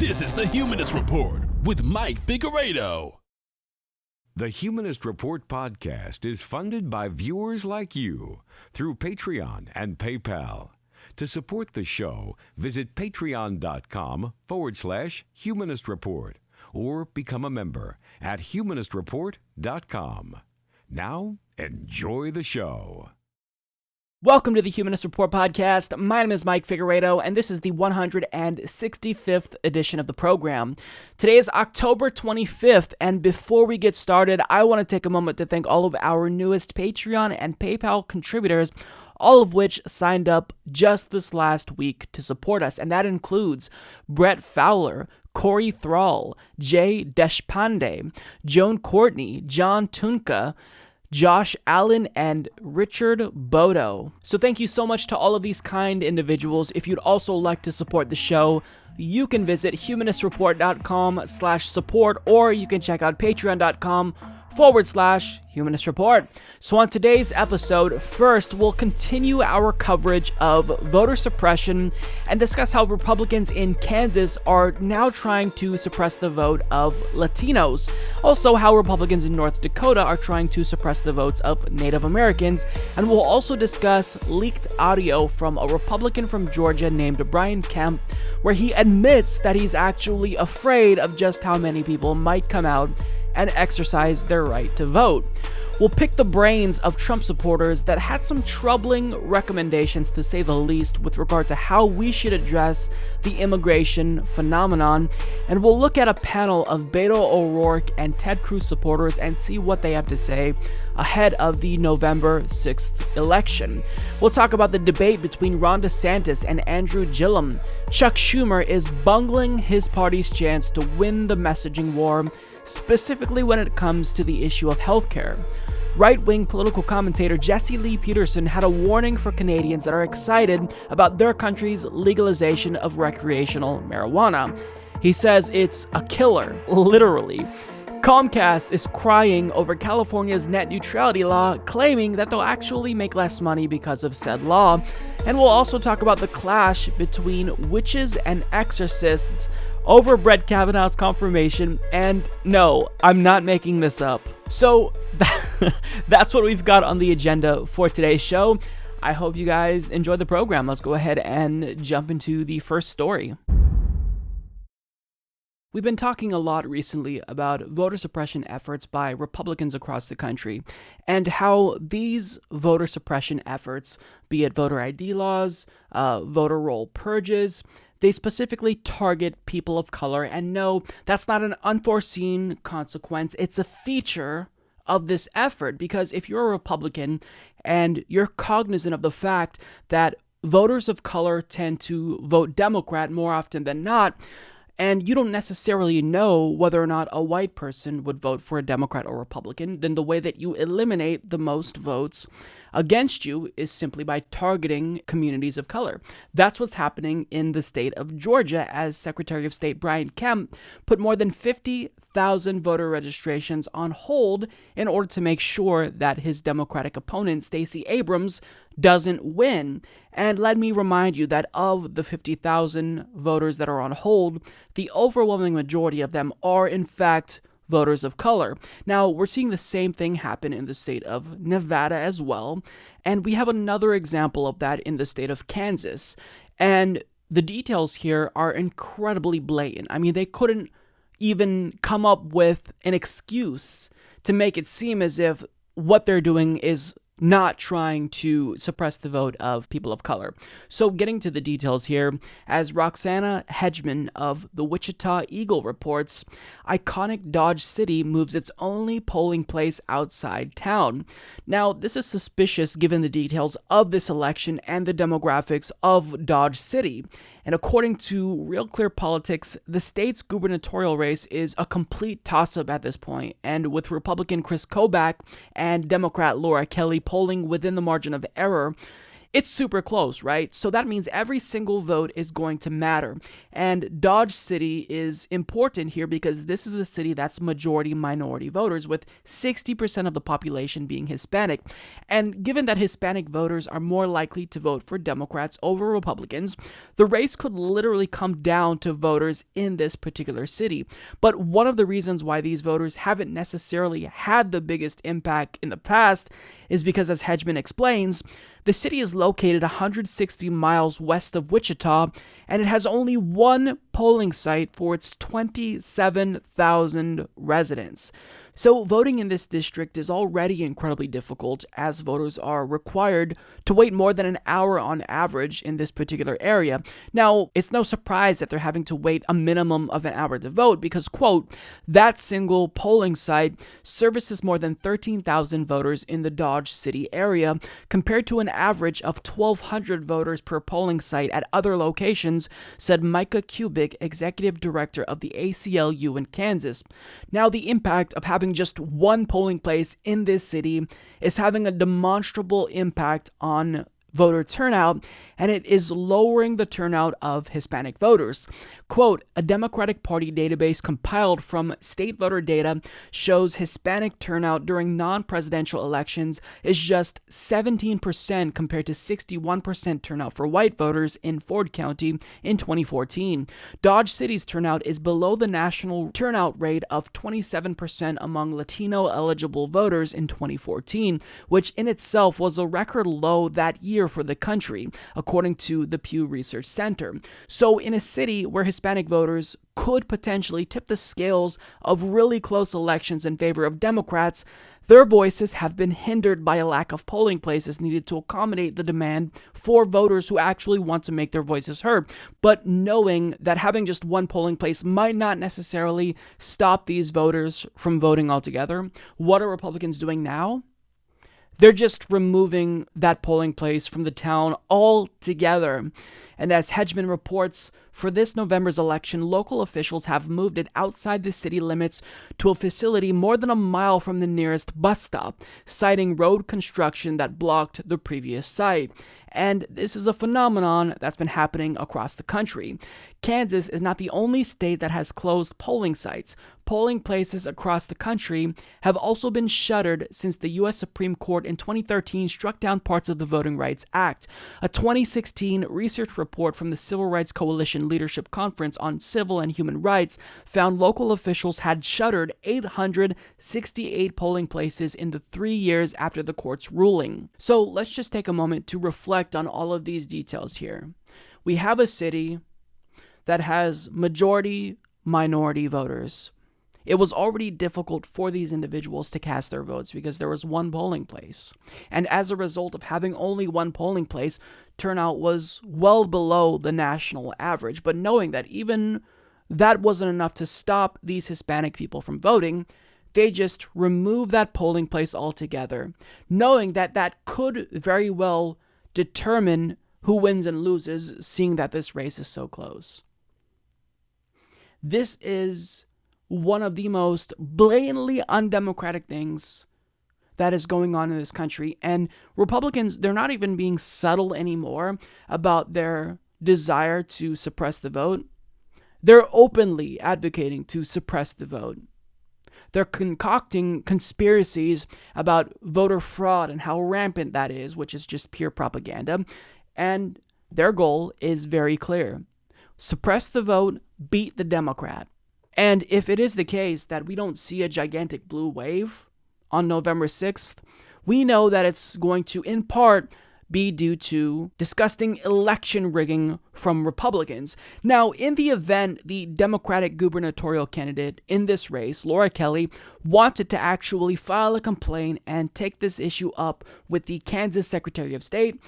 This is the Humanist Report with Mike Figueredo. The Humanist Report podcast is funded by viewers like you through Patreon and PayPal. To support the show, visit patreon.com/Humanist Report or become a member at humanistreport.com. Now, enjoy the show. Welcome to the Humanist Report podcast. My name is Mike Figueredo, and this is the 165th edition of the program. Today is October 25th, and before we get started, I want to take a moment to thank all of our newest Patreon and PayPal contributors, all of which signed up just this last week to support us, and that includes Brett Fowler, Corey Thrall, Jay Deshpande, Joan Courtney, John Tunka, Josh Allen, and Richard Bodo. So thank you so much to all of these kind individuals. If you'd also like to support the show, you can visit humanistreport.com/support, or you can check out patreon.com/Humanist Report. So on today's episode, first, we'll continue our coverage of voter suppression and discuss how Republicans in Kansas are now trying to suppress the vote of Latinos. Also, how Republicans in North Dakota are trying to suppress the votes of Native Americans. And we'll also discuss leaked audio from a Republican from Georgia named Brian Kemp, where he admits that he's actually afraid of just how many people might come out and exercise their right to vote. We'll pick the brains of Trump supporters that had some troubling recommendations, to say the least, with regard to how we should address the immigration phenomenon, and we'll look at a panel of Beto O'Rourke and Ted Cruz supporters and see what they have to say ahead of the November 6th election. We'll talk about the debate between Ron DeSantis and Andrew Gillum. Chuck Schumer is bungling his party's chance to win the messaging war, specifically when it comes to the issue of healthcare. Right-wing political commentator Jesse Lee Peterson had a warning for Canadians that are excited about their country's legalization of recreational marijuana. He says it's a killer, literally. Comcast is crying over California's net neutrality law, claiming that they'll actually make less money because of said law. And we'll also talk about the clash between witches and exorcists over Brett Kavanaugh's confirmation, and no, I'm not making this up. So that's what we've got on the agenda for today's show. I hope you guys enjoy the program. Let's go ahead and jump into the first story. We've been talking a lot recently about voter suppression efforts by Republicans across the country, and how these voter suppression efforts, be it voter ID laws, voter roll purges, they specifically target people of color. And no, that's not an unforeseen consequence. It's a feature of this effort, because if you're a Republican and you're cognizant of the fact that voters of color tend to vote Democrat more often than not, and you don't necessarily know whether or not a white person would vote for a Democrat or Republican, then the way that you eliminate the most votes against you is simply by targeting communities of color. That's what's happening in the state of Georgia, as Secretary of State Brian Kemp put more than 50,000 voter registrations on hold in order to make sure that his Democratic opponent, Stacey Abrams, doesn't win. And let me remind you that of the 50,000 voters that are on hold, the overwhelming majority of them are, in fact, voters of color. Now, we're seeing the same thing happen in the state of Nevada as well, and we have another example of that in the state of Kansas. And the details here are incredibly blatant. I mean, they couldn't even come up with an excuse to make it seem as if what they're doing is not trying to suppress the vote of people of color. So getting to the details here, as Roxana Hedgeman of the Wichita Eagle reports, iconic Dodge City moves its only polling place outside town. Now, this is suspicious given the details of this election and the demographics of Dodge City. And according to Real Clear Politics, the state's gubernatorial race is a complete toss-up at this point, and with Republican Chris Kobach and Democrat Laura Kelly polling within the margin of error, it's super close, right? So that means every single vote is going to matter. And Dodge City is important here because this is a city that's majority minority voters, with 60% of the population being Hispanic. And given that Hispanic voters are more likely to vote for Democrats over Republicans, the race could literally come down to voters in this particular city. But one of the reasons why these voters haven't necessarily had the biggest impact in the past is because, as Hedgeman explains, the city is located 160 miles west of Wichita, and it has only one polling site for its 27,000 residents. So voting in this district is already incredibly difficult, as voters are required to wait more than an hour on average in this particular area. Now, it's no surprise that they're having to wait a minimum of an hour to vote because, quote, that single polling site services more than 13,000 voters in the Dodge City area, compared to an average of 1,200 voters per polling site at other locations, said Micah Kubik, executive director of the ACLU in Kansas. Now, the impact of having just one polling place in this city is having a demonstrable impact on voter turnout, and it is lowering the turnout of Hispanic voters. Quote, a Democratic Party database compiled from state voter data shows Hispanic turnout during non-presidential elections is just 17% compared to 61% turnout for white voters in Ford County in 2014. Dodge City's turnout is below the national turnout rate of 27% among Latino-eligible voters in 2014, which in itself was a record low that year for the country, according to the Pew Research Center. So in a city where Hispanic voters could potentially tip the scales of really close elections in favor of Democrats, their voices have been hindered by a lack of polling places needed to accommodate the demand for voters who actually want to make their voices heard. But knowing that having just one polling place might not necessarily stop these voters from voting altogether, what are Republicans doing now? They're just removing that polling place from the town altogether. And as Hedgeman reports, for this November's election, local officials have moved it outside the city limits to a facility more than a mile from the nearest bus stop, citing road construction that blocked the previous site. And this is a phenomenon that's been happening across the country. Kansas is not the only state that has closed polling sites. Polling places across the country have also been shuttered since the U.S. Supreme Court in 2013 struck down parts of the Voting Rights Act. A 2016 research report from the Civil Rights Coalition Leadership Conference on Civil and Human Rights found local officials had shuttered 868 polling places in the 3 years after the court's ruling. So let's just take a moment to reflect on all of these details here. We have a city that has majority minority voters. It was already difficult for these individuals to cast their votes because there was one polling place. And as a result of having only one polling place, turnout was well below the national average. But knowing that even that wasn't enough to stop these Hispanic people from voting, they just removed that polling place altogether, knowing that that could very well determine who wins and loses, seeing that this race is so close. This is one of the most blatantly undemocratic things that is going on in this country. And Republicans, they're not even being subtle anymore about their desire to suppress the vote. They're openly advocating to suppress the vote. They're concocting conspiracies about voter fraud and how rampant that is, which is just pure propaganda. And their goal is very clear. Suppress the vote, beat the Democrat. And if it is the case that we don't see a gigantic blue wave on November 6th, we know that it's going to, in part, be due to disgusting election rigging from Republicans. Now, in the event the Democratic gubernatorial candidate in this race, Laura Kelly, wanted to actually file a complaint and take this issue up with the Kansas Secretary of State,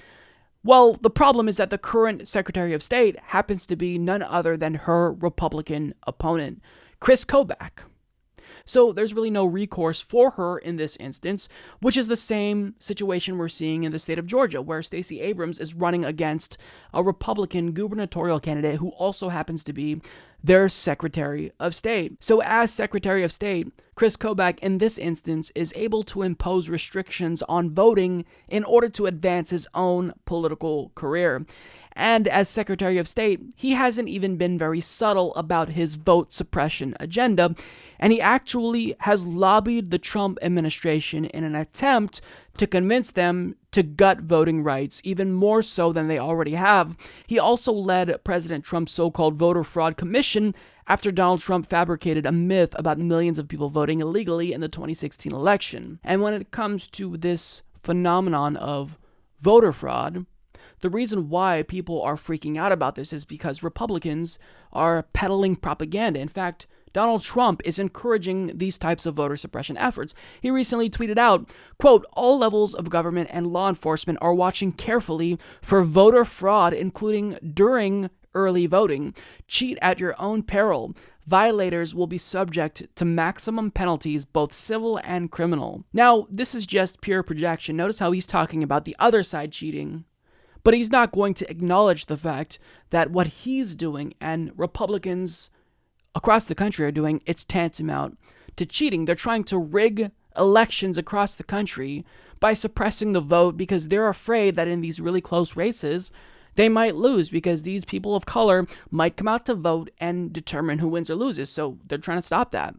well, the problem is that the current Secretary of State happens to be none other than her Republican opponent, Kobach. So there's really no recourse for her in this instance, which is the same situation we're seeing in the state of Georgia, where Stacey Abrams is running against a Republican gubernatorial candidate who also happens to be their Secretary of State. So as Secretary of State, Chris Kobach in this instance is able to impose restrictions on voting in order to advance his own political career. And as Secretary of State, he hasn't even been very subtle about his vote suppression agenda, and he actually has lobbied the Trump administration in an attempt to convince them to gut voting rights, even more so than they already have. He also led President Trump's so-called voter fraud commission after Donald Trump fabricated a myth about millions of people voting illegally in the 2016 election. And when it comes to this phenomenon of voter fraud, the reason why people are freaking out about this is because Republicans are peddling propaganda. In fact, Donald Trump is encouraging these types of voter suppression efforts. He recently tweeted out, quote, "All levels of government and law enforcement are watching carefully for voter fraud, including during early voting. Cheat at your own peril. Violators will be subject to maximum penalties, both civil and criminal." Now, this is just pure projection. Notice how he's talking about the other side cheating. But he's not going to acknowledge the fact that what he's doing and Republicans across the country are doing, it's tantamount to cheating. They're trying to rig elections across the country by suppressing the vote because they're afraid that in these really close races, they might lose because these people of color might come out to vote and determine who wins or loses. So they're trying to stop that.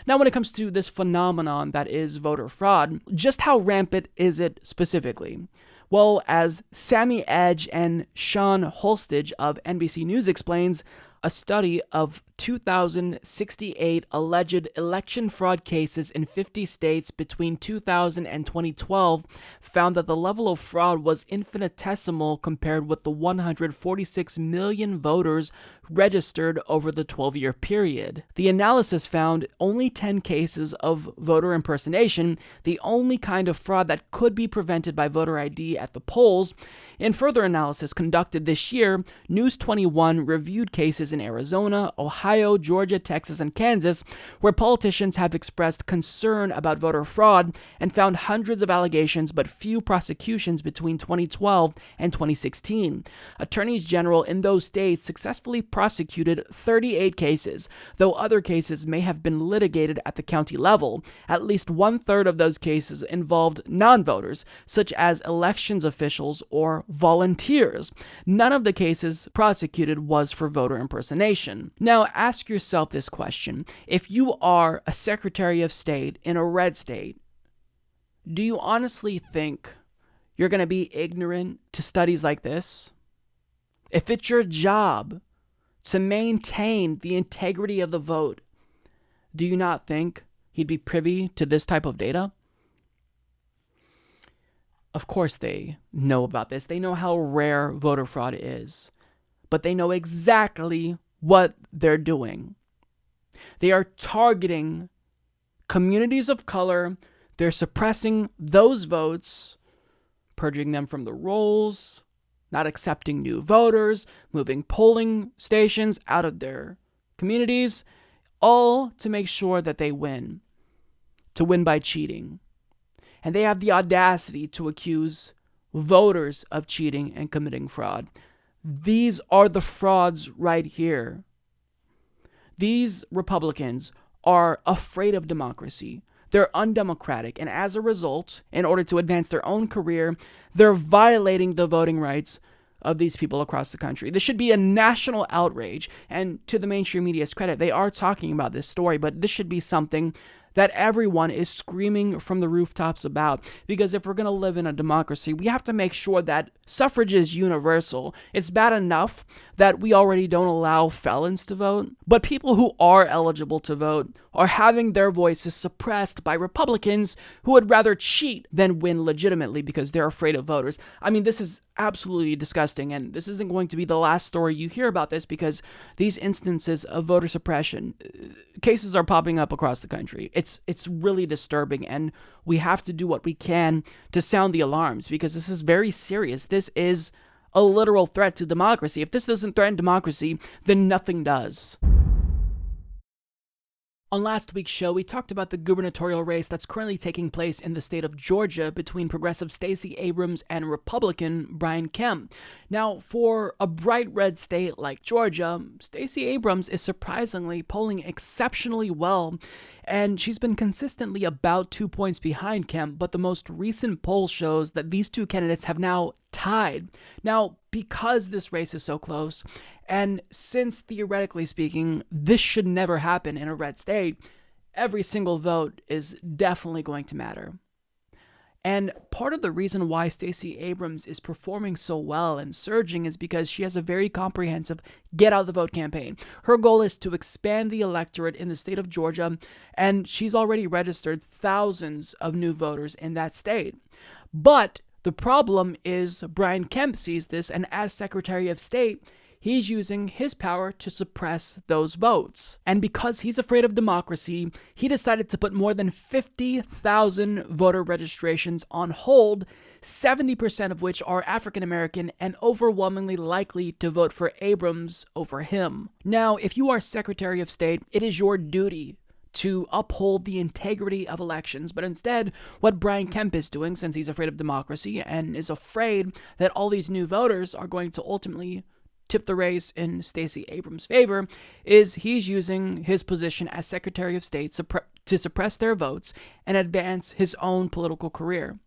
Now, when it comes to this phenomenon that is voter fraud, just how rampant is it specifically? Well, as Sammy Edge and Sean Holstage of NBC News explains, a study of 2,068 alleged election fraud cases in 50 states between 2000 and 2012 found that the level of fraud was infinitesimal compared with the 146 million voters registered over the 12-year period. The analysis found only 10 cases of voter impersonation, the only kind of fraud that could be prevented by voter ID at the polls. In further analysis conducted this year, News 21 reviewed cases in Arizona, Ohio, Georgia, Texas, and Kansas, where politicians have expressed concern about voter fraud and found hundreds of allegations but few prosecutions between 2012 and 2016. Attorneys general in those states successfully prosecuted 38 cases, though other cases may have been litigated at the county level. At least one-third of those cases involved non-voters, such as elections officials or volunteers. None of the cases prosecuted was for voter impersonation. Now, ask yourself this question. If you are a Secretary of State in a red state, do you honestly think you're going to be ignorant to studies like this? If it's your job to maintain the integrity of the vote, do you not think he'd be privy to this type of data? Of course they know about this. They know how rare voter fraud is. But they know exactly what they're doing. They are targeting communities of color. They're suppressing those votes, purging them from the rolls, not accepting new voters, moving polling stations out of their communities, all to make sure that they win, to win by cheating. And they have the audacity to accuse voters of cheating and committing fraud. These are the frauds right here. These Republicans are afraid of democracy. They're undemocratic, and as a result, in order to advance their own career, they're violating the voting rights of these people across the country. This should be a national outrage, and to the mainstream media's credit, they are talking about this story, but this should be something that everyone is screaming from the rooftops about. Because if we're going to live in a democracy, we have to make sure that suffrage is universal. It's bad enough that we already don't allow felons to vote, but people who are eligible to vote are having their voices suppressed by Republicans who would rather cheat than win legitimately because they're afraid of voters. I mean, this is absolutely disgusting, and this isn't going to be the last story you hear about this because these instances of voter suppression cases are popping up across the country. It's really disturbing, and we have to do what we can to sound the alarms because this is very serious. This is a literal threat to democracy. If this doesn't threaten democracy, then nothing does. On last week's show, we talked about the gubernatorial race that's currently taking place in the state of Georgia between progressive Stacey Abrams and Republican Brian Kemp. Now, for a bright red state like Georgia, Stacey Abrams is surprisingly polling exceptionally well, and she's been consistently about 2 points behind Kemp, but the most recent poll shows that these two candidates have now tied. Now, because this race is so close, and since theoretically speaking, this should never happen in a red state, every single vote is definitely going to matter. And part of the reason why Stacey Abrams is performing so well and surging is because she has a very comprehensive get out the vote campaign. Her goal is to expand the electorate in the state of Georgia, and she's already registered thousands of new voters in that state. But the problem is Brian Kemp sees this, and as Secretary of State, he's using his power to suppress those votes. And because he's afraid of democracy, he decided to put more than 50,000 voter registrations on hold, 70% of which are African American and overwhelmingly likely to vote for Abrams over him. Now, if you are Secretary of State, it is your duty to uphold the integrity of elections. But instead, what Brian Kemp is doing, since he's afraid of democracy and is afraid that all these new voters are going to ultimately tip the race in Stacey Abrams' favor, is he's using his position as Secretary of State to suppress their votes and advance his own political career.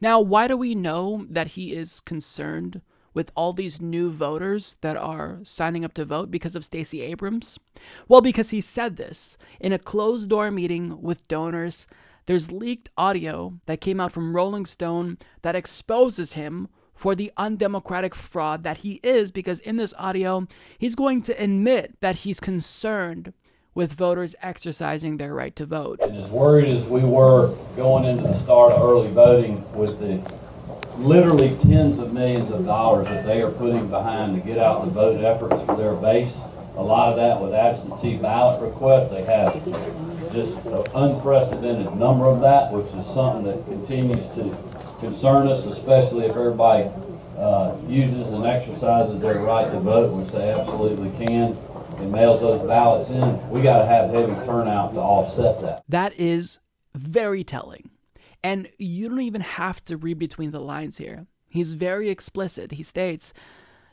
Now, why do we know that he is concerned with all these new voters that are signing up to vote because of Stacey Abrams? Well, because he said this in a closed-door meeting with donors. There's leaked audio that came out from Rolling Stone that exposes him for the undemocratic fraud that he is, because in this audio, he's going to admit that he's concerned with voters exercising their right to vote. And as worried as we were going into the start of early voting with the literally tens of millions of dollars that they are putting behind the get out the vote efforts for their base, a lot of that with absentee ballot requests. They have just an unprecedented number of that, which is something that continues to concern us, especially if everybody uses and exercises their right to vote, which they absolutely can, and mails those ballots in. We got to have heavy turnout to offset that. That is very telling. And you don't even have to read between the lines here. He's very explicit. He states,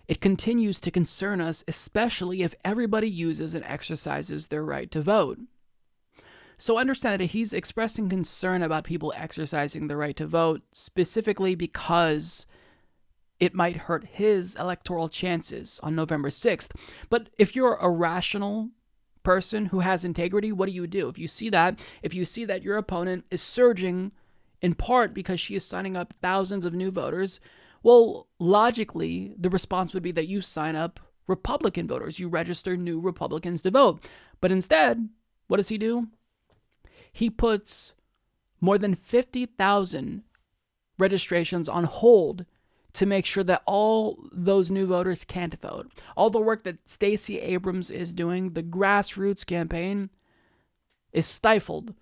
"It continues to concern us, especially if everybody uses and exercises their right to vote." So understand that he's expressing concern about people exercising the right to vote, specifically because it might hurt his electoral chances on November 6th. But if you're a rational person who has integrity, what do? If you see that your opponent is surging in part because she is signing up thousands of new voters, well, logically, the response would be that you sign up Republican voters. You register new Republicans to vote. But instead, what does he do? He puts more than 50,000 registrations on hold to make sure that all those new voters can't vote. All the work that Stacey Abrams is doing, the grassroots campaign, is stifled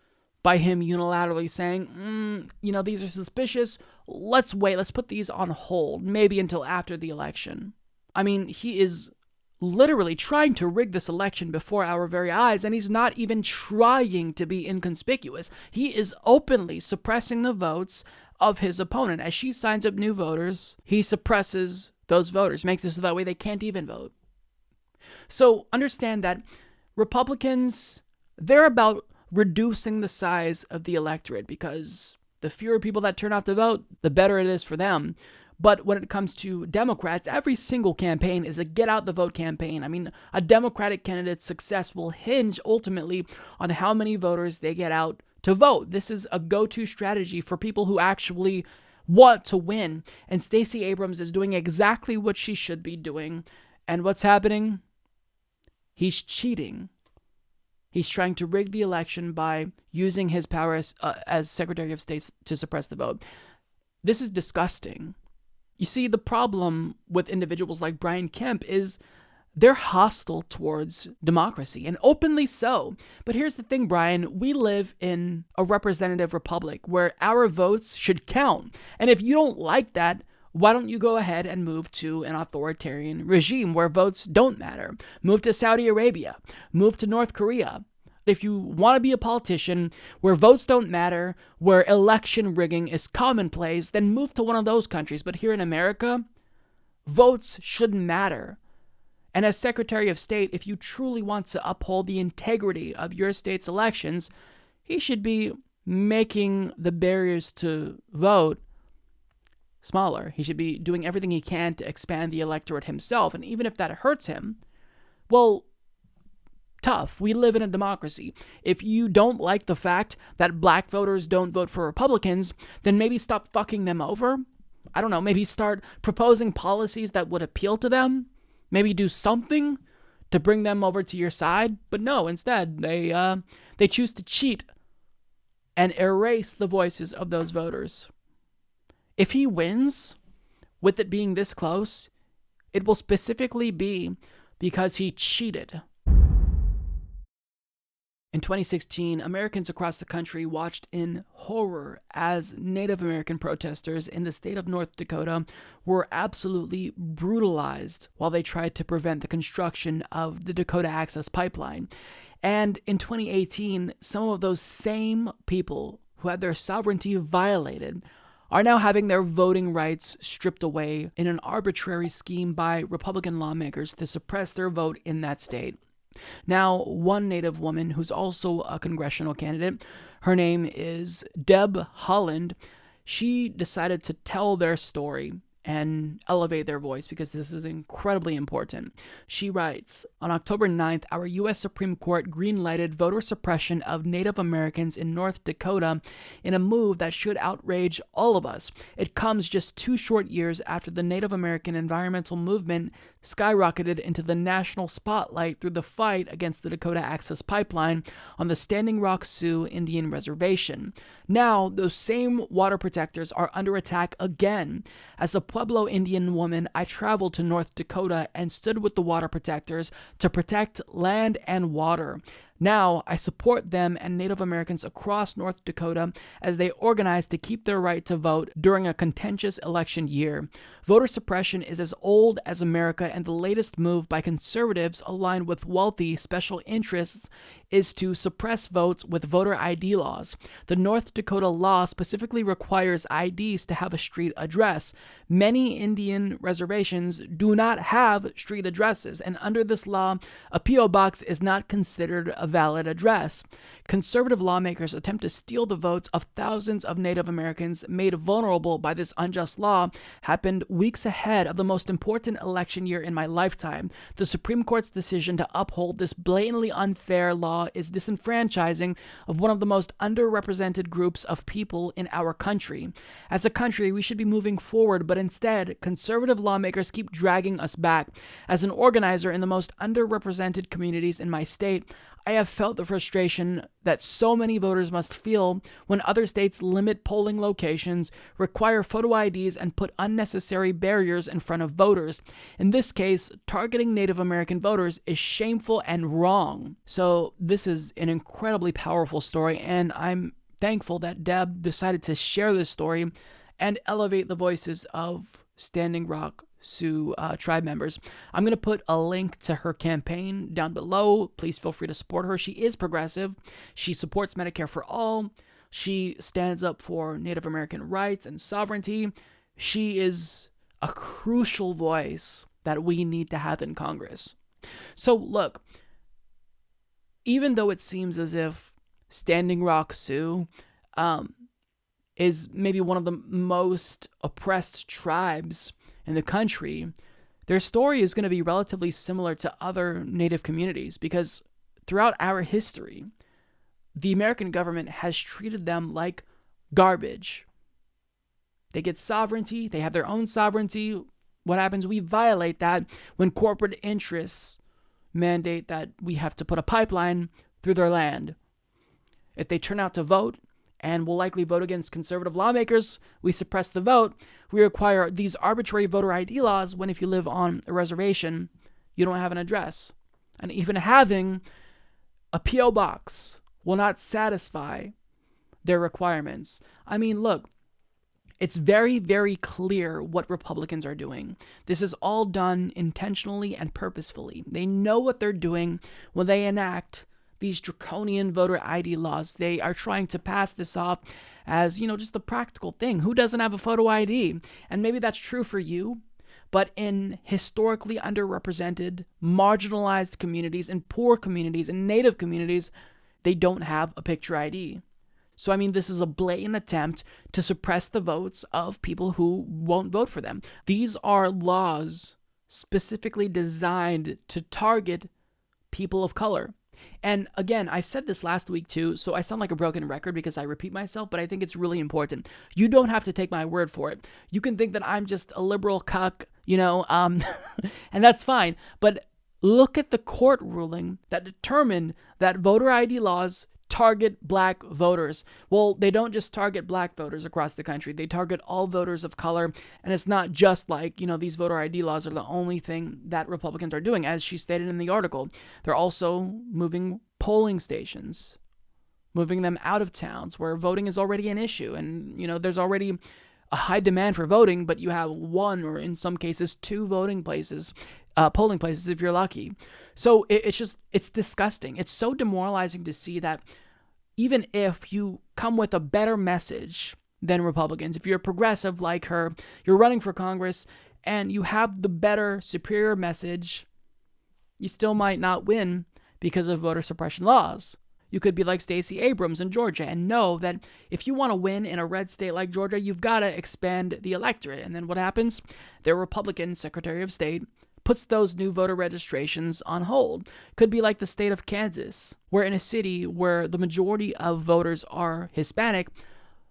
by him unilaterally saying, these are suspicious. Let's wait. Let's put these on hold, maybe until after the election. I mean, he is literally trying to rig this election before our very eyes, and he's not even trying to be inconspicuous. He is openly suppressing the votes of his opponent. As she signs up new voters, he suppresses those voters, makes it so that way they can't even vote. So understand that Republicans, they're about reducing the size of the electorate, because the fewer people that turn out to vote, the better it is for them. But when it comes to Democrats, every single campaign is a get out the vote campaign. I mean, a Democratic candidate's success will hinge ultimately on how many voters they get out to vote. This is a go-to strategy for people who actually want to win. And Stacey Abrams is doing exactly what she should be doing. And what's happening? He's cheating. He's trying to rig the election by using his power as Secretary of State to suppress the vote. This is disgusting. You see, the problem with individuals like Brian Kemp is they're hostile towards democracy, and openly so. But here's the thing, Brian, we live in a representative republic where our votes should count. And if you don't like that, why don't you go ahead and move to an authoritarian regime where votes don't matter? Move to Saudi Arabia, move to North Korea, If you want to be a politician where votes don't matter, where election rigging is commonplace, then move to one of those countries. But here in America, votes shouldn't matter. And as Secretary of State, if you truly want to uphold the integrity of your state's elections, he should be making the barriers to vote smaller. He should be doing everything he can to expand the electorate himself. And even if that hurts him, well, tough. We live in a democracy. If you don't like the fact that black voters don't vote for Republicans, then maybe stop fucking them over. I don't know, maybe start proposing policies that would appeal to them. Maybe do something to bring them over to your side. But no, instead, they choose to cheat and erase the voices of those voters. If he wins, with it being this close, it will specifically be because he cheated. In 2016, Americans across the country watched in horror as Native American protesters in the state of North Dakota were absolutely brutalized while they tried to prevent the construction of the Dakota Access Pipeline. And in 2018, some of those same people who had their sovereignty violated are now having their voting rights stripped away in an arbitrary scheme by Republican lawmakers to suppress their vote in that state. Now, one Native woman who's also a congressional candidate, her name is Deb Haaland, she decided to tell their story and elevate their voice because this is incredibly important. She writes, on October 9th, our U.S. Supreme Court green-lighted voter suppression of Native Americans in North Dakota in a move that should outrage all of us. It comes just 2 short years after the Native American environmental movement skyrocketed into the national spotlight through the fight against the Dakota Access Pipeline on the Standing Rock Sioux Indian Reservation. Now, those same water protectors are under attack again. As a Pueblo Indian woman, I traveled to North Dakota and stood with the water protectors to protect land and water. Now, I support them and Native Americans across North Dakota as they organize to keep their right to vote during a contentious election year. Voter suppression is as old as America, and the latest move by conservatives aligned with wealthy special interests is to suppress votes with voter ID laws. The North Dakota law specifically requires IDs to have a street address. Many Indian reservations do not have street addresses, and under this law, a P.O. box is not considered a valid address. Conservative lawmakers attempt to steal the votes of thousands of Native Americans made vulnerable by this unjust law happened weeks ahead of the most important election year in my lifetime. The Supreme Court's decision to uphold this blatantly unfair law is disenfranchising of one of the most underrepresented groups of people in our country. As a country, we should be moving forward, but instead, conservative lawmakers keep dragging us back. As an organizer in the most underrepresented communities in my state, I have felt the frustration that so many voters must feel when other states limit polling locations, require photo IDs, and put unnecessary barriers in front of voters. In this case, targeting Native American voters is shameful and wrong. So this is an incredibly powerful story, and I'm thankful that Deb decided to share this story and elevate the voices of Standing Rock Sioux tribe members. I'm going to put a link to her campaign down below. Please feel free to support her. She is progressive. She supports Medicare for all. She stands up for Native American rights and sovereignty. She is a crucial voice that we need to have in Congress. So look, even though it seems as if Standing Rock Sioux is maybe one of the most oppressed tribes in the country, their story is going to be relatively similar to other Native communities because throughout our history, the American government has treated them like garbage. They get sovereignty, they have their own sovereignty. What happens? We violate that when corporate interests mandate that we have to put a pipeline through their land. If they turn out to vote, and will likely vote against conservative lawmakers, we suppress the vote. We require these arbitrary voter ID laws when if you live on a reservation, you don't have an address. And even having a P.O. box will not satisfy their requirements. I mean, look, it's very, very clear what Republicans are doing. This is all done intentionally and purposefully. They know what they're doing when they enact these draconian voter ID laws. They are trying to pass this off as, just a practical thing. Who doesn't have a photo ID? And maybe that's true for you, but in historically underrepresented, marginalized communities, and poor communities, and Native communities, they don't have a picture ID. So, this is a blatant attempt to suppress the votes of people who won't vote for them. These are laws specifically designed to target people of color. And again, I said this last week too, so I sound like a broken record because I repeat myself, but I think it's really important. You don't have to take my word for it. You can think that I'm just a liberal cuck, and that's fine. But look at the court ruling that determined that voter ID laws target black voters. Well, they don't just target black voters across the country. They target all voters of color. And it's not just like, these voter ID laws are the only thing that Republicans are doing. As she stated in the article, they're also moving polling stations, moving them out of towns where voting is already an issue. And, there's already a high demand for voting, but you have one or in some cases two polling places if you're lucky. So it's disgusting. It's so demoralizing to see that even if you come with a better message than Republicans, if you're progressive like her, you're running for Congress, and you have the better, superior message, you still might not win because of voter suppression laws. You could be like Stacey Abrams in Georgia and know that if you want to win in a red state like Georgia, you've got to expand the electorate. And then what happens? Their Republican Secretary of State puts those new voter registrations on hold. Could be like the state of Kansas, where in a city where the majority of voters are Hispanic,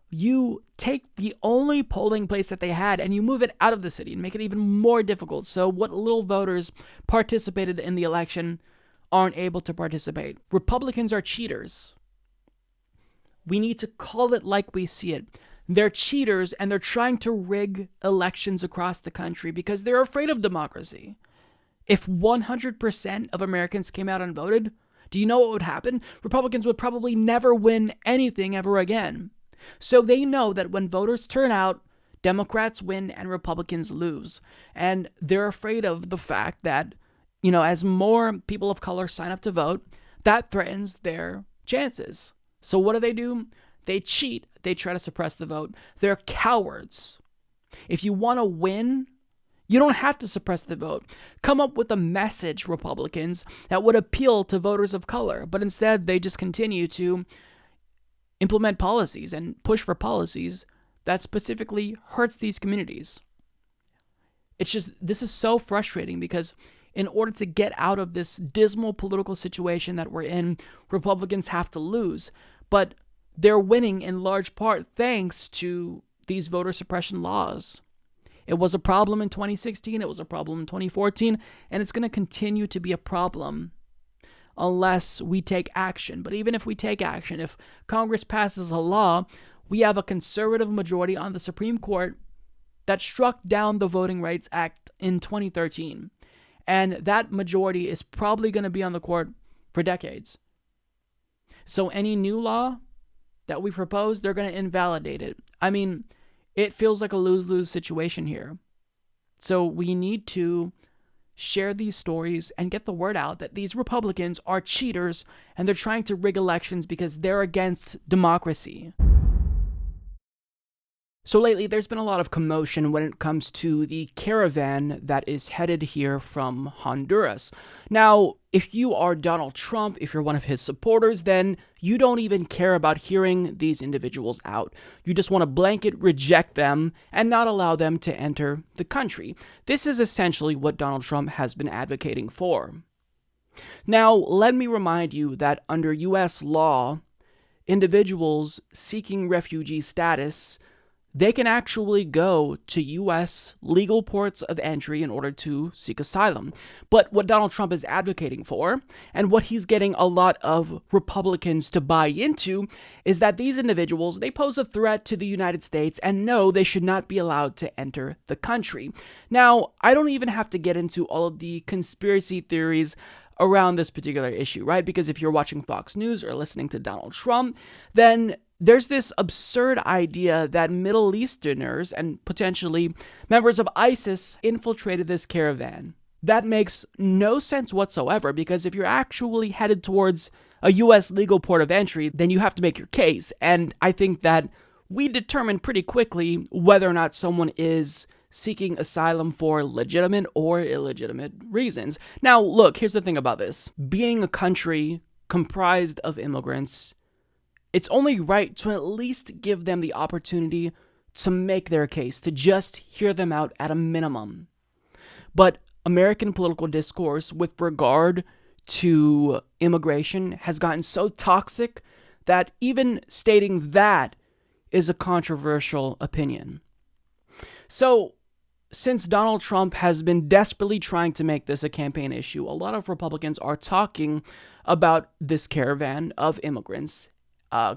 you take the only polling place that they had and you move it out of the city and make it even more difficult. So what little voters participated in the election aren't able to participate. Republicans are cheaters. We need to call it like we see it. They're cheaters, and they're trying to rig elections across the country because they're afraid of democracy. If 100% of Americans came out and voted, do you know what would happen? Republicans would probably never win anything ever again. So they know that when voters turn out, Democrats win and Republicans lose. And they're afraid of the fact that, as more people of color sign up to vote, that threatens their chances. So what do? They cheat. They try to suppress the vote. They're cowards. If you want to win, you don't have to suppress the vote. Come up with a message, Republicans, that would appeal to voters of color. But instead, they just continue to implement policies and push for policies that specifically hurts these communities. This is so frustrating because in order to get out of this dismal political situation that we're in, Republicans have to lose. But they're winning in large part thanks to these voter suppression laws. It was a problem in 2016, it was a problem in 2014, and it's going to continue to be a problem unless we take action. But even if we take action, if Congress passes a law, we have a conservative majority on the Supreme Court that struck down the Voting Rights Act in 2013. And that majority is probably going to be on the court for decades. So any new law that we propose, they're going to invalidate it. It feels like a lose-lose situation here. So we need to share these stories and get the word out that these Republicans are cheaters and they're trying to rig elections because they're against democracy. So lately, there's been a lot of commotion when it comes to the caravan that is headed here from Honduras. Now, if you are Donald Trump, if you're one of his supporters, then you don't even care about hearing these individuals out. You just want to blanket reject them and not allow them to enter the country. This is essentially what Donald Trump has been advocating for. Now, let me remind you that under U.S. law, individuals seeking refugee status, they can actually go to U.S. legal ports of entry in order to seek asylum. But what Donald Trump is advocating for, and what he's getting a lot of Republicans to buy into, is that these individuals, they pose a threat to the United States, and no, they should not be allowed to enter the country. Now, I don't even have to get into all of the conspiracy theories around this particular issue, right? Because if you're watching Fox News or listening to Donald Trump, then there's this absurd idea that Middle Easterners and potentially members of ISIS infiltrated this caravan. that makes no sense whatsoever, because if you're actually headed towards a U.S. legal port of entry, then you have to make your case. And I think that we determine pretty quickly whether or not someone is seeking asylum for legitimate or illegitimate reasons. Now, look, here's the thing about this. Being a country comprised of immigrants, it's only right to at least give them the opportunity to make their case, to just hear them out at a minimum. But American political discourse with regard to immigration has gotten so toxic that even stating that is a controversial opinion. So, since Donald Trump has been desperately trying to make this a campaign issue, a lot of Republicans are talking about this caravan of immigrants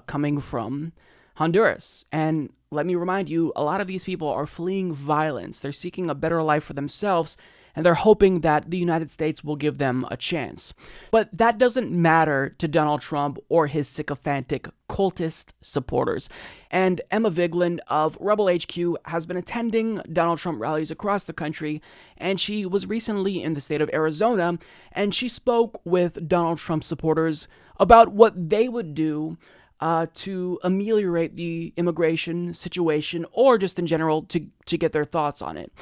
coming from Honduras. And let me remind you, a lot of these people are fleeing violence. They're seeking a better life for themselves, and they're hoping that the United States will give them a chance. But that doesn't matter to Donald Trump or his sycophantic cultist supporters. And Emma Vigeland of Rebel HQ has been attending Donald Trump rallies across the country, and she was recently in the state of Arizona, and she spoke with Donald Trump supporters about what they would do to ameliorate the immigration situation, or just in general to get their thoughts on it.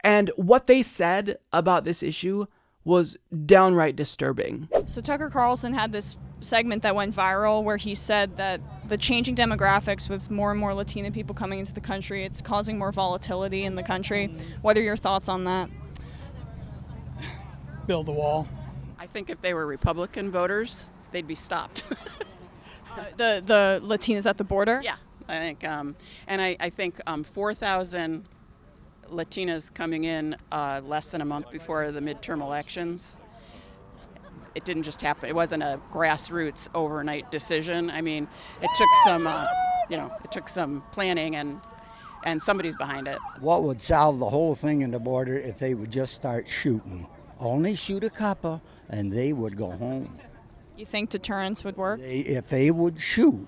And what they said about this issue was downright disturbing. So Tucker Carlson had this segment that went viral where he said that the changing demographics with more and more Latina people coming into the country, it's causing more volatility in the country. What are your thoughts on that? Build the wall. I think if they were Republican voters, they'd be stopped. The Latinas at the border? Yeah, I think, and I think 4,000 Latinas coming in less than a month before the midterm elections. It didn't just happen. It wasn't a grassroots overnight decision. I mean, it took some, it took some planning, and somebody's behind it. What would solve the whole thing in the border if they would just start shooting? Only shoot a couple, and they would go home. You think deterrence would work? If they would shoot.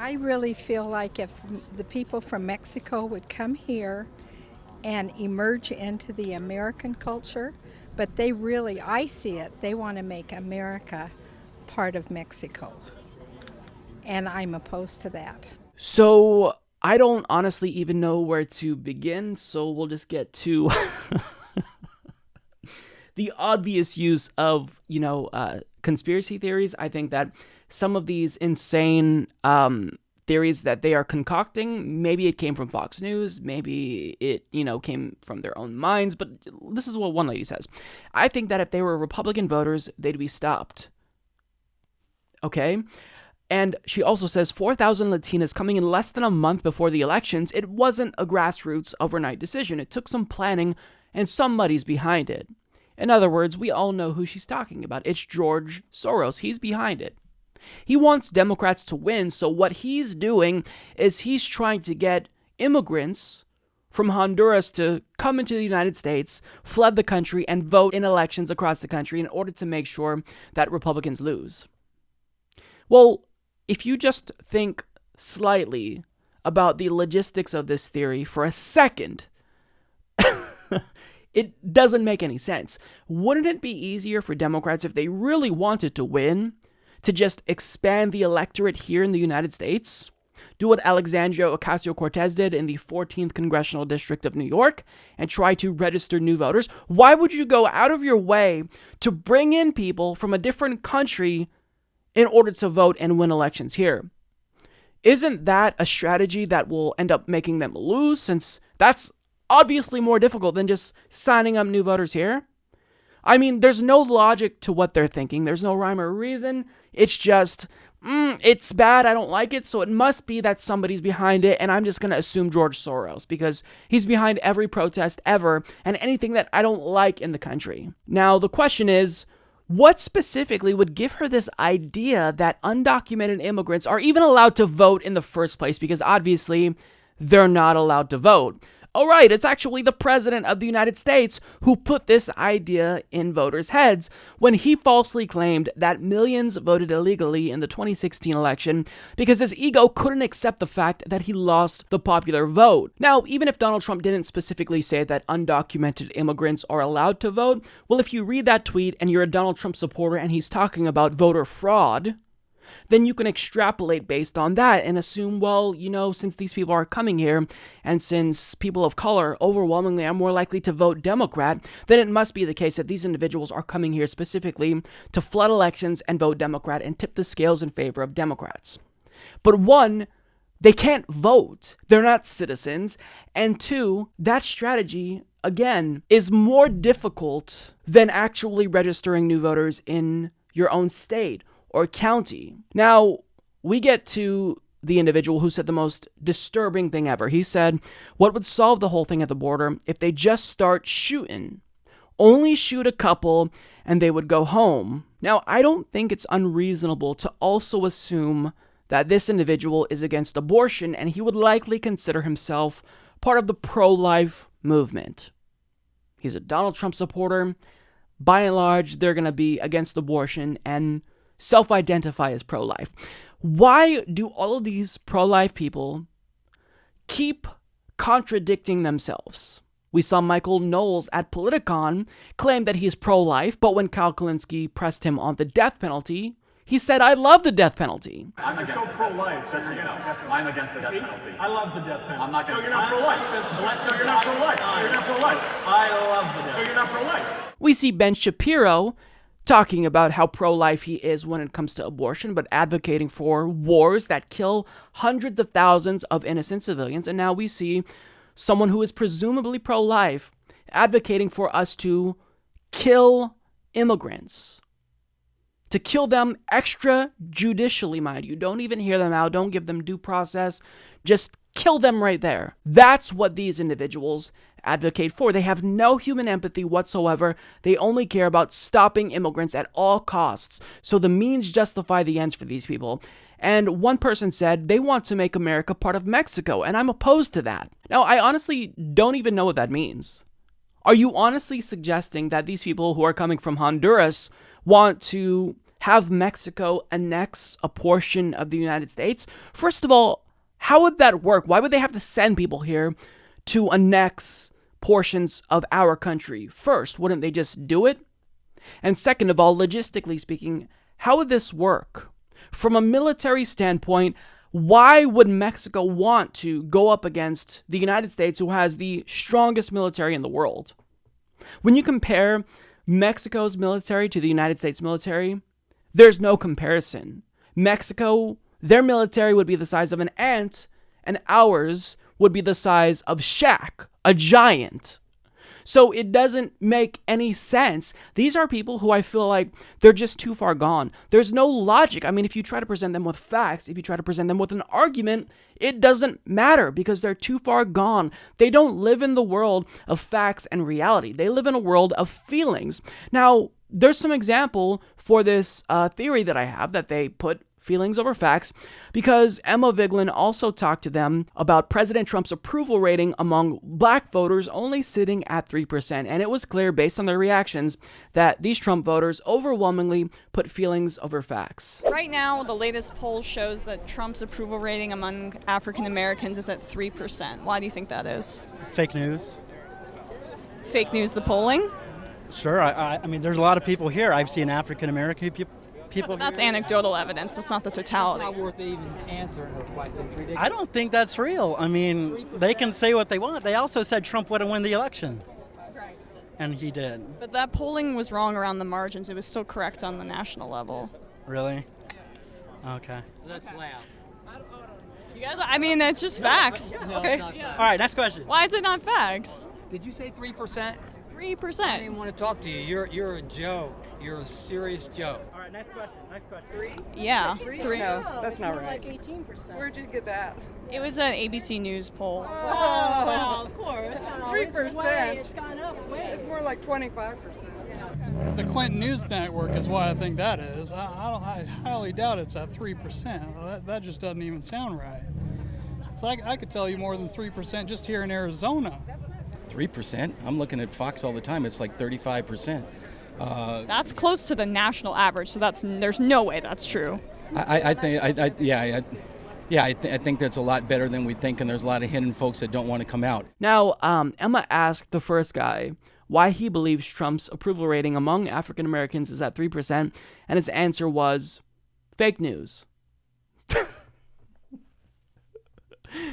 I really feel like if the people from Mexico would come here and emerge into the American culture, but they really, I see it, they want to make America part of Mexico. And I'm opposed to that. So I don't honestly even know where to begin, so we'll just get to the obvious use of, conspiracy theories. I think that some of these insane theories that they are concocting, maybe it came from Fox News, maybe it, came from their own minds, but this is what one lady says. I think that if they were Republican voters, they'd be stopped. Okay? And she also says 4,000 Latinas coming in less than a month before the elections, it wasn't a grassroots overnight decision. It took some planning and somebody's behind it. In other words, we all know who she's talking about. It's George Soros. He's behind it. He wants Democrats to win, so what he's doing is he's trying to get immigrants from Honduras to come into the United States, flood the country, and vote in elections across the country in order to make sure that Republicans lose. Well, if you just think slightly about the logistics of this theory for a second, it doesn't make any sense. Wouldn't it be easier for Democrats, if they really wanted to win, to just expand the electorate here in the United States? Do what Alexandria Ocasio-Cortez did in the 14th Congressional District of New York and try to register new voters? Why would you go out of your way to bring in people from a different country in order to vote and win elections here? Isn't that a strategy that will end up making them lose, since that's obviously more difficult than just signing up new voters here? I mean, there's no logic to what they're thinking. There's no rhyme or reason. It's just, it's bad, I don't like it, so it must be that somebody's behind it, and I'm just going to assume George Soros, because he's behind every protest ever and anything that I don't like in the country. Now, the question is, what specifically would give her this idea that undocumented immigrants are even allowed to vote in the first place? Because obviously, they're not allowed to vote. oh right, it's actually the President of the United States who put this idea in voters' heads when he falsely claimed that millions voted illegally in the 2016 election because his ego couldn't accept the fact that he lost the popular vote. Now, even if Donald Trump didn't specifically say that undocumented immigrants are allowed to vote, well, if you read that tweet and you're a Donald Trump supporter and he's talking about voter fraud, then you can extrapolate based on that and assume, well, since these people are coming here and since people of color overwhelmingly are more likely to vote Democrat, then it must be the case that these individuals are coming here specifically to flood elections and vote Democrat and tip the scales in favor of Democrats. But one, they can't vote. They're not citizens. And two, that strategy, again, is more difficult than actually registering new voters in your own state or county. Now, we get to the individual who said the most disturbing thing ever. He said, what would solve the whole thing at the border if they just start shooting? Only shoot a couple and they would go home. Now, I don't think it's unreasonable to also assume that this individual is against abortion and he would likely consider himself part of the pro-life movement. He's a Donald Trump supporter. By and large, they're going to be against abortion and self-identify as pro-life. Why do all of these pro-life people keep contradicting themselves? We saw Michael Knowles at Politicon claim that he's pro-life, but when Kyle Kulinski pressed him on the death penalty, he said, I love the death penalty. I'm so pro-life, so you're against the death penalty. I'm against the death penalty. I love the death penalty. I'm not So you're not pro-life. So you're not pro-life. So you're not pro-life. I love the death. So you're not pro-life. We see Ben Shapiro talking about how pro-life he is when it comes to abortion, but advocating for wars that kill hundreds of thousands of innocent civilians. And now we see someone who is presumably pro-life advocating for us to kill immigrants. To kill them extrajudicially, mind you. Don't even hear them out. Don't give them due process. Just kill them right there. That's what these individuals advocate for. They have no human empathy whatsoever. They only care about stopping immigrants at all costs. So the means justify the ends for these people. And one person said they want to make America part of Mexico, and I'm opposed to that. Now, I honestly don't even know what that means. Are you honestly suggesting that these people who are coming from Honduras want to have Mexico annex a portion of the United States? First of all, how would that work? Why would they have to send people here to annex portions of our country? First, wouldn't they just do it? And second of all, logistically speaking, how would this work? From a military standpoint, why would Mexico want to go up against the United States, who has the strongest military in the world? When you compare Mexico's military to the United States military, there's no comparison. Mexico, their military would be the size of an ant, and ours would be the size of Shaq, a giant. So it doesn't make any sense. These are people who I feel like they're just too far gone. There's no logic. I mean, if you try to present them with facts, if you try to present them with an argument, it doesn't matter because they're too far gone. They don't live in the world of facts and reality. They live in a world of feelings. Now, there's some example for this theory that I have that they put feelings over facts, because Emma Vigeland also talked to them about President Trump's approval rating among black voters only sitting at 3%. And it was clear based on their reactions that these Trump voters overwhelmingly put feelings over facts. Right now, the latest poll shows that Trump's approval rating among African Americans is at 3%. Why do you think that is? Fake news. Fake news, the polling? Sure. I mean, there's a lot of people here. I've seen African American people. That's anecdotal evidence. That's not the totality. It's not worth even answering her question. It's ridiculous. I don't think that's real. I mean, they can say what they want. They also said Trump wouldn't win the election. And he did. But that polling was wrong around the margins. It was still correct on the national level. Really? Okay. Let's laugh. You guys, I mean, it's just facts. No, okay. All right, next question. Why is it not facts? Did you say 3%? 3%. I didn't even want to talk to you. You're a joke. You're a serious joke. All right, next question. Next question. 3? Yeah. 3? No, that's not right. Like 18%. Where'd you get that? It was an ABC News poll. Oh, well, of course. 3%. It's gone up way. It's more like 25%. The Clinton News Network is why I think that is. I highly doubt it's at 3%. That just doesn't even sound right. So I could tell you more than 3% just here in Arizona. 3%? I'm looking at Fox all the time. It's like 35%. That's close to the national average, so there's no way that's true. I think that's a lot better than we think, and there's a lot of hidden folks that don't want to come out. Now, Emma asked the first guy why he believes Trump's approval rating among African Americans is at 3%, and his answer was fake news.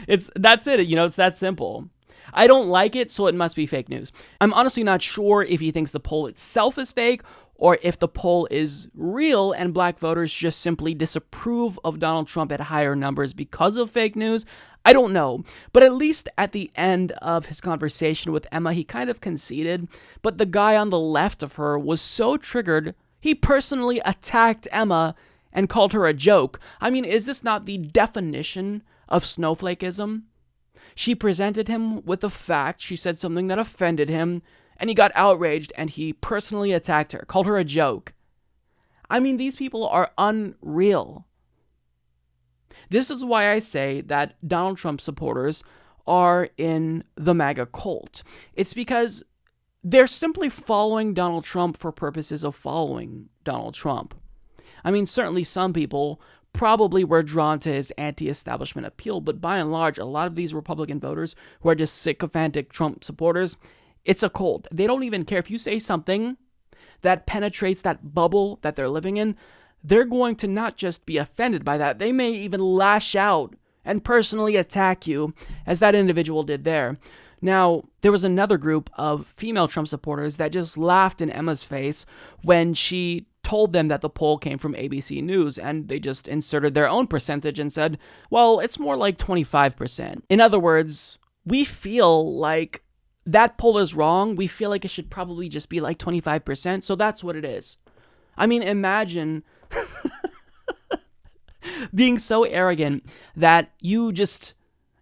That's it, it's that simple. I don't like it, so it must be fake news. I'm honestly not sure if he thinks the poll itself is fake or if the poll is real and black voters just simply disapprove of Donald Trump at higher numbers because of fake news. I don't know. But at least at the end of his conversation with Emma, he kind of conceded. But the guy on the left of her was so triggered, he personally attacked Emma and called her a joke. I mean, is this not the definition of snowflakeism? She presented him with a fact, she said something that offended him, and he got outraged and he personally attacked her, called her a joke. I mean, these people are unreal. This is why I say that Donald Trump supporters are in the MAGA cult. It's because they're simply following Donald Trump for purposes of following Donald Trump. I mean, certainly some people probably were drawn to his anti-establishment appeal, but by and large, a lot of these Republican voters who are just sycophantic Trump supporters, it's a cult. They don't even care if you say something that penetrates that bubble that they're living in. They're going to not just be offended by that, they may even lash out and personally attack you, as that individual did there. Now, there was another group of female Trump supporters that just laughed in Emma's face when she told them that the poll came from ABC News, and they just inserted their own percentage and said, well, it's more like 25%. In other words, we feel like that poll is wrong. We feel like it should probably just be like 25%, so that's what it is. I mean, imagine being so arrogant that you just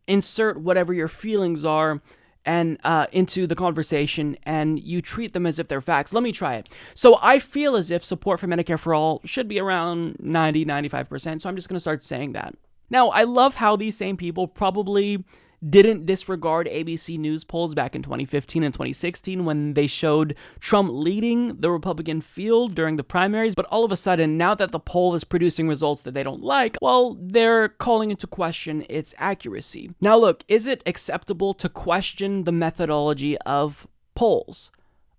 insert whatever your feelings are and into the conversation, and you treat them as if they're facts. Let me try it. So I feel as if support for Medicare for All should be around 90-95%, so I'm just going to start saying that. Now, I love how these same people probably didn't disregard ABC News polls back in 2015 and 2016 when they showed Trump leading the Republican field during the primaries, but all of a sudden, now that the poll is producing results that they don't like, well, they're calling into question its accuracy. Now look, is it acceptable to question the methodology of polls?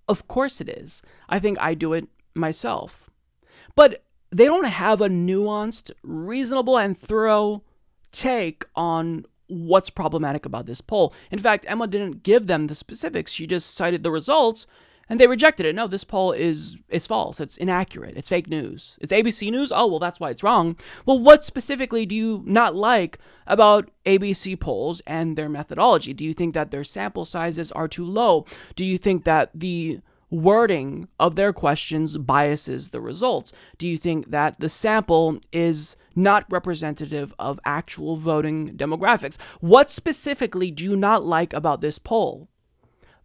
Of course it is. I think I do it myself. But they don't have a nuanced, reasonable, and thorough take on what's problematic about this poll. In fact, Emma didn't give them the specifics. She just cited the results, and they rejected it. No, this poll is false. It's inaccurate. It's fake news. It's ABC News? Oh, well, that's why it's wrong. Well, what specifically do you not like about ABC polls and their methodology? Do you think that their sample sizes are too low? Do you think that the wording of their questions biases the results? Do you think that the sample is not representative of actual voting demographics? What specifically do you not like about this poll?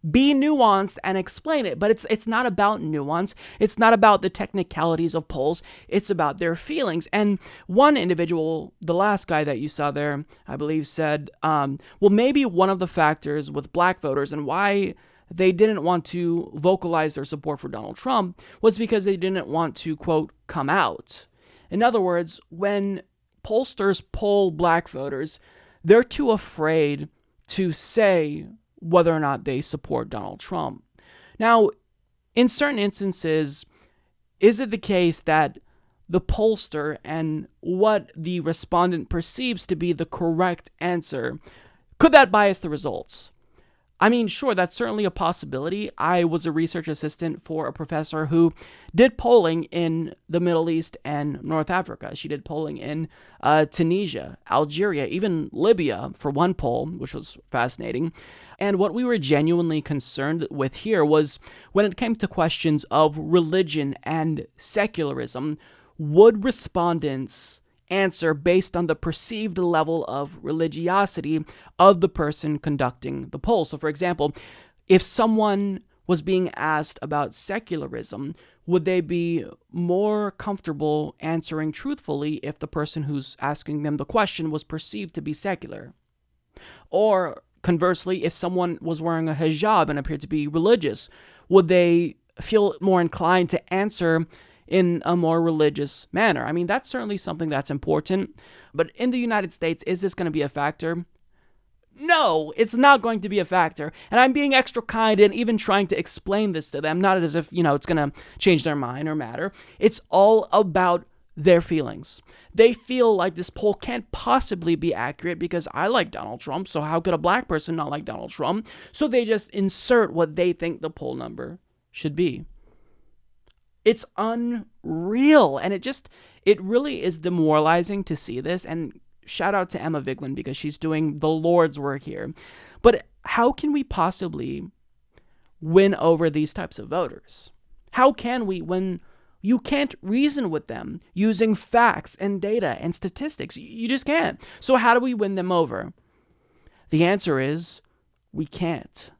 Be nuanced and explain it, but it's not about nuance. It's not about the technicalities of polls. It's about their feelings. And one individual, the last guy that you saw there, I believe said, well, maybe one of the factors with black voters and why they didn't want to vocalize their support for Donald Trump was because they didn't want to, quote, come out. In other words, when pollsters poll black voters, they're too afraid to say whether or not they support Donald Trump. Now, in certain instances, is it the case that the pollster and what the respondent perceives to be the correct answer, could that bias the results? I mean, sure, that's certainly a possibility. I was a research assistant for a professor who did polling in the Middle East and North Africa. She did polling in Tunisia, Algeria, even Libya for one poll, which was fascinating. And what we were genuinely concerned with here was when it came to questions of religion and secularism, would respondents answer based on the perceived level of religiosity of the person conducting the poll? So, for example, if someone was being asked about secularism, would they be more comfortable answering truthfully if the person who's asking them the question was perceived to be secular? Or conversely, if someone was wearing a hijab and appeared to be religious, would they feel more inclined to answer in a more religious manner? I mean, that's certainly something that's important. But in the United States, is this going to be a factor? No, it's not going to be a factor. And I'm being extra kind and even trying to explain this to them, not as if, it's going to change their mind or matter. It's all about their feelings. They feel like this poll can't possibly be accurate because I like Donald Trump, so how could a black person not like Donald Trump? So they just insert what they think the poll number should be. It's unreal, and it really is demoralizing to see this, and shout out to Emma Vigeland because she's doing the Lord's work here. But how can we possibly win over these types of voters? How can we when you can't reason with them using facts and data and statistics? You just can't. So how do we win them over? The answer is we can't.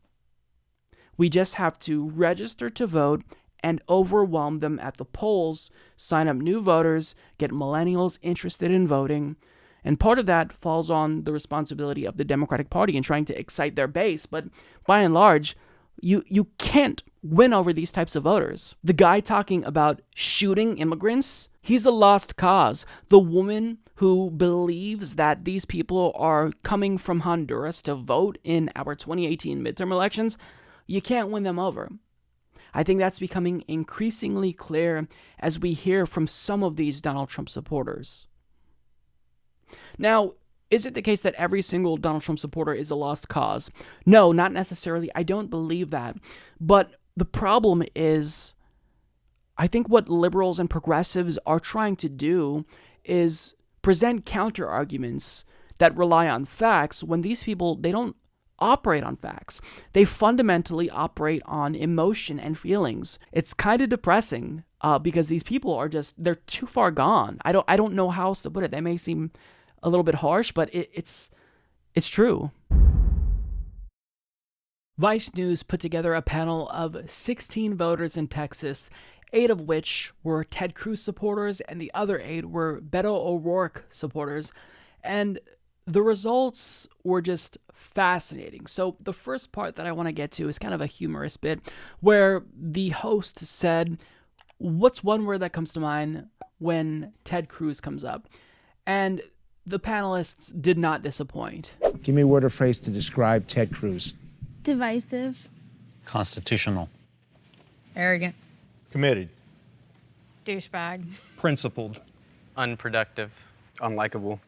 We just have to register to vote and overwhelm them at the polls, sign up new voters, get millennials interested in voting. And part of that falls on the responsibility of the Democratic Party in trying to excite their base. But by and large, you can't win over these types of voters. The guy talking about shooting immigrants, he's a lost cause. The woman who believes that these people are coming from Honduras to vote in our 2018 midterm elections, you can't win them over. I think that's becoming increasingly clear as we hear from some of these Donald Trump supporters. Now, is it the case that every single Donald Trump supporter is a lost cause? No, not necessarily. I don't believe that. But the problem is, I think what liberals and progressives are trying to do is present counter arguments that rely on facts when these people, they don't operate on facts. They fundamentally operate on emotion and feelings. It's kind of depressing because these people are they're too far gone. I don't know how else to put it. That may seem a little bit harsh, but it's true. Vice News put together a panel of 16 voters in Texas, 8 of which were Ted Cruz supporters, and the other 8 were Beto O'Rourke supporters. And the results were just fascinating. So the first part that I want to get to is kind of a humorous bit where the host said, "What's one word that comes to mind when Ted Cruz comes up?" And the panelists did not disappoint. Give me a word or phrase to describe Ted Cruz. Divisive. Constitutional. Arrogant. Committed. Douchebag. Principled. Unproductive. Unlikable.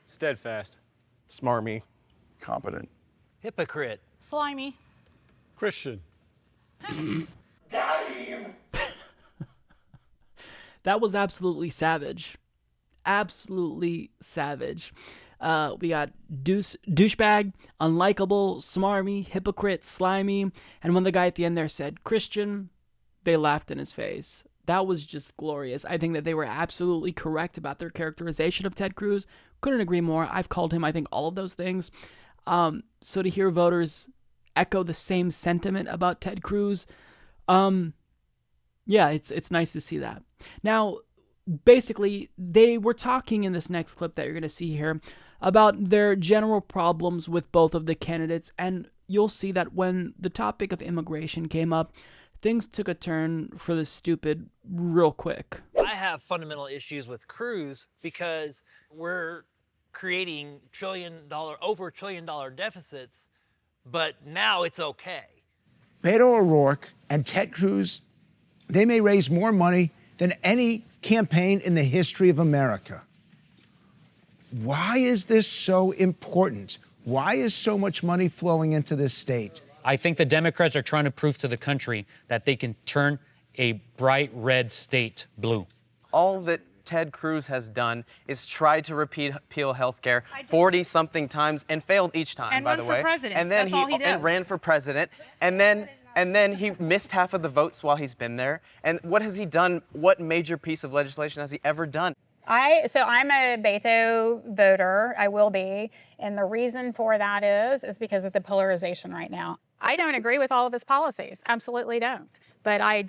Steadfast. Smarmy. Competent. Hypocrite. Slimy. Christian. Got him. That was absolutely savage. Absolutely savage. We got douchebag, unlikable, smarmy, hypocrite, slimy, and when the guy at the end there said Christian, they laughed in his face. That was just glorious. I think that they were absolutely correct about their characterization of Ted Cruz. Couldn't agree more. I've called him, I think, all of those things. So to hear voters echo the same sentiment about Ted Cruz, yeah, it's nice to see that. Now, basically, they were talking in this next clip that you're going to see here about their general problems with both of the candidates, and you'll see that when the topic of immigration came up, things took a turn for the stupid real quick. I have fundamental issues with Cruz because we're creating over $1 trillion deficits, but now it's okay. Beto O'Rourke and Ted Cruz, they may raise more money than any campaign in the history of America. Why is this so important? Why is so much money flowing into this state? I think the Democrats are trying to prove to the country that they can turn a bright red state blue. All that Ted Cruz has done is tried to repeal health care 40-something times and failed each time, and by the way. And ran for president. And then That's all he does. And ran for president. And then he missed half of the votes while he's been there. And what has he done? What major piece of legislation has he ever done? So I'm a Beto voter. I will be. And the reason for that is because of the polarization right now. I don't agree with all of his policies. Absolutely don't. But I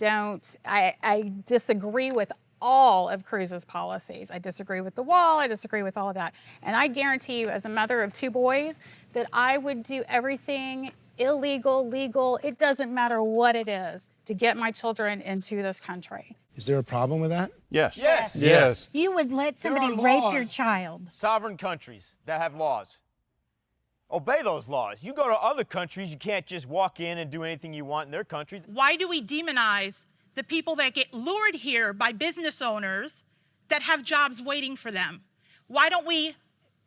disagree with all of Cruz's policies. I disagree with the wall. I disagree with all of that. And I guarantee you, as a mother of 2 boys, that I would do everything illegal, legal, it doesn't matter what it is, to get my children into this country. Is there a problem with that? Yes. Yes. Yes. You would let somebody There are rape laws. your child. Sovereign countries that have laws. Obey those laws. You go to other countries, you can't just walk in and do anything you want in their countries. Why do we demonize the people that get lured here by business owners that have jobs waiting for them? Why don't we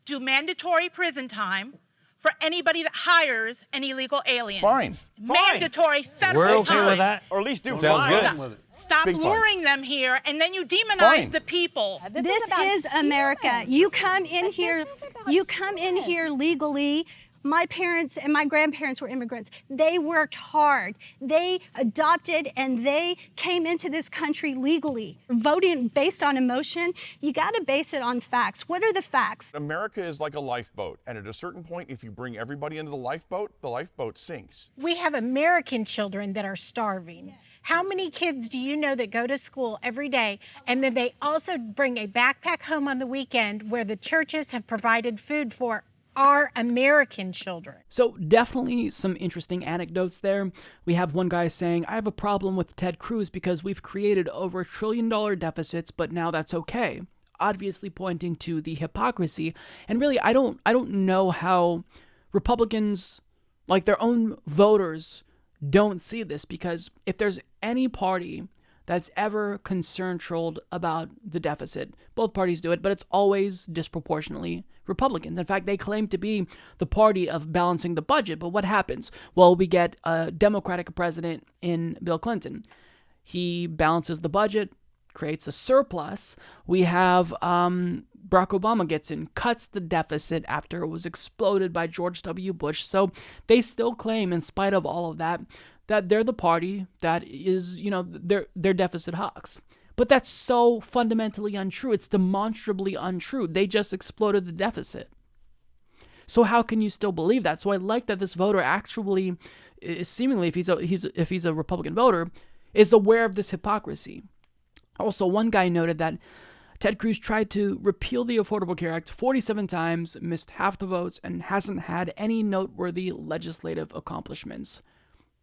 do mandatory prison time for anybody that hires an illegal alien? Fine. Mandatory federal We're okay time. with that. Or at least do Sounds fine. good. Stop Big fine. luring them here, and then you demonize Fine. the people. This is America. You come in here. You come in here legally. My parents and my grandparents were immigrants. They worked hard. They adopted and they came into this country legally. Voting based on emotion, you got to base it on facts. What are the facts? America is like a lifeboat, and at a certain point, if you bring everybody into the lifeboat sinks. We have American children that are starving. How many kids do you know that go to school every day and then they also bring a backpack home on the weekend where the churches have provided food for our American children? So definitely some interesting anecdotes there. We have one guy saying, I have a problem with Ted Cruz because we've created over $1 trillion deficits, but now that's okay. Obviously pointing to the hypocrisy. And really, I don't know how Republicans, like their own voters, don't see this, because if there's any party that's ever concern-trolled about the deficit, both parties do it, but it's always disproportionately Republicans. In fact, they claim to be the party of balancing the budget, but what happens? Well, we get a Democratic president in Bill Clinton. He balances the budget, creates a surplus. We have Barack Obama gets in, cuts the deficit after it was exploded by George W. Bush. So they still claim, in spite of all of that, that they're the party that is, they're deficit hawks. But that's so fundamentally untrue. It's demonstrably untrue. They just exploded the deficit. So how can you still believe that? So I like that this voter actually, seemingly, if he's a Republican voter, is aware of this hypocrisy. Also, one guy noted that Ted Cruz tried to repeal the Affordable Care Act 47 times, missed half the votes, and hasn't had any noteworthy legislative accomplishments.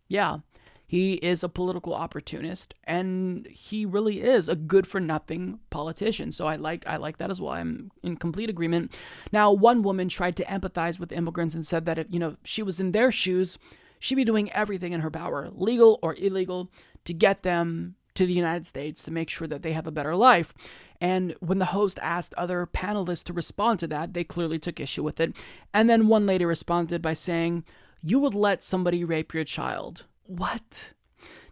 Yeah, he is a political opportunist, and he really is a good-for-nothing politician. So I like that as well. I'm in complete agreement. Now, one woman tried to empathize with immigrants and said that if she was in their shoes, she'd be doing everything in her power, legal or illegal, to get them to the United States to make sure that they have a better life. And when the host asked other panelists to respond to that, they clearly took issue with it. And then one lady responded by saying, "You would let somebody rape your child." What?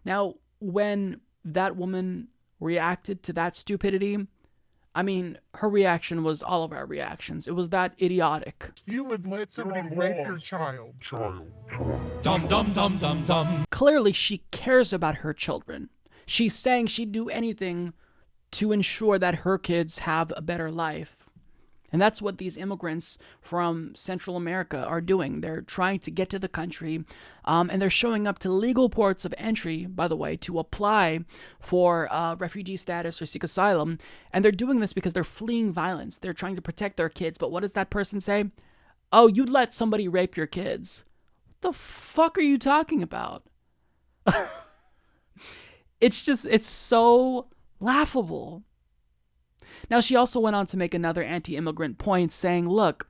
Now, when that woman reacted to that stupidity, I mean, her reaction was all of our reactions. It was that idiotic. You would let somebody rape your child. Dum dum dum dum dum. Clearly, she cares about her children. She's saying she'd do anything to ensure that her kids have a better life. And that's what these immigrants from Central America are doing. They're trying to get to the country, and they're showing up to legal ports of entry, by the way, to apply for refugee status or seek asylum. And they're doing this because they're fleeing violence. They're trying to protect their kids. But what does that person say? Oh, you'd let somebody rape your kids. What the fuck are you talking about? It's so laughable. Now, she also went on to make another anti-immigrant point, saying, look,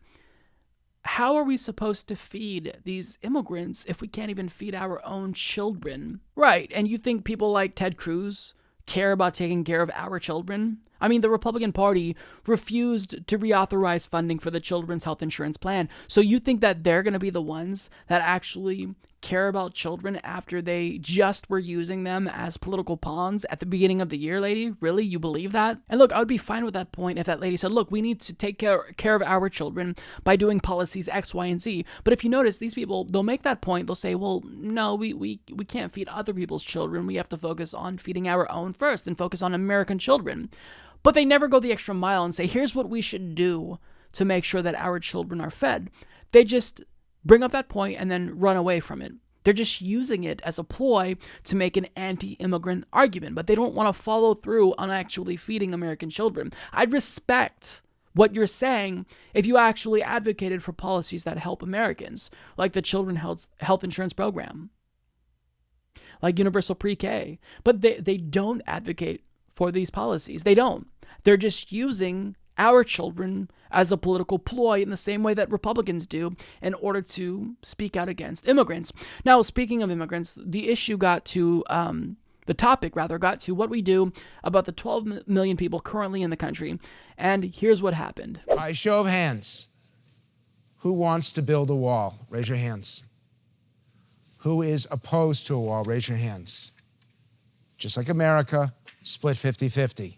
how are we supposed to feed these immigrants if we can't even feed our own children? Right, and you think people like Ted Cruz care about taking care of our children? I mean, the Republican Party refused to reauthorize funding for the Children's Health Insurance Plan. So you think that they're going to be the ones that actually care about children after they just were using them as political pawns at the beginning of the year, lady? Really? You believe that? And look, I would be fine with that point if that lady said, look, we need to take care of our children by doing policies X, Y, and Z. But if you notice, these people, they'll make that point. They'll say, well, no, we can't feed other people's children. We have to focus on feeding our own first and focus on American children. But they never go the extra mile and say, here's what we should do to make sure that our children are fed. They just bring up that point and then run away from it. They're just using it as a ploy to make an anti-immigrant argument, but they don't want to follow through on actually feeding American children. I'd respect what you're saying if you actually advocated for policies that help Americans, like the Children's Health Insurance Program, like universal pre-K. But they don't advocate for these policies. They don't. They're just using our children as a political ploy in the same way that Republicans do in order to speak out against immigrants. Now, speaking of immigrants, the topic got to what we do about the 12 million people currently in the country. And here's what happened. By show of hands, who wants to build a wall? Raise your hands. Who is opposed to a wall? Raise your hands. Just like America, split 50-50.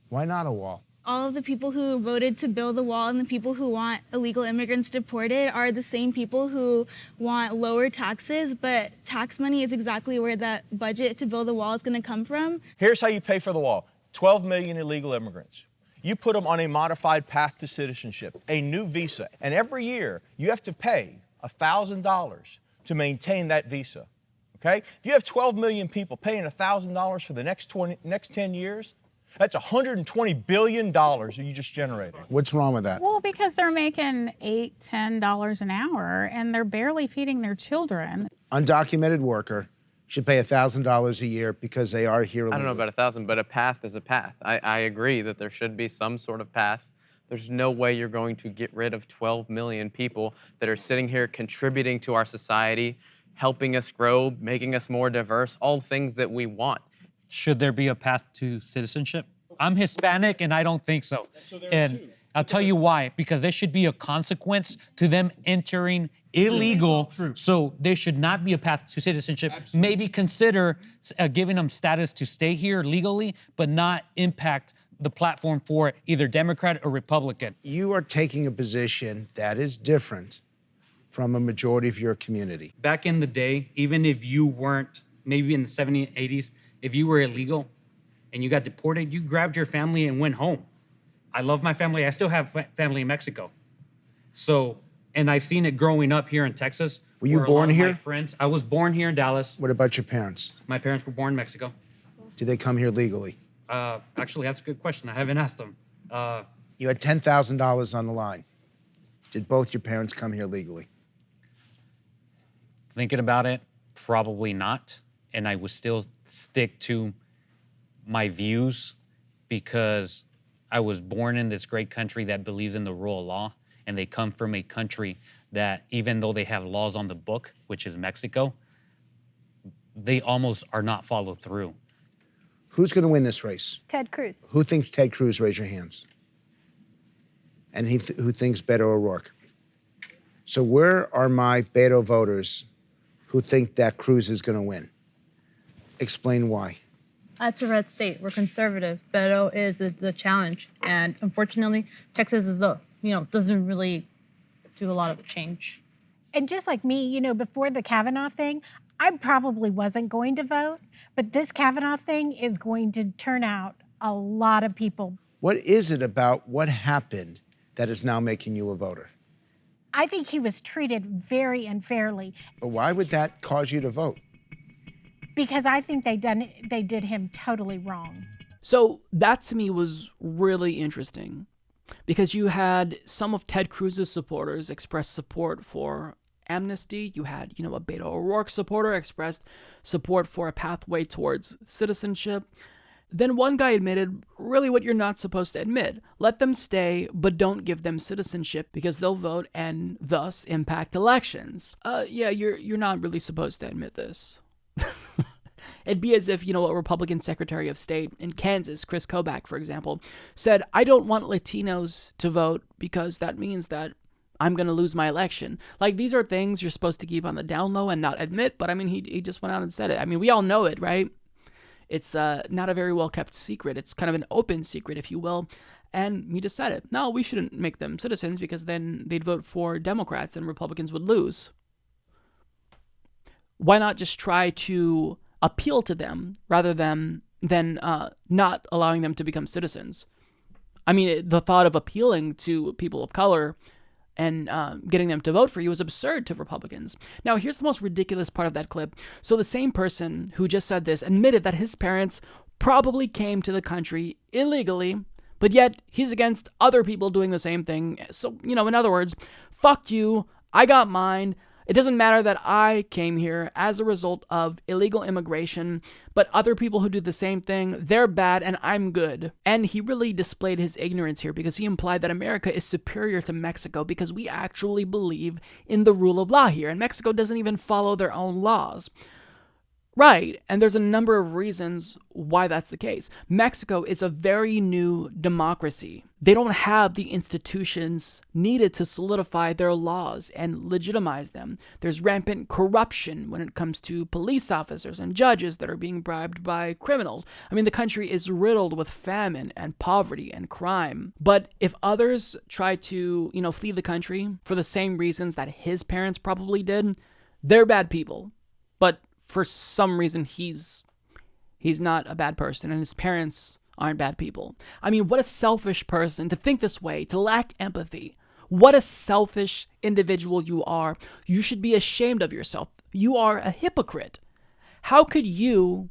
Why not a wall? All of the people who voted to build the wall and the people who want illegal immigrants deported are the same people who want lower taxes, but tax money is exactly where that budget to build the wall is going to come from. Here's how you pay for the wall. 12 million illegal immigrants. You put them on a modified path to citizenship, a new visa, and every year you have to pay $1,000 to maintain that visa, okay? If you have 12 million people paying $1,000 for the next 10 years, that's $120 billion you just generated. What's wrong with that? Well, because they're making $8, $10 an hour, and they're barely feeding their children. Undocumented worker should pay $1,000 a year because they are here illegally. I don't know about 1,000, but a path is a path. I agree that there should be some sort of path. There's no way you're going to get rid of 12 million people that are sitting here contributing to our society, helping us grow, making us more diverse, all things that we want. Should there be a path to citizenship? I'm Hispanic and I don't think so. And I'll tell you why. Because there should be a consequence to them entering illegal. So there should not be a path to citizenship. Absolutely. Maybe consider giving them status to stay here legally, but not impact the platform for either Democrat or Republican. You are taking a position that is different from a majority of your community. Back in the day, even if you weren't, maybe in the 70s, 80s, if you were illegal and you got deported, you grabbed your family and went home. I love my family. I still have family in Mexico. So, and I've seen it growing up here in Texas. Were you born here? My friends, I was born here in Dallas. What about your parents? My parents were born in Mexico. Did they come here legally? Actually, that's a good question. I haven't asked them. You had $10,000 on the line. Did both your parents come here legally? Thinking about it, probably not. And I would still stick to my views because I was born in this great country that believes in the rule of law, and they come from a country that, even though they have laws on the book, which is Mexico, they almost are not followed through. Who's going to win this race? Ted Cruz. Who thinks Ted Cruz? Raise your hands. And who thinks Beto O'Rourke? So where are my Beto voters who think that Cruz is going to win? Explain why. That's a red state. We're conservative. Beto is the challenge, and unfortunately, Texas is doesn't really do a lot of change. And just like me, before the Kavanaugh thing, I probably wasn't going to vote, but this Kavanaugh thing is going to turn out a lot of people. What is it about what happened that is now making you a voter? I think he was treated very unfairly. But why would that cause you to vote? Because I think they did him totally wrong. So that to me was really interesting because you had some of Ted Cruz's supporters express support for amnesty. You had, a Beto O'Rourke supporter expressed support for a pathway towards citizenship. Then one guy admitted really what you're not supposed to admit. Let them stay, but don't give them citizenship because they'll vote and thus impact elections. You're not really supposed to admit this. It'd be as if, a Republican Secretary of State in Kansas, Chris Kobach, for example, said, I don't want Latinos to vote because that means that I'm going to lose my election. Like, these are things you're supposed to keep on the down low and not admit, but he just went out and said it. We all know it, right? It's not a very well-kept secret. It's kind of an open secret, if you will. And he just said it. No, we shouldn't make them citizens because then they'd vote for Democrats and Republicans would lose. Why not just try to appeal to them rather than not allowing them to become citizens? The thought of appealing to people of color and getting them to vote for you is absurd to Republicans. Now, here's the most ridiculous part of that clip. So the same person who just said this admitted that his parents probably came to the country illegally, but yet he's against other people doing the same thing. So, in other words, fuck you, I got mine. It doesn't matter that I came here as a result of illegal immigration, but other people who do the same thing, they're bad and I'm good. And he really displayed his ignorance here because he implied that America is superior to Mexico because we actually believe in the rule of law here, and Mexico doesn't even follow their own laws. Right, and there's a number of reasons why that's the case. Mexico is a very new democracy. They don't have the institutions needed to solidify their laws and legitimize them. There's rampant corruption when it comes to police officers and judges that are being bribed by criminals. I mean, the country is riddled with famine and poverty and crime. But if others try to, flee the country for the same reasons that his parents probably did, they're bad people. But for some reason, he's not a bad person, and his parents aren't bad people. I mean, what a selfish person to think this way, to lack empathy. What a selfish individual you are. You should be ashamed of yourself. You are a hypocrite. How could you,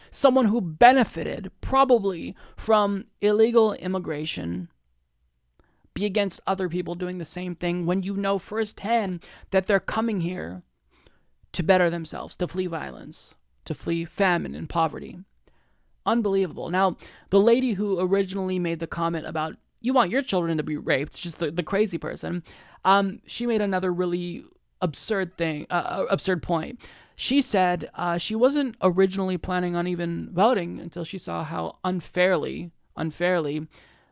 someone who benefited probably from illegal immigration, be against other people doing the same thing when you know firsthand that they're coming here to better themselves, to flee violence, to flee famine and poverty? Unbelievable. Now, the lady who originally made the comment about you want your children to be raped, just the crazy person, she made another really absurd point. She said she wasn't originally planning on even voting until she saw how unfairly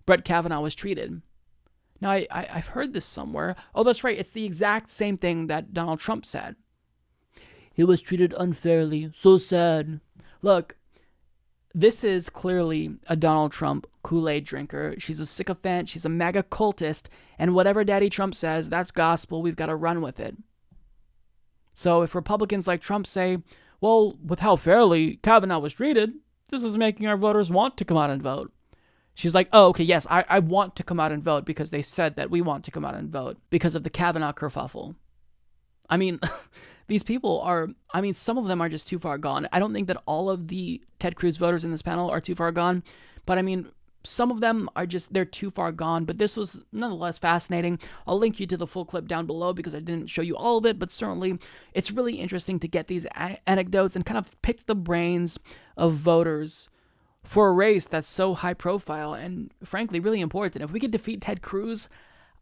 Brett Kavanaugh was treated. Now, I've heard this somewhere. Oh, that's right. It's the exact same thing that Donald Trump said. He was treated unfairly. So sad. Look, this is clearly a Donald Trump Kool-Aid drinker. She's a sycophant. She's a MAGA cultist. And whatever Daddy Trump says, that's gospel. We've got to run with it. So if Republicans like Trump say, well, with how fairly Kavanaugh was treated, this is making our voters want to come out and vote. She's like, oh, okay, yes, I want to come out and vote because they said that we want to come out and vote because of the Kavanaugh kerfuffle. I mean, these people are, some of them are just too far gone. I don't think that all of the Ted Cruz voters in this panel are too far gone, but some of them are just, they're too far gone. But this was nonetheless fascinating. I'll link you to the full clip down below because I didn't show you all of it, but certainly it's really interesting to get these anecdotes and kind of pick the brains of voters for a race that's so high profile and frankly really important. If we could defeat Ted Cruz,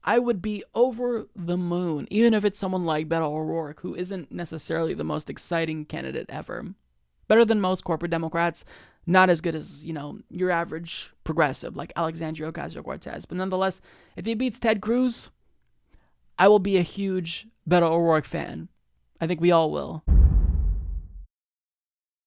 I would be over the moon, even if it's someone like Beto O'Rourke, who isn't necessarily the most exciting candidate ever. Better than most corporate Democrats, not as good as, your average progressive like Alexandria Ocasio-Cortez. But nonetheless, if he beats Ted Cruz, I will be a huge Beto O'Rourke fan. I think we all will.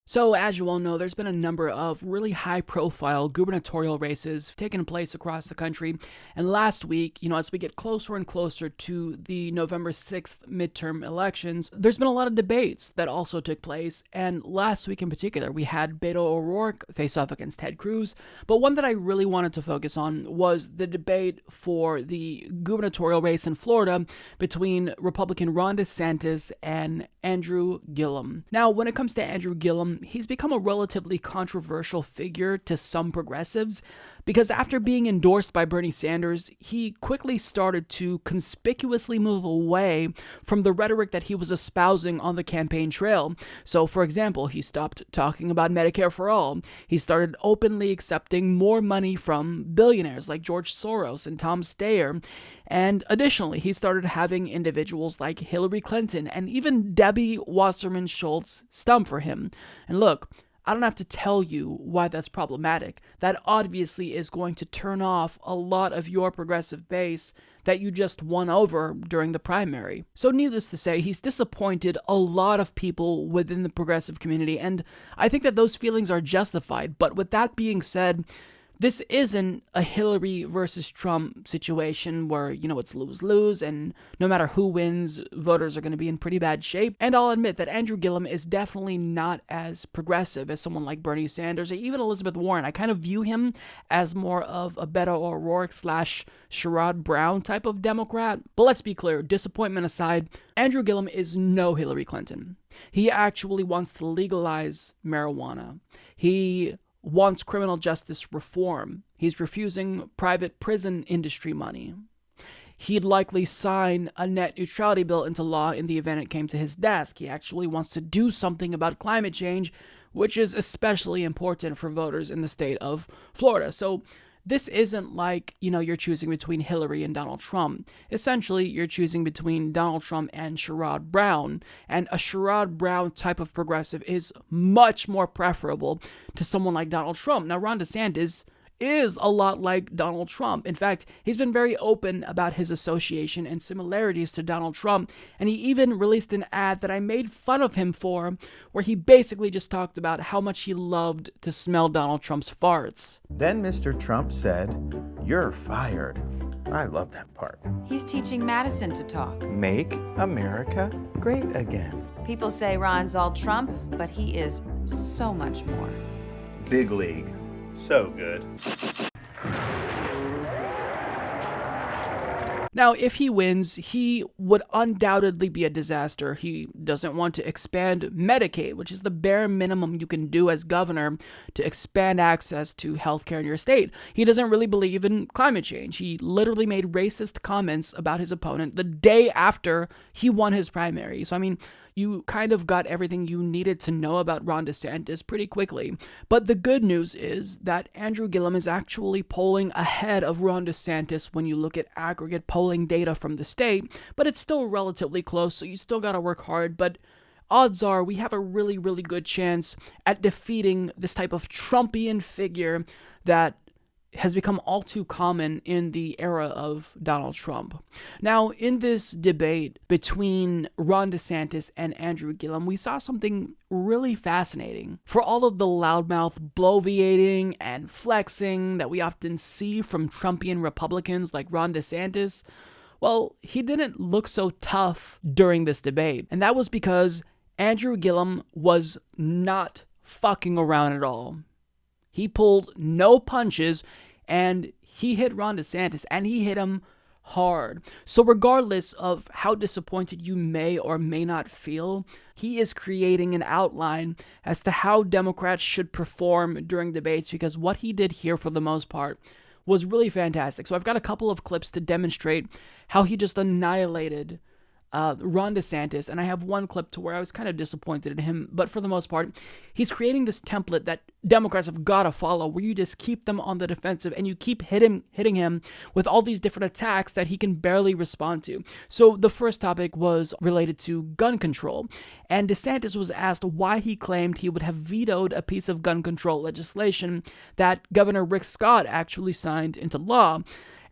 So, as you all know, there's been a number of really high-profile gubernatorial races taking place across the country. And last week, as we get closer and closer to the November 6th midterm elections, there's been a lot of debates that also took place. And last week in particular, we had Beto O'Rourke face off against Ted Cruz. But one that I really wanted to focus on was the debate for the gubernatorial race in Florida between Republican Ron DeSantis and Andrew Gillum. Now, when it comes to Andrew Gillum, he's become a relatively controversial figure to some progressives because after being endorsed by Bernie Sanders, he quickly started to conspicuously move away from the rhetoric that he was espousing on the campaign trail. So, for example, he stopped talking about Medicare for all. He started openly accepting more money from billionaires like George Soros and Tom Steyer. And additionally, he started having individuals like Hillary Clinton and even Debbie Wasserman Schultz stump for him. And look, I don't have to tell you why that's problematic. That obviously is going to turn off a lot of your progressive base that you just won over during the primary. So needless to say, he's disappointed a lot of people within the progressive community, and I think that those feelings are justified. But with that being said, This isn't a Hillary versus Trump situation where, it's lose-lose, and no matter who wins, voters are going to be in pretty bad shape. And I'll admit that Andrew Gillum is definitely not as progressive as someone like Bernie Sanders or even Elizabeth Warren. I kind of view him as more of a Beto O'Rourke / Sherrod Brown type of Democrat. But let's be clear, disappointment aside, Andrew Gillum is no Hillary Clinton. He actually wants to legalize marijuana. He wants criminal justice reform. He's refusing private prison industry money. He'd likely sign a net neutrality bill into law in the event it came to his desk. He actually wants to do something about climate change, which is especially important for voters in the state of Florida. So this isn't like, you're choosing between Hillary and Donald Trump. Essentially, you're choosing between Donald Trump and Sherrod Brown. And a Sherrod Brown type of progressive is much more preferable to someone like Donald Trump. Now, Ron DeSantis is a lot like Donald Trump. In fact, he's been very open about his association and similarities to Donald Trump, and he even released an ad that I made fun of him for, where he basically just talked about how much he loved to smell Donald Trump's farts. Then Mr. Trump said, "You're fired." I love that part. He's teaching Madison to talk. Make America great again. People say Ron's all Trump, but he is so much more. Big league. So good. Now, if he wins, he would undoubtedly be a disaster. He doesn't want to expand Medicaid, which is the bare minimum you can do as governor to expand access to healthcare in your state. He doesn't really believe in climate change. He literally made racist comments about his opponent the day after he won his primary. So, you kind of got everything you needed to know about Ron DeSantis pretty quickly. But the good news is that Andrew Gillum is actually polling ahead of Ron DeSantis when you look at aggregate polling data from the state, but it's still relatively close, so you still gotta work hard. But odds are we have a really, really good chance at defeating this type of Trumpian figure that has become all too common in the era of Donald Trump. Now, in this debate between Ron DeSantis and Andrew Gillum, we saw something really fascinating. For all of the loudmouth bloviating and flexing that we often see from Trumpian Republicans like Ron DeSantis, well, he didn't look so tough during this debate. And that was because Andrew Gillum was not fucking around at all. He pulled no punches, and he hit Ron DeSantis, and he hit him hard. So regardless of how disappointed you may or may not feel, he is creating an outline as to how Democrats should perform during debates, because what he did here, for the most part, was really fantastic. So I've got a couple of clips to demonstrate how he just annihilated Ron DeSantis, and I have one clip to where I was kind of disappointed in him, but for the most part, he's creating this template that Democrats have got to follow, where you just keep them on the defensive and you keep hitting him with all these different attacks that he can barely respond to. So the first topic was related to gun control, and DeSantis was asked why he claimed he would have vetoed a piece of gun control legislation that Governor Rick Scott actually signed into law.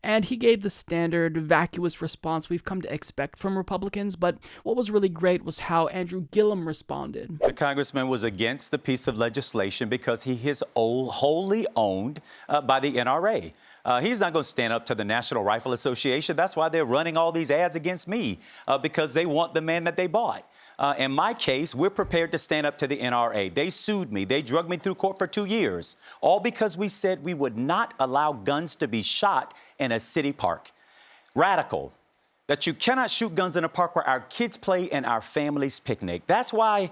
And he gave the standard vacuous response we've come to expect from Republicans, but what was really great was how Andrew Gillum responded. The congressman was against the piece of legislation because he is wholly owned by the NRA. He's not going to stand up to the National Rifle Association. That's why they're running all these ads against me, because they want the man that they bought. In my case, we're prepared to stand up to the NRA. They sued me. They drugged me through court for 2 years, all because we said we would not allow guns to be shot in a city park. Radical. That you cannot shoot guns in a park where our kids play and our families picnic. That's why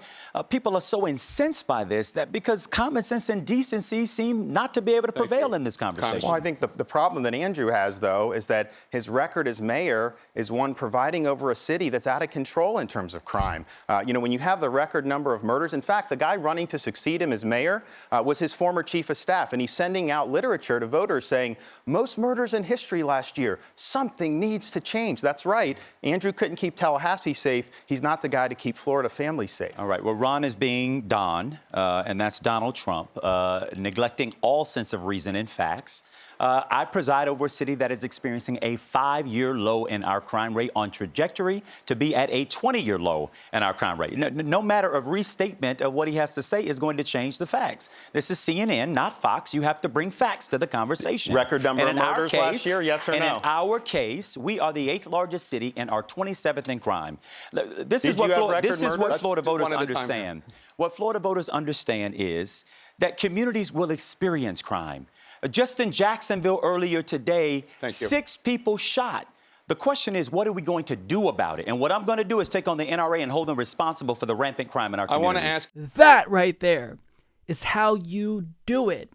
people are so incensed by this, that because common sense and decency seem not to be able to prevail in this conversation. Well, I think the problem that Andrew has, though, is that his record as mayor is one providing over a city that's out of control in terms of crime. When you have the record number of murders, in fact, the guy running to succeed him as mayor was his former chief of staff, and he's sending out literature to voters saying, most murders in history last year, something needs to change. That's right. Andrew couldn't keep Tallahassee safe. He's not the guy to keep Florida families safe. All right. Well, Ron is being Don, and that's Donald Trump, neglecting all sense of reason and facts. I preside over a city that is experiencing a 5-year low in our crime rate, on trajectory to be at a 20-year low in our crime rate. No matter of restatement of what he has to say is going to change the facts. This is CNN, not Fox. You have to bring facts to the conversation. Record number of murders last year, yes or no? In our case, we are the 8th largest city and are 27th in crime. This is what Florida voters understand. What Florida voters understand is that communities will experience crime. Just in Jacksonville earlier today, 6 people shot. The question is, what are we going to do about it? And what I'm going to do is take on the NRA and hold them responsible for the rampant crime in our communities. I want to ask. That right there is how you do it.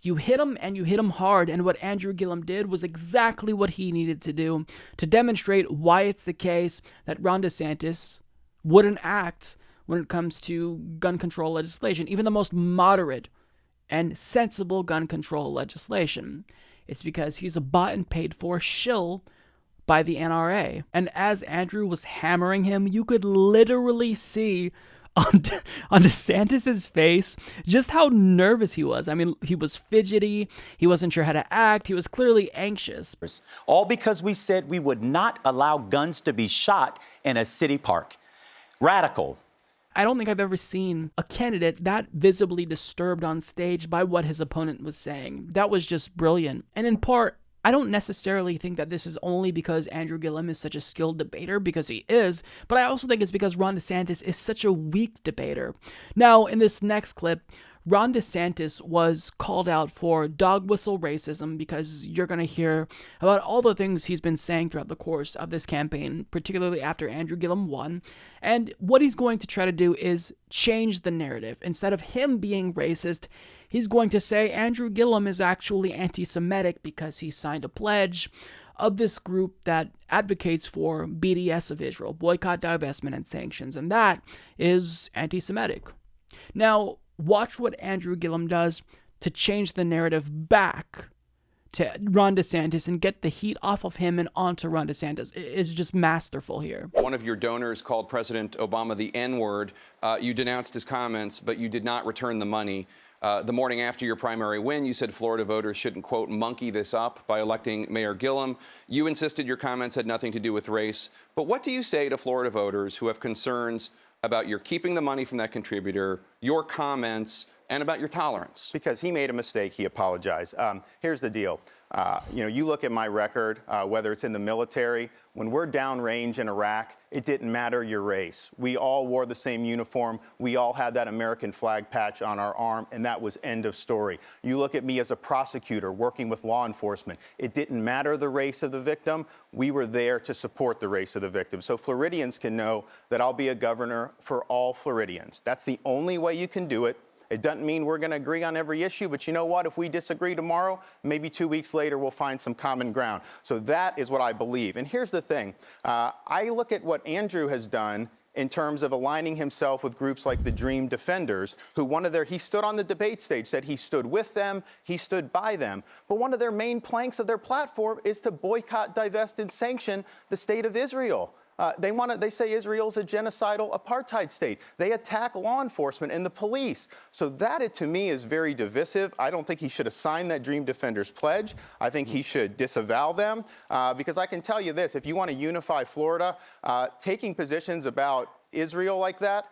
You hit him, and you hit him hard, and what Andrew Gillum did was exactly what he needed to do to demonstrate why it's the case that Ron DeSantis wouldn't act when it comes to gun control legislation, even the most moderate and sensible gun control legislation. It's because he's a bought and paid for shill by the NRA. And as Andrew was hammering him, you could literally see on DeSantis' face just how nervous he was. I mean, he was fidgety. He wasn't sure how to act. He was clearly anxious. All because we said we would not allow guns to be shot in a city park. Radical. I don't think I've ever seen a candidate that visibly disturbed on stage by what his opponent was saying. That was just brilliant. And in part, I don't necessarily think that this is only because Andrew Gillum is such a skilled debater, because he is, but I also think it's because Ron DeSantis is such a weak debater. Now, in this next clip, Ron DeSantis was called out for dog whistle racism, because you're going to hear about all the things he's been saying throughout the course of this campaign, particularly after Andrew Gillum won. And what he's going to try to do is change the narrative. Instead of him being racist, he's going to say Andrew Gillum is actually anti-Semitic because he signed a pledge of this group that advocates for BDS of Israel, boycott, divestment, and sanctions, and that is anti-Semitic. Now, watch what Andrew Gillum does to change the narrative back to Ron DeSantis and get the heat off of him and onto Ron DeSantis. It's just masterful here. One of your donors called President Obama the N-word. You denounced his comments, but you did not return the money. The morning after your primary win, you said Florida voters shouldn't, quote, monkey this up by electing Mayor Gillum. You insisted your comments had nothing to do with race. But what do you say to Florida voters who have concerns about your keeping the money from that contributor, your comments, and about your tolerance? Because he made a mistake, he apologized. Here's the deal. You look at my record, whether it's in the military, when we're downrange in Iraq, it didn't matter your race. We all wore the same uniform. We all had that American flag patch on our arm, and that was end of story. You look at me as a prosecutor working with law enforcement. It didn't matter the race of the victim. We were there to support the race of the victim. So Floridians can know that I'll be a governor for all Floridians. That's the only way you can do it. It doesn't mean we're going to agree on every issue, but you know what? If we disagree tomorrow, maybe 2 weeks later, we'll find some common ground. So that is what I believe. And here's the thing. I look at what Andrew has done in terms of aligning himself with groups like the Dream Defenders, who he stood on the debate stage, said he stood with them, he stood by them. But one of their main planks of their platform is to boycott, divest, and sanction the state of Israel. They say Israel's a genocidal apartheid state. They attack law enforcement and the police. So that, to me, is very divisive. I don't think he should have signed that Dream Defenders pledge. I think he should disavow them, because I can tell you this, if you want to unify Florida, taking positions about Israel like that,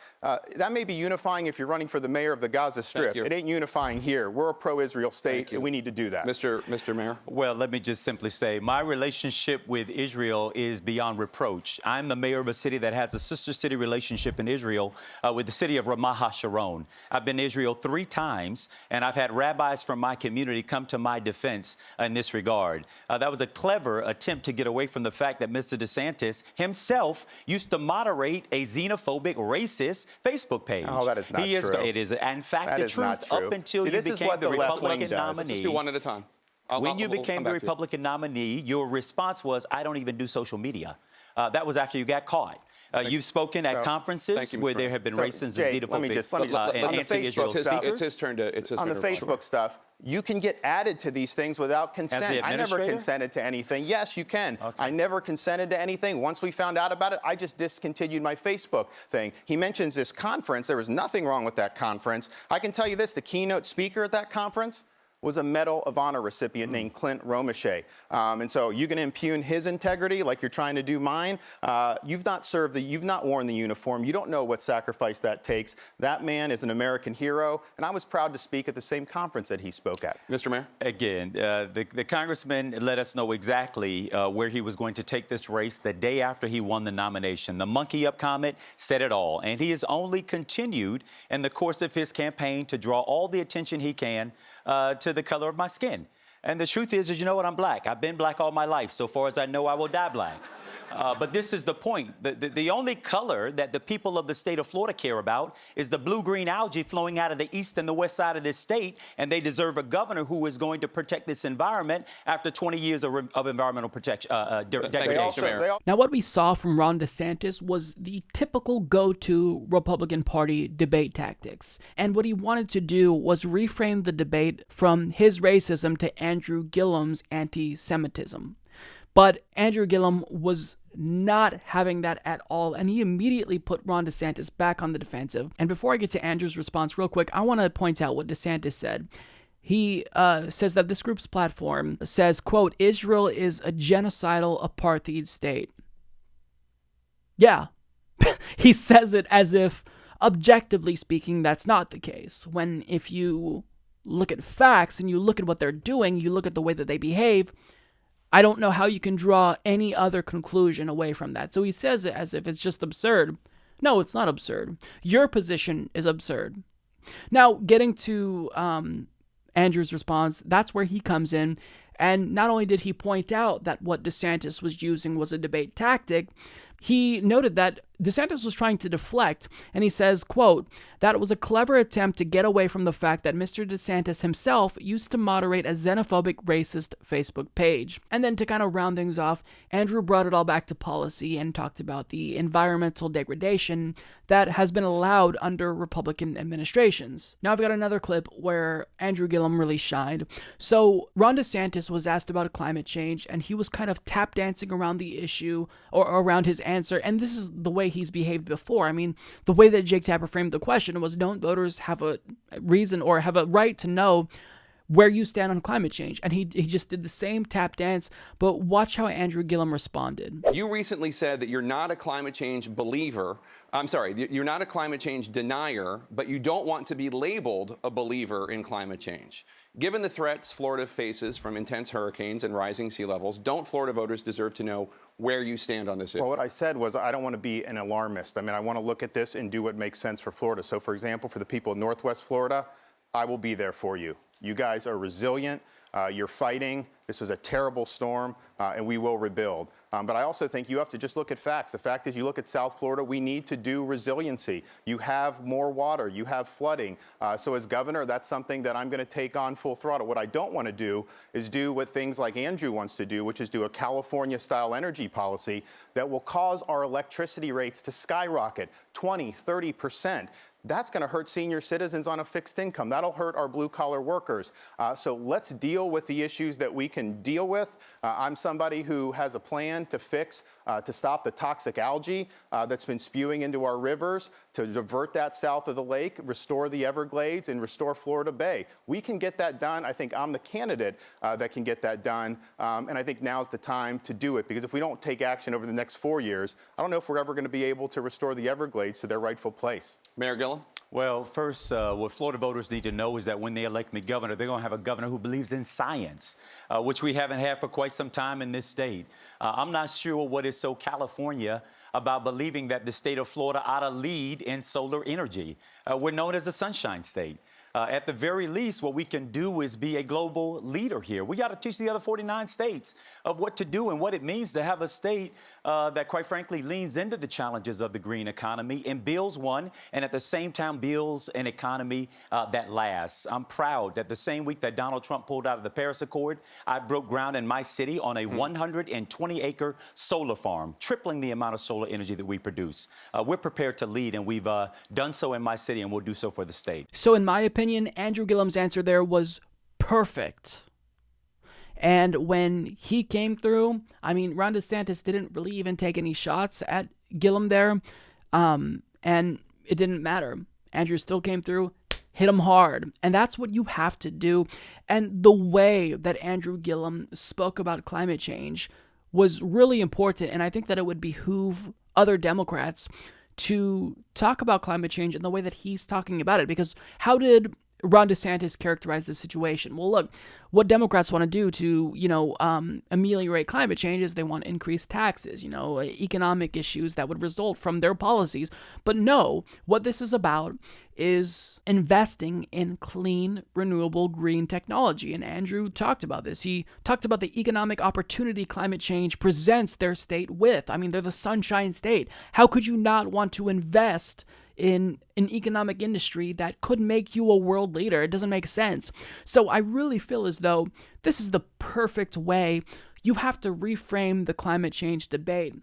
that may be unifying if you're running for the mayor of the Gaza Strip. It ain't unifying here. We're a pro-Israel state, and we need to do that. Mr. Mayor? Well, let me just simply say, my relationship with Israel is beyond reproach. I'm the mayor of a city that has a sister city relationship in Israel with the city of Ramat HaSharon. I've been to Israel 3 times, and I've had rabbis from my community come to my defense in this regard. That was a clever attempt to get away from the fact that Mr. DeSantis himself used to moderate a xenophobic, racist Facebook page. Oh, that is not true. It is, in fact, the truth up until you became the Republican nominee. Let's just do one at a time. When you became the Republican nominee, your response was, I don't even do social media. That was after you got caught. You've spoken at conferences where there have been racist and xenophobic and anti-Israel speakers. It's his turn to on the Facebook stuff, you can get added to these things without consent. I never consented to anything. Yes, you can. Okay. I never consented to anything. Once we found out about it, I just discontinued my Facebook thing. He mentions this conference. There was nothing wrong with that conference. I can tell you this, the keynote speaker at that conference was a Medal of Honor recipient named Clint Romeshay. And so you can impugn his integrity like you're trying to do mine. You've not worn the uniform. You don't know what sacrifice that takes. That man is an American hero, and I was proud to speak at the same conference that he spoke at. Mr. Mayor? Again, the congressman let us know exactly where he was going to take this race the day after he won the nomination. The monkey up comment said it all, and he has only continued in the course of his campaign to draw all the attention he can to the color of my skin. And the truth is, you know what, I'm black. I've been black all my life. So far as I know, I will die black. But this is the point. The only color that the people of the state of Florida care about is the blue-green algae flowing out of the east and the west side of this state, and they deserve a governor who is going to protect this environment after 20 years of environmental protection degradation. Now, what we saw from Ron DeSantis was the typical go-to Republican Party debate tactics. And what he wanted to do was reframe the debate from his racism to Andrew Gillum's anti-Semitism. But Andrew Gillum was not having that at all, and he immediately put Ron DeSantis back on the defensive. And before I get to Andrew's response real quick, I want to point out what DeSantis said. He says that this group's platform says, quote, Israel is a genocidal apartheid state. Yeah, he says it as if, objectively speaking, that's not the case. When if you look at facts and you look at what they're doing, you look at the way that they behave, I don't know how you can draw any other conclusion away from that. So he says it as if it's just absurd. No, it's not absurd. Your position is absurd. Now, getting to Andrew's response, that's where he comes in. And not only did he point out that what DeSantis was using was a debate tactic, he noted that DeSantis was trying to deflect, and he says, quote, that it was a clever attempt to get away from the fact that Mr. DeSantis himself used to moderate a xenophobic, racist Facebook page. And then to kind of round things off, Andrew brought it all back to policy and talked about the environmental degradation that has been allowed under Republican administrations. Now I've got another clip where Andrew Gillum really shined. So Ron DeSantis was asked about climate change, and he was kind of tap dancing around the issue or around his answer, and this is the way he's behaved before. I mean, the way that Jake Tapper framed the question was, don't voters have a reason or have a right to know where you stand on climate change? And he just did the same tap dance, but watch how Andrew Gillum responded. You recently said that you're not a climate change believer. I'm sorry, you're not a climate change denier, but you don't want to be labeled a believer in climate change. Given the threats Florida faces from intense hurricanes and rising sea levels, don't Florida voters deserve to know where you stand on this issue? Well, what I said was I don't want to be an alarmist. I mean, I want to look at this and do what makes sense for Florida. So, for example, for the people of Northwest Florida, I will be there for you. You guys are resilient. You're fighting. This was a terrible storm, and we will rebuild. But I also think you have to just look at facts. The fact is, you look at South Florida, we need to do resiliency. You have more water. You have flooding. So as governor, that's something that I'm going to take on full throttle. What I don't want to do is do what things like Andrew wants to do, which is do a California-style energy policy that will cause our electricity rates to skyrocket 20, 30%. That's going to hurt senior citizens on a fixed income. That'll hurt our blue-collar workers. So let's deal with the issues that we can deal with. I'm somebody who has a plan to fix, to stop the toxic algae that's been spewing into our rivers, to divert that south of the lake, restore the Everglades, and restore Florida Bay. We can get that done. I think I'm the candidate that can get that done. And I think now's the time to do it, because if we don't take action over the next 4 years, I don't know if we're ever going to be able to restore the Everglades to their rightful place. Mayor Gillum? Well, first, what Florida voters need to know is that when they elect me governor, they're going to have a governor who believes in science, which we haven't had for quite some time in this state. I'm not sure what is so California about believing that the state of Florida ought to lead in solar energy. We're known as the Sunshine State. At the very least, what we can do is be a global leader here. We got to teach the other 49 states of what to do and what it means to have a state that, quite frankly, leans into the challenges of the green economy and builds one, and at the same time builds an economy that lasts. I'm proud that the same week that Donald Trump pulled out of the Paris Accord, I broke ground in my city on a 120-acre solar farm, tripling the amount of solar energy that we produce. We're prepared to lead, and we've done so in my city, and we'll do so for the state. So in my opinion, Andrew Gillum's answer there was perfect. And when he came through, I mean, Ron DeSantis didn't really even take any shots at Gillum there, and it didn't matter. Andrew still came through, hit them hard. And that's what you have to do. And the way that Andrew Gillum spoke about climate change was really important. And I think that it would behoove other Democrats to talk about climate change in the way that he's talking about it. Because how did Ron DeSantis characterize the situation? Well, look, what Democrats want to do to, ameliorate climate change is they want increased taxes, economic issues that would result from their policies. But no, what this is about is investing in clean, renewable, green technology. And Andrew talked about this. He talked about the economic opportunity climate change presents their state with. I mean, they're the Sunshine State. How could you not want to invest in an economic industry that could make you a world leader? It doesn't make sense. So I really feel as though this is the perfect way. You have to reframe the climate change debate.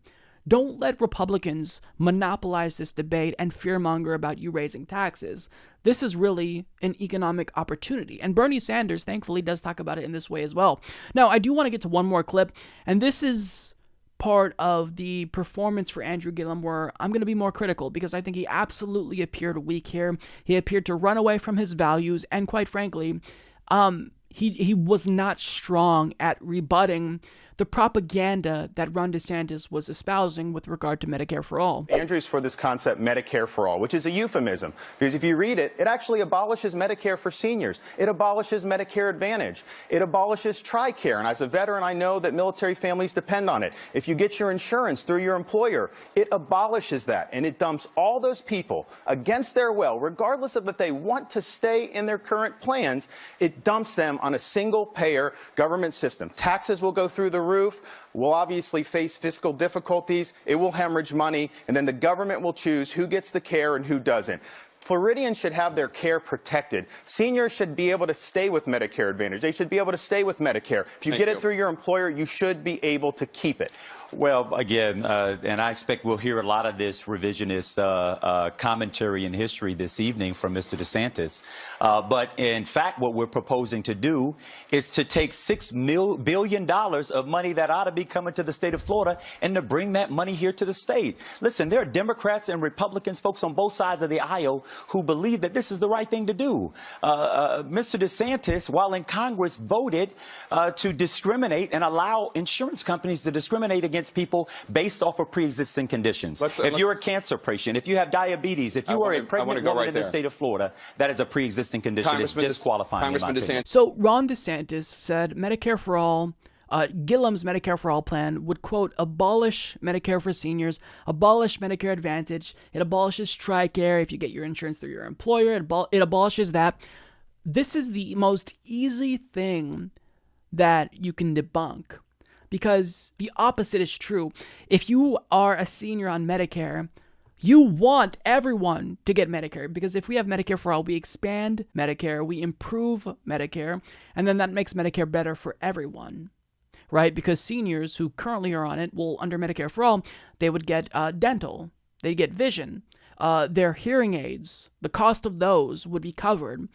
Don't let Republicans monopolize this debate and fearmonger about you raising taxes. This is really an economic opportunity. And Bernie Sanders, thankfully, does talk about it in this way as well. Now, I do want to get to one more clip, and this is part of the performance for Andrew Gillum where I'm going to be more critical because I think he absolutely appeared weak here. He appeared to run away from his values, and quite frankly, he was not strong at rebutting the propaganda that Ron DeSantis was espousing with regard to Medicare for All. Andrew's for this concept, Medicare for All, which is a euphemism, because if you read it, it actually abolishes Medicare for seniors. It abolishes Medicare Advantage. It abolishes TRICARE, and as a veteran, I know that military families depend on it. If you get your insurance through your employer, it abolishes that, and it dumps all those people against their will, regardless of if they want to stay in their current plans, it dumps them on a single-payer government system. Taxes will go through the roof. We'll obviously face fiscal difficulties. It will hemorrhage money, and then the government will choose who gets the care and who doesn't. Floridians should have their care protected. Seniors should be able to stay with Medicare Advantage. They should be able to stay with Medicare. If you get it through your employer, you should be able to keep it. Well, again, and I expect we'll hear a lot of this revisionist commentary in history this evening from Mr. DeSantis. But in fact, what we're proposing to do is to take $6 billion of money that ought to be coming to the state of Florida and to bring that money here to the state. Listen, there are Democrats and Republicans, folks on both sides of the aisle, who believe that this is the right thing to do. Mr. DeSantis, while in Congress, voted to discriminate and allow insurance companies to discriminate against people based off of pre-existing conditions. If you're a cancer patient, if you have diabetes, if you are a pregnant woman in the state of Florida, that is a pre-existing condition. It's disqualifying. So Ron DeSantis said Medicare for All, Gillum's Medicare for All plan would, quote, abolish Medicare for seniors, abolish Medicare Advantage, it abolishes TRICARE if you get your insurance through your employer, it abolishes that. This is the most easy thing that you can debunk, because the opposite is true. If you are a senior on Medicare, you want everyone to get Medicare, because if we have Medicare for All, we expand Medicare, we improve Medicare, and then that makes Medicare better for everyone, right? Because seniors who currently are on it, well, under Medicare for All, they would get dental, they get vision, their hearing aids, the cost of those would be covered.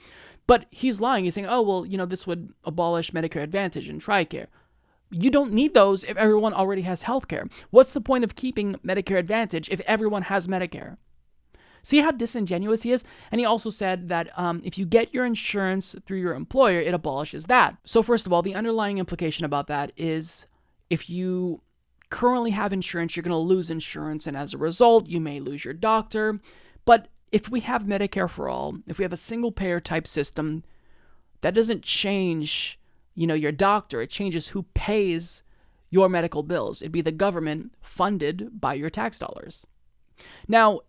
But he's lying. He's saying, oh, well, this would abolish Medicare Advantage and TRICARE. You don't need those if everyone already has health care. What's the point of keeping Medicare Advantage if everyone has Medicare? See how disingenuous he is? And he also said that if you get your insurance through your employer, it abolishes that. So first of all, the underlying implication about that is if you currently have insurance, you're going to lose insurance, and as a result, you may lose your doctor. But if we have Medicare for All, if we have a single-payer type system, that doesn't change your doctor. It changes who pays your medical bills. It'd be the government funded by your tax dollars. Now,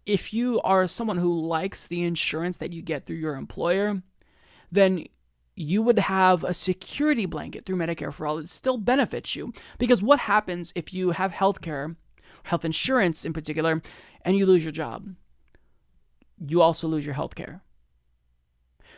if you are someone who likes the insurance that you get through your employer, then you would have a security blanket through Medicare for All. It still benefits you, because what happens if you have health care, health insurance in particular, and you lose your job? You also lose your health care.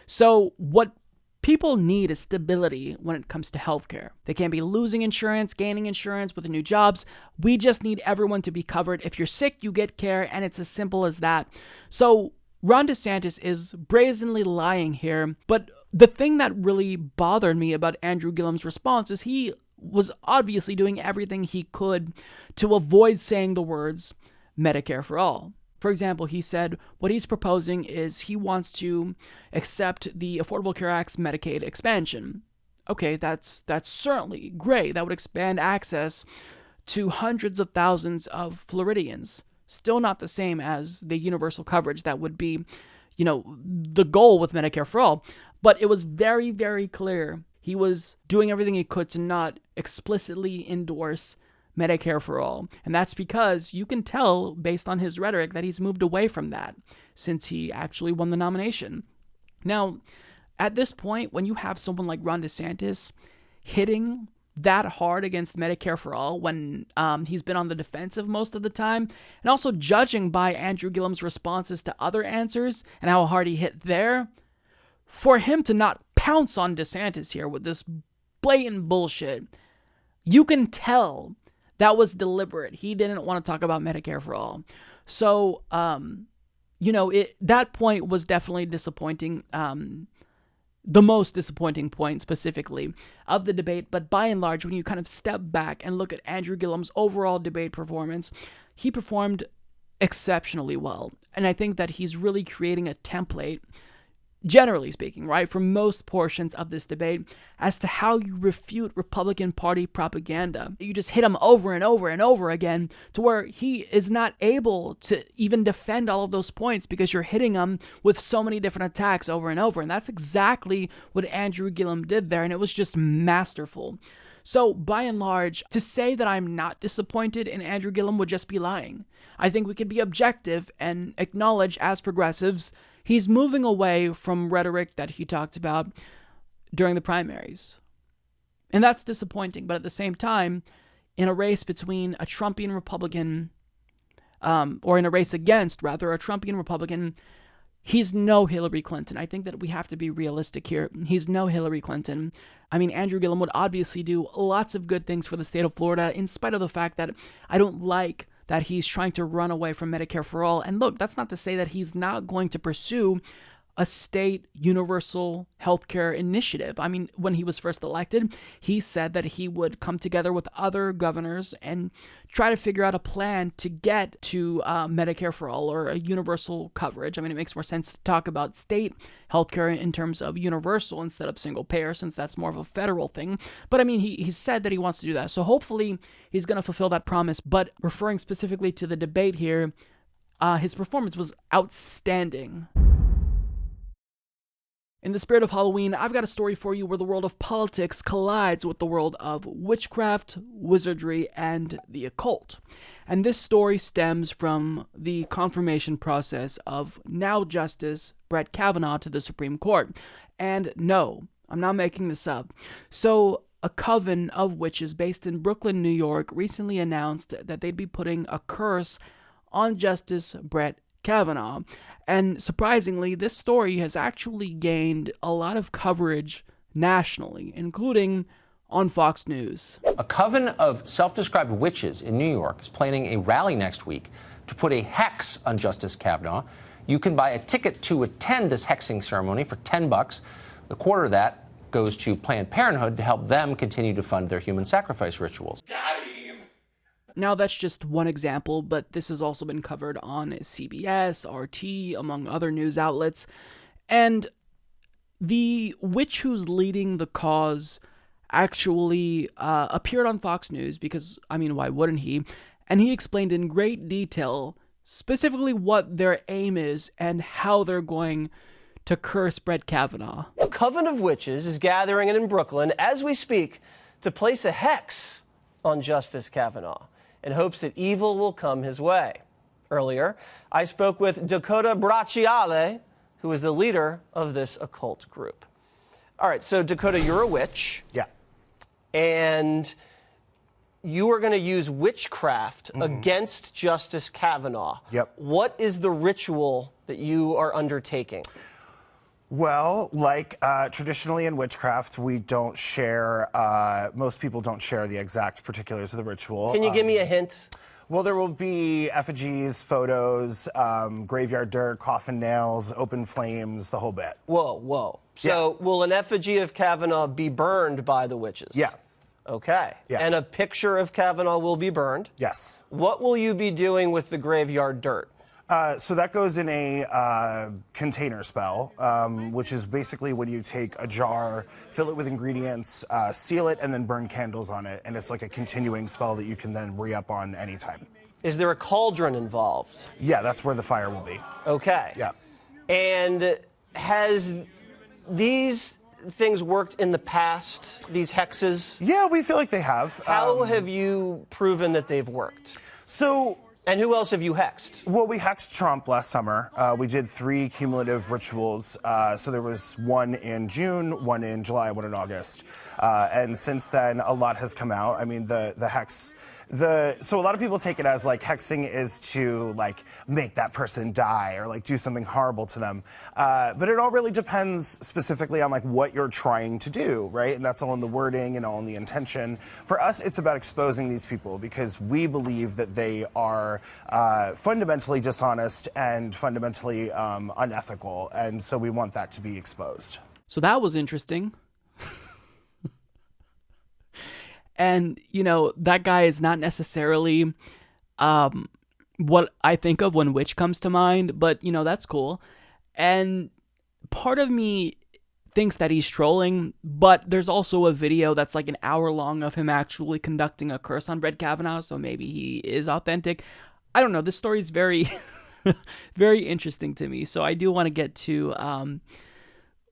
So what people need is stability when it comes to healthcare. They can't be losing insurance, gaining insurance with the new jobs. We just need everyone to be covered. If you're sick, you get care, and it's as simple as that. So Ron DeSantis is brazenly lying here, but the thing that really bothered me about Andrew Gillum's response is he was obviously doing everything he could to avoid saying the words Medicare for All. For example, he said what he's proposing is he wants to accept the Affordable Care Act's Medicaid expansion. Okay, that's certainly great. That would expand access to hundreds of thousands of Floridians. Still not the same as the universal coverage that would be, the goal with Medicare for All. But it was very, very clear he was doing everything he could to not explicitly endorse Medicare for All. And that's because you can tell, based on his rhetoric, that he's moved away from that since he actually won the nomination. Now, at this point, when you have someone like Ron DeSantis hitting that hard against Medicare for All when he's been on the defensive most of the time, and also judging by Andrew Gillum's responses to other answers and how hard he hit there, for him to not pounce on DeSantis here with this blatant bullshit, you can tell that was deliberate. He didn't want to talk about Medicare for All. So, that point was definitely disappointing. The most disappointing point specifically of the debate. But by and large, when you kind of step back and look at Andrew Gillum's overall debate performance, he performed exceptionally well. And I think that he's really creating a template, generally speaking, right, for most portions of this debate as to how you refute Republican Party propaganda. You just hit him over and over and over again to where he is not able to even defend all of those points because you're hitting him with so many different attacks over and over. And that's exactly what Andrew Gillum did there, and it was just masterful. So, by and large, to say that I'm not disappointed in Andrew Gillum would just be lying. I think we could be objective and acknowledge, as progressives, he's moving away from rhetoric that he talked about during the primaries. And that's disappointing. But at the same time, in a race between a Trumpian Republican, or in a race against, rather, a Trumpian Republican, he's no Hillary Clinton. I think that we have to be realistic here. He's no Hillary Clinton. I mean, Andrew Gillum would obviously do lots of good things for the state of Florida, in spite of the fact that I don't like that he's trying to run away from Medicare for All. And look, that's not to say that he's not going to pursue a state universal healthcare initiative. I mean, when he was first elected, he said that he would come together with other governors and try to figure out a plan to get to Medicare for All or a universal coverage. I mean, it makes more sense to talk about state healthcare in terms of universal instead of single payer, since that's more of a federal thing. But I mean, he said that he wants to do that. So hopefully he's going to fulfill that promise. But referring specifically to the debate here, his performance was outstanding. In the spirit of Halloween, I've got a story for you where the world of politics collides with the world of witchcraft, wizardry, and the occult. And this story stems from the confirmation process of now Justice Brett Kavanaugh to the Supreme Court. And no, I'm not making this up. So, a coven of witches based in Brooklyn, New York, recently announced that they'd be putting a curse on Justice Brett Kavanaugh. And surprisingly, this story has actually gained a lot of coverage nationally, including on Fox News. A coven of self-described witches in New York is planning a rally next week to put a hex on Justice Kavanaugh. You can buy a ticket to attend this hexing ceremony for $10. A quarter of that goes to Planned Parenthood to help them continue to fund their human sacrifice rituals. Now, that's just one example, but this has also been covered on CBS, RT, among other news outlets. And the witch who's leading the cause actually appeared on Fox News because, I mean, why wouldn't he? And he explained in great detail specifically what their aim is and how they're going to curse Brett Kavanaugh. A coven of witches is gathering in Brooklyn as we speak to place a hex on Justice Kavanaugh in hopes that evil will come his way. Earlier, I spoke with Dakota Bracciale, who is the leader of this occult group. All right, so Dakota, you're a witch. Yeah. And you are going to use witchcraft against Justice Kavanaugh. Yep. What is the ritual that you are undertaking? Well, like traditionally in witchcraft, we don't share, most people don't share the exact particulars of the ritual. Can you give me a hint? Well, there will be effigies, photos, graveyard dirt, coffin nails, open flames, the whole bit. Whoa, whoa. So will an effigy of Kavanaugh be burned by the witches? Yeah. Okay. Yeah. And a picture of Kavanaugh will be burned? Yes. What will you be doing with the graveyard dirt? So that goes in a container spell, which is basically when you take a jar, fill it with ingredients, seal it, and then burn candles on it. And it's like a continuing spell that you can then re-up on anytime. Is there a cauldron involved? Yeah, that's where the fire will be. Okay. Yeah. And has these things worked in the past, these hexes? Yeah, we feel like they have. How have you proven that they've worked? And who else have you hexed? Well, we hexed Trump last summer. We did 3 cumulative rituals. So there was one in June, one in July, one in August. And since then, a lot has come out. I mean, the hex... So a lot of people take it as like hexing is to like make that person die or like do something horrible to them. But it all really depends specifically on like what you're trying to do, right? And that's all in the wording and all in the intention. For us, it's about exposing these people because we believe that they are fundamentally dishonest and fundamentally unethical. And so we want that to be exposed. So that was interesting. And, you know, that guy is not necessarily what I think of when witch comes to mind, but, you know, that's cool. And part of me thinks that he's trolling, but there's also a video that's like an hour long of him actually conducting a curse on Brett Kavanaugh, so maybe he is authentic. I don't know. This story is very, very interesting to me, so I do want to get to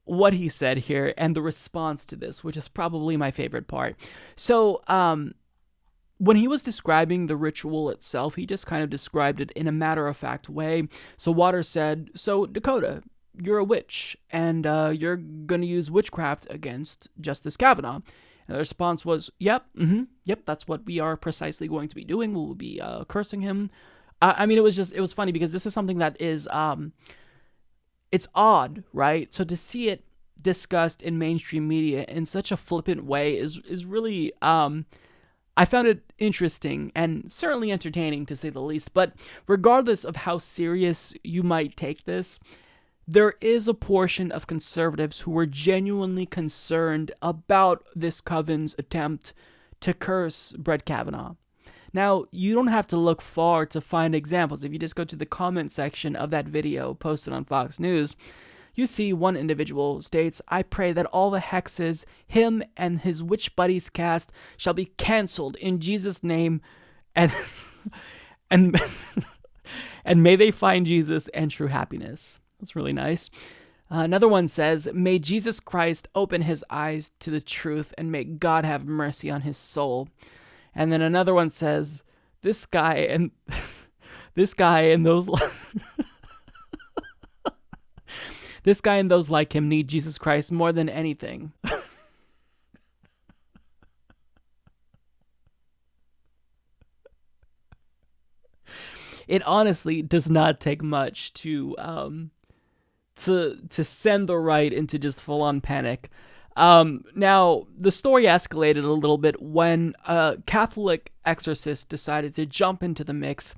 what he said here and the response to this, which is probably my favorite part. So, when he was describing the ritual itself, he just kind of described it in a matter-of-fact way. So Waters said, "So, Dakota, you're a witch, and you're going to use witchcraft against Justice Kavanaugh." And the response was, yep, that's what we are precisely going to be doing. We'll be cursing him. I mean, it was funny because this is something that is... it's odd, right? So to see it discussed in mainstream media in such a flippant way is really, I found it interesting and certainly entertaining to say the least. But regardless of how serious you might take this, there is a portion of conservatives who are genuinely concerned about this coven's attempt to curse Brett Kavanaugh. Now, you don't have to look far to find examples. If you just go to the comment section of that video posted on Fox News, you see one individual states, "I pray that all the hexes him and his witch buddies cast shall be canceled in Jesus' name, and and may they find Jesus and true happiness." That's really nice. Another one says, "May Jesus Christ open his eyes to the truth, and may God have mercy on his soul." And then another one says, this guy and those this guy and those like him need Jesus Christ more than anything. It honestly does not take much to send the right into just full-on panic. Now, the story escalated a little bit when a Catholic exorcist decided to jump into the mix,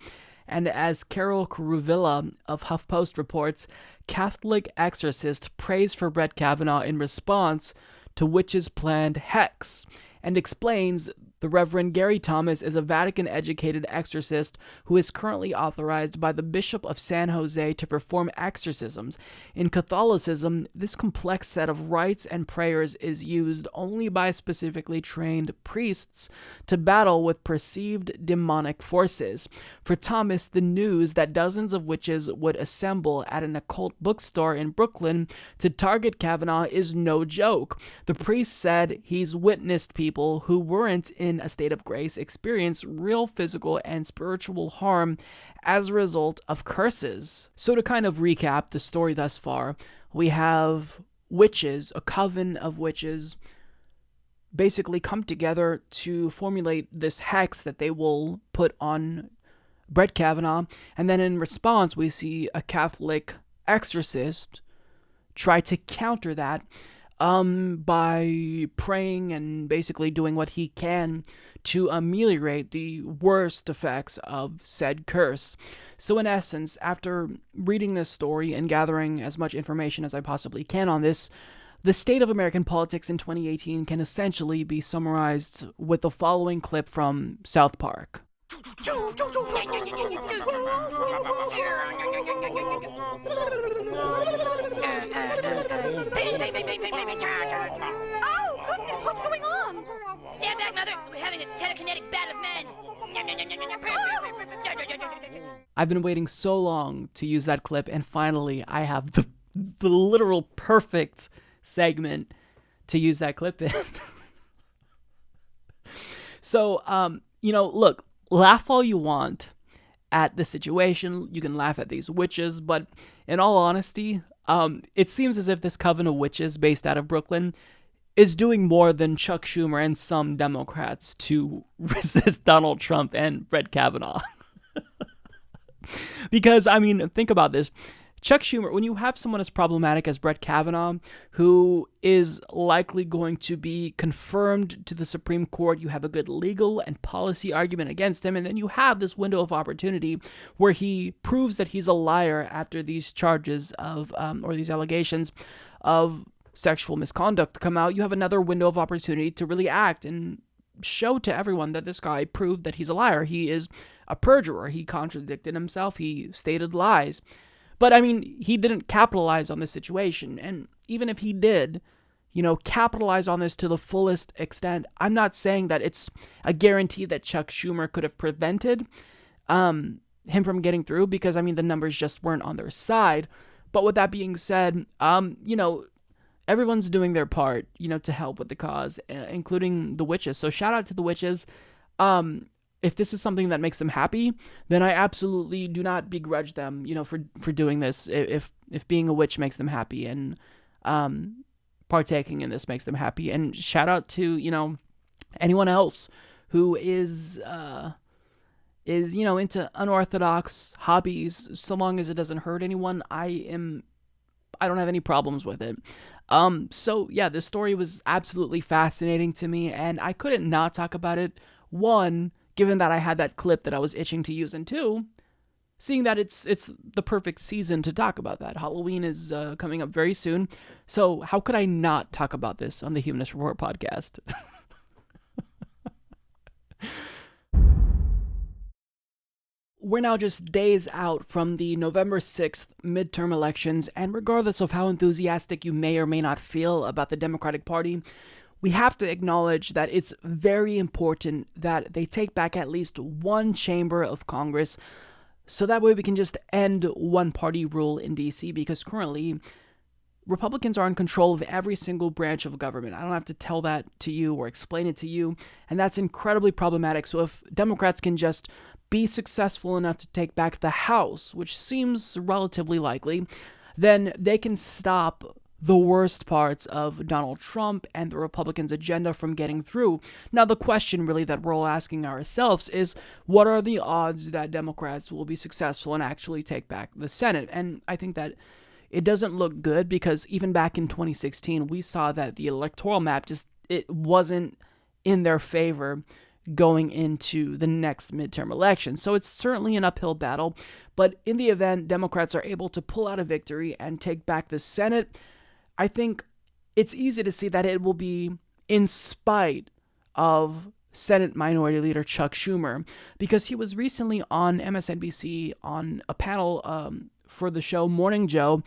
and as Carol Caruvilla of HuffPost reports, Catholic exorcist prays for Brett Kavanaugh in response to witch's planned hex, and explains the Reverend Gary Thomas is a Vatican-educated exorcist who is currently authorized by the Bishop of San Jose to perform exorcisms. In Catholicism, this complex set of rites and prayers is used only by specifically trained priests to battle with perceived demonic forces. For Thomas, the news that dozens of witches would assemble at an occult bookstore in Brooklyn to target Kavanaugh is no joke. The priest said he's witnessed people who weren't in a state of grace experience real physical and spiritual harm as a result of curses. So to kind of recap the story thus far, we have witches, a coven of witches, basically come together to formulate this hex that they will put on Brett Kavanaugh, and then in response we see a Catholic exorcist try to counter that by praying and basically doing what he can to ameliorate the worst effects of said curse. So in essence, after reading this story and gathering as much information as I possibly can on this, the state of American politics in 2018 can essentially be summarized with the following clip from South Park. Oh, goodness, what's going on? Stand back, Mother. We're having a telekinetic battle of men. I've been waiting so long to use that clip, and finally I have the literal perfect segment to use that clip in. So, look, laugh all you want at the situation. You can laugh at these witches, but in all honesty, it seems as if this coven of witches based out of Brooklyn is doing more than Chuck Schumer and some Democrats to resist Donald Trump and Brett Kavanaugh. Because, I mean, think about this. Chuck Schumer, when you have someone as problematic as Brett Kavanaugh, who is likely going to be confirmed to the Supreme Court, you have a good legal and policy argument against him, and then you have this window of opportunity where he proves that he's a liar after these charges of, or these allegations of sexual misconduct come out. You have another window of opportunity to really act and show to everyone that this guy proved that he's a liar. He is a perjurer. He contradicted himself. He stated lies. But, I mean, he didn't capitalize on this situation. And even if he did, capitalize on this to the fullest extent, I'm not saying that it's a guarantee that Chuck Schumer could have prevented him from getting through, because, I mean, the numbers just weren't on their side. But with that being said, everyone's doing their part, to help with the cause, including the witches. So shout out to the witches. If this is something that makes them happy, then I absolutely do not begrudge them, for doing this. If being a witch makes them happy and partaking in this makes them happy. And shout out to, anyone else who is into unorthodox hobbies, so long as it doesn't hurt anyone. I don't have any problems with it. So yeah, this story was absolutely fascinating to me, and I couldn't not talk about it. One, given that I had that clip that I was itching to use, and two, seeing that it's the perfect season to talk about that. Halloween is coming up very soon, so how could I not talk about this on the Humanist Report podcast? We're now just days out from the November 6th midterm elections, and regardless of how enthusiastic you may or may not feel about the Democratic Party, we have to acknowledge that it's very important that they take back at least one chamber of Congress, so that way we can just end one-party rule in D.C., because currently Republicans are in control of every single branch of government. I don't have to tell that to you or explain it to you, and that's incredibly problematic. So if Democrats can just be successful enough to take back the House, which seems relatively likely, then they can stop the worst parts of Donald Trump and the Republicans' agenda from getting through. Now, the question really that we're all asking ourselves is, what are the odds that Democrats will be successful and actually take back the Senate? And I think that it doesn't look good, because even back in 2016, we saw that the electoral map it wasn't in their favor going into the next midterm election. So it's certainly an uphill battle, but in the event Democrats are able to pull out a victory and take back the Senate, I think it's easy to see that it will be in spite of Senate Minority Leader Chuck Schumer, because he was recently on MSNBC on a panel for the show Morning Joe,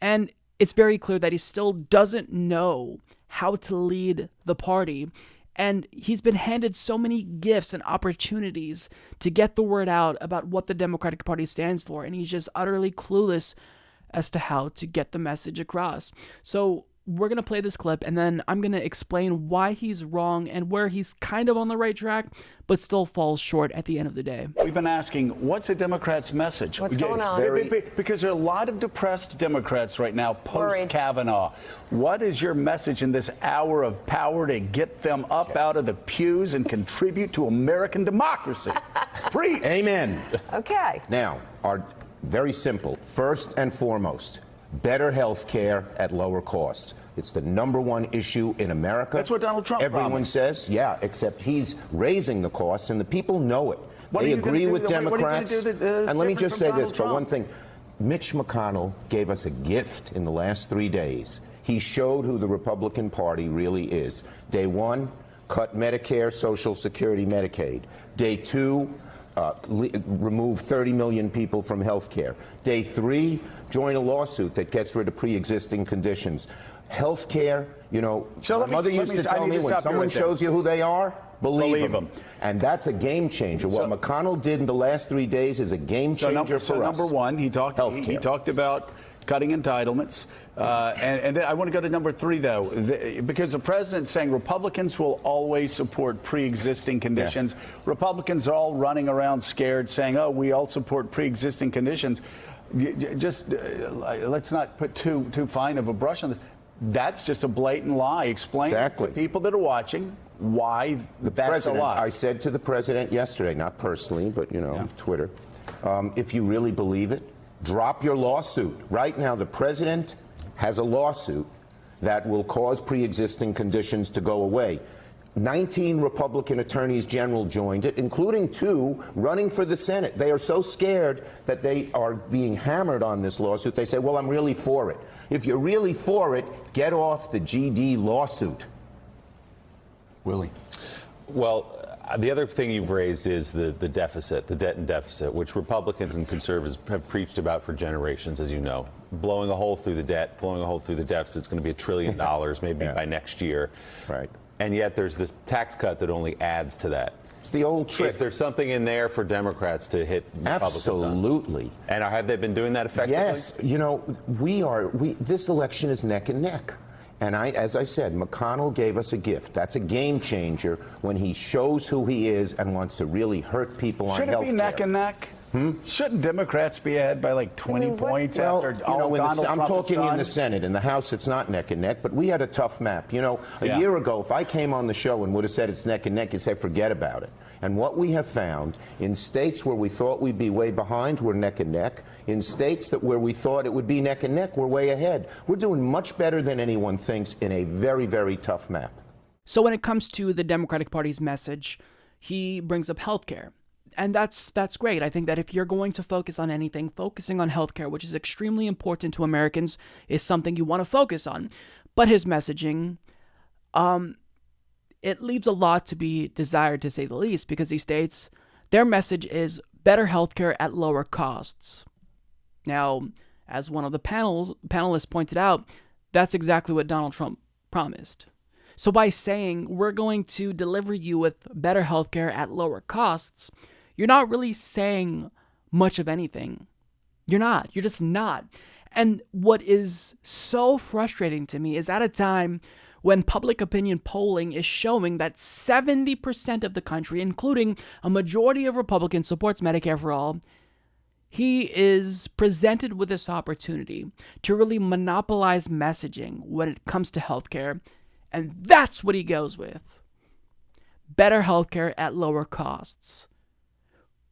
and it's very clear that he still doesn't know how to lead the party. And he's been handed so many gifts and opportunities to get the word out about what the Democratic Party stands for, and he's just utterly clueless as to how to get the message across. So we're going to play this clip, and then I'm going to explain why he's wrong and where he's kind of on the right track, but still falls short at the end of the day. We've been asking, what's a Democrat's message? What's going on? Because there are a lot of depressed Democrats right now post-Kavanaugh. What is your message in this hour of power to get them up out of the pews and contribute to American democracy? Preach. Amen. Okay. Now, very simple. First and foremost, better health care at lower costs. It's the #1 issue in America. That's what Donald Trump Everyone promised. says, yeah, except he's raising the costs, and the people know it. They agree with Democrats. And let me just say this, but one thing. Mitch McConnell gave us a gift in the last 3 days. He showed who the Republican Party really is. Day 1, cut Medicare, Social Security, Medicaid. Day 2, remove 30 million people from health care. Day 3, join a lawsuit that gets rid of pre-existing conditions. Health care, you know, my mother used to tell me when someone shows you who they are, believe them. And that's a game changer. What McConnell did in the last 3 days is a game changer for us. Number one, he talked about cutting entitlements. And then I want to go to number 3, though, because the president's saying Republicans will always support pre-existing conditions. Yeah. Republicans are all running around scared saying, oh, we all support pre-existing conditions. Just let's not put too fine of a brush on this. That's just a blatant lie. Explain to people that are watching why that's a lie. I said to the president yesterday, not personally, but, you know, Twitter, if you really believe it, drop your lawsuit. Right now, the president has a lawsuit that will cause pre-existing conditions to go away. 19 Republican attorneys general joined it, including 2 running for the Senate. They are so scared that they are being hammered on this lawsuit. They say, well, I'm really for it. If you're really for it, get off the GD lawsuit. Willie. Well, the other thing you've raised is the deficit, the debt and deficit, which Republicans and conservatives have preached about for generations, as you know. Blowing a hole through the debt, blowing a hole through the deficit. It's going to be $1 trillion maybe by next year. Right. And yet there's this tax cut that only adds to that. It's the old trick. Is there something in there for Democrats to hit Republicans on? Absolutely. And have they been doing that effectively? Yes. You know, this election is neck and neck. And as I said, McConnell gave us a gift. That's a game changer when he shows who he is and wants to really hurt people on health care. Should it be neck and neck? Shouldn't Democrats be ahead by like 20 points after all Donald Trump I'm talking is done? in the Senate. In the House, it's not neck and neck, but we had a tough map. You know, a year ago, if I came on the show and would have said it's neck and neck, you'd say, forget about it. And what we have found in states where we thought we'd be way behind, we're neck and neck. In states where we thought it would be neck and neck, we're way ahead. We're doing much better than anyone thinks in a very, very tough map. So when it comes to the Democratic Party's message, he brings up healthcare. And that's great. I think that if you're going to focus on anything, focusing on healthcare, which is extremely important to Americans, is something you want to focus on. But his messaging, it leaves a lot to be desired, to say the least, because he states their message is better healthcare at lower costs. Now, as one of the panelists pointed out, that's exactly what Donald Trump promised. So by saying we're going to deliver you with better healthcare at lower costs, you're not really saying much of anything. You're not. You're just not. And what is so frustrating to me is at a time when public opinion polling is showing that 70% of the country, including a majority of Republicans, supports Medicare for all, he is presented with this opportunity to really monopolize messaging when it comes to healthcare, and that's what he goes with. Better healthcare at lower costs.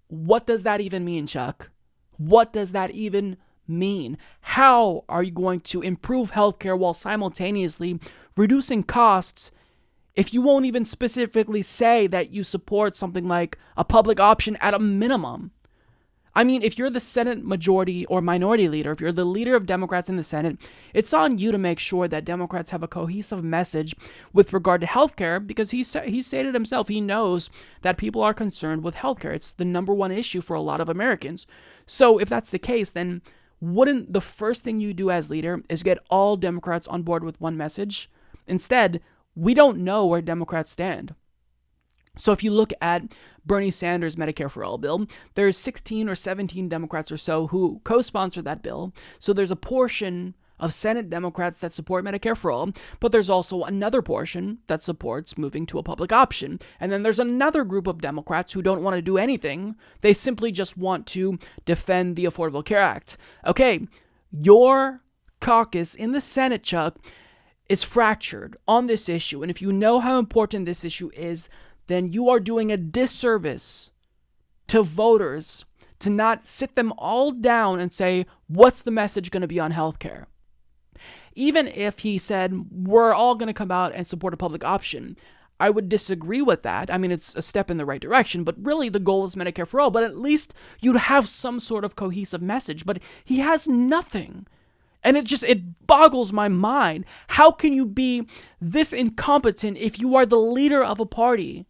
What does that even mean, Chuck? What does that even mean? How are you going to improve healthcare while simultaneously reducing costs if you won't even specifically say that you support something like a public option at a minimum? I mean, if you're the Senate majority or minority leader, if you're the leader of Democrats in the Senate, it's on you to make sure that Democrats have a cohesive message with regard to healthcare, because he stated himself, he knows that people are concerned with healthcare. It's the number one issue for a lot of Americans. So if that's the case, then wouldn't the first thing you do as leader is get all Democrats on board with one message? Instead, we don't know where Democrats stand. So if you look at Bernie Sanders' Medicare for All bill, there's 16 or 17 Democrats or so who co-sponsored that bill. So there's a portion of Senate Democrats that support Medicare for All, but there's also another portion that supports moving to a public option. And then there's another group of Democrats who don't want to do anything. They simply just want to defend the Affordable Care Act. Okay, your caucus in the Senate, Chuck, is fractured on this issue. And if you know how important this issue is, then you are doing a disservice to voters to not sit them all down and say, what's the message going to be on healthcare? Even if he said, we're all going to come out and support a public option, I would disagree with that. I mean, it's a step in the right direction, but really the goal is Medicare for all. But at least you'd have some sort of cohesive message. But he has nothing. And it boggles my mind. How can you be this incompetent if you are the leader of a party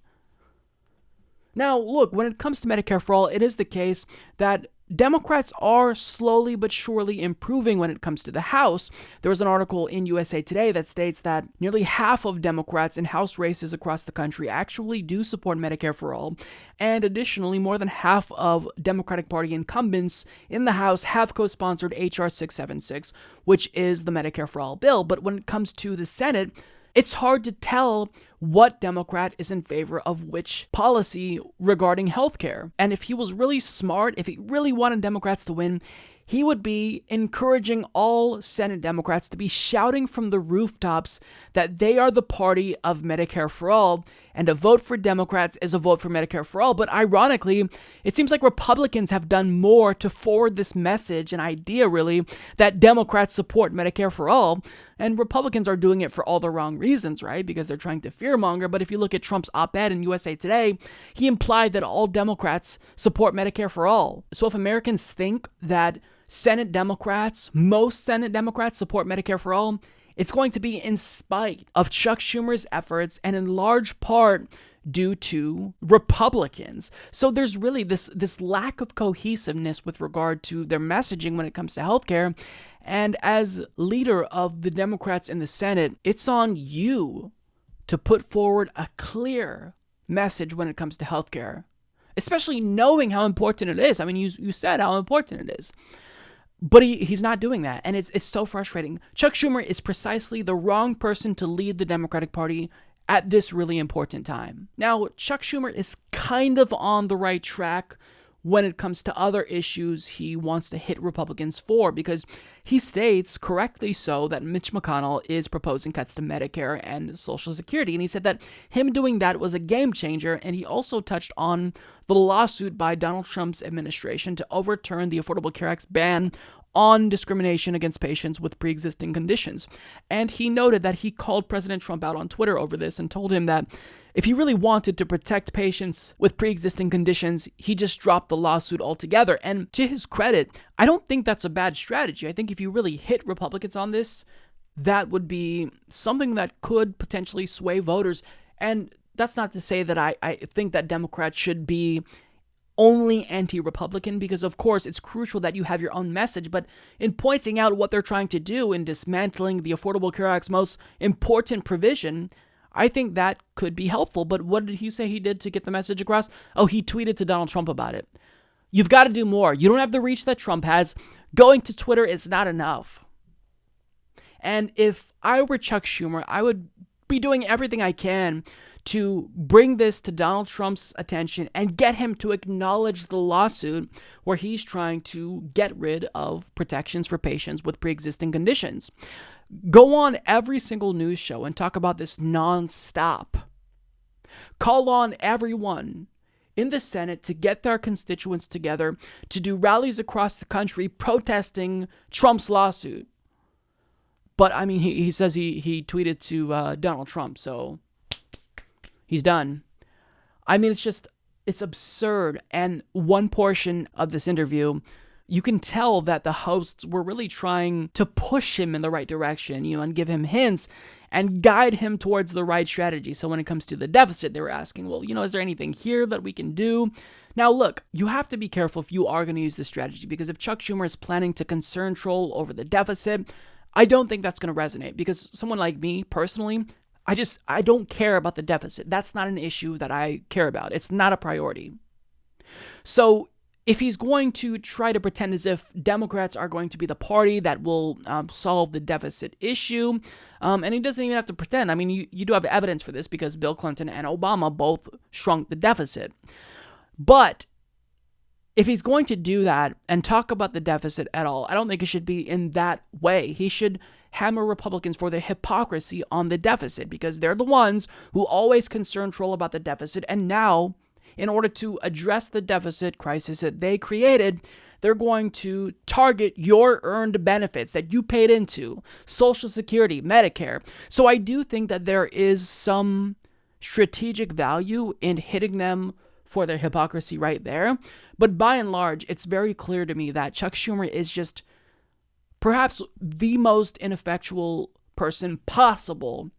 Now, look, when it comes to Medicare for All, it is the case that Democrats are slowly but surely improving when it comes to the House. There was an article in USA Today that states that nearly half of Democrats in House races across the country actually do support Medicare for All. And additionally, more than half of Democratic Party incumbents in the House have co-sponsored H.R. 676, which is the Medicare for All bill. But when it comes to the Senate, it's hard to tell what Democrat is in favor of which policy regarding healthcare. And if he was really smart, if he really wanted Democrats to win, he would be encouraging all Senate Democrats to be shouting from the rooftops that they are the party of Medicare for All, and a vote for Democrats is a vote for Medicare for All. But ironically, it seems like Republicans have done more to forward this message, an idea really, that Democrats support Medicare for All, and Republicans are doing it for all the wrong reasons, right? Because they're trying to fearmonger. But if you look at Trump's op-ed in USA Today, he implied that all Democrats support Medicare for All. So if Americans think that Senate Democrats, most Senate Democrats support Medicare for All, it's going to be in spite of Chuck Schumer's efforts and in large part due to Republicans. So there's really this lack of cohesiveness with regard to their messaging when it comes to healthcare. And as leader of the Democrats in the Senate, it's on you to put forward a clear message when it comes to healthcare, especially knowing how important it is. I mean, you said how important it is. But he's not doing that, and it's so frustrating. Chuck Schumer is precisely the wrong person to lead the Democratic Party at this really important time. Now, Chuck Schumer is kind of on the right track when it comes to other issues he wants to hit Republicans for, because he states, correctly so, that Mitch McConnell is proposing cuts to Medicare and Social Security, and he said that him doing that was a game changer, and he also touched on the lawsuit by Donald Trump's administration to overturn the Affordable Care Act's ban on discrimination against patients with pre-existing conditions. And he noted that he called President Trump out on Twitter over this and told him that if he really wanted to protect patients with pre-existing conditions, he just dropped the lawsuit altogether. And to his credit, I don't think that's a bad strategy. I think if you really hit Republicans on this, that would be something that could potentially sway voters. And that's not to say that I think that Democrats should be only anti-Republican, because of course it's crucial that you have your own message, but in pointing out what they're trying to do in dismantling the Affordable Care Act's most important provision, I think that could be helpful. But what did he say he did to get the message across? Oh, he tweeted to Donald Trump about it. You've got to do more. You don't have the reach that Trump has. Going to Twitter is not enough. And if I were Chuck Schumer, I would be doing everything I can to bring this to Donald Trump's attention and get him to acknowledge the lawsuit where he's trying to get rid of protections for patients with pre-existing conditions. Go on every single news show and talk about this nonstop. Call on everyone in the Senate to get their constituents together to do rallies across the country protesting Trump's lawsuit. But I mean, he says he tweeted to Donald Trump, so he's done. I mean, it's absurd. And one portion of this interview, you can tell that the hosts were really trying to push him in the right direction, and give him hints and guide him towards the right strategy. So when it comes to the deficit, they were asking, well, is there anything here that we can do? Now, look, you have to be careful if you are going to use this strategy, because if Chuck Schumer is planning to concern troll over the deficit, I don't think that's going to resonate, because someone like me, personally, I don't care about the deficit. That's not an issue that I care about. It's not a priority. So if he's going to try to pretend as if Democrats are going to be the party that will solve the deficit issue, and he doesn't even have to pretend. I mean, you do have evidence for this, because Bill Clinton and Obama both shrunk the deficit. But if he's going to do that and talk about the deficit at all, I don't think it should be in that way. He should hammer Republicans for their hypocrisy on the deficit, because they're the ones who always concern troll about the deficit. And now, in order to address the deficit crisis that they created, they're going to target your earned benefits that you paid into, Social Security, Medicare. So I do think that there is some strategic value in hitting them for their hypocrisy right there. But by and large, it's very clear to me that Chuck Schumer is just perhaps the most ineffectual person possible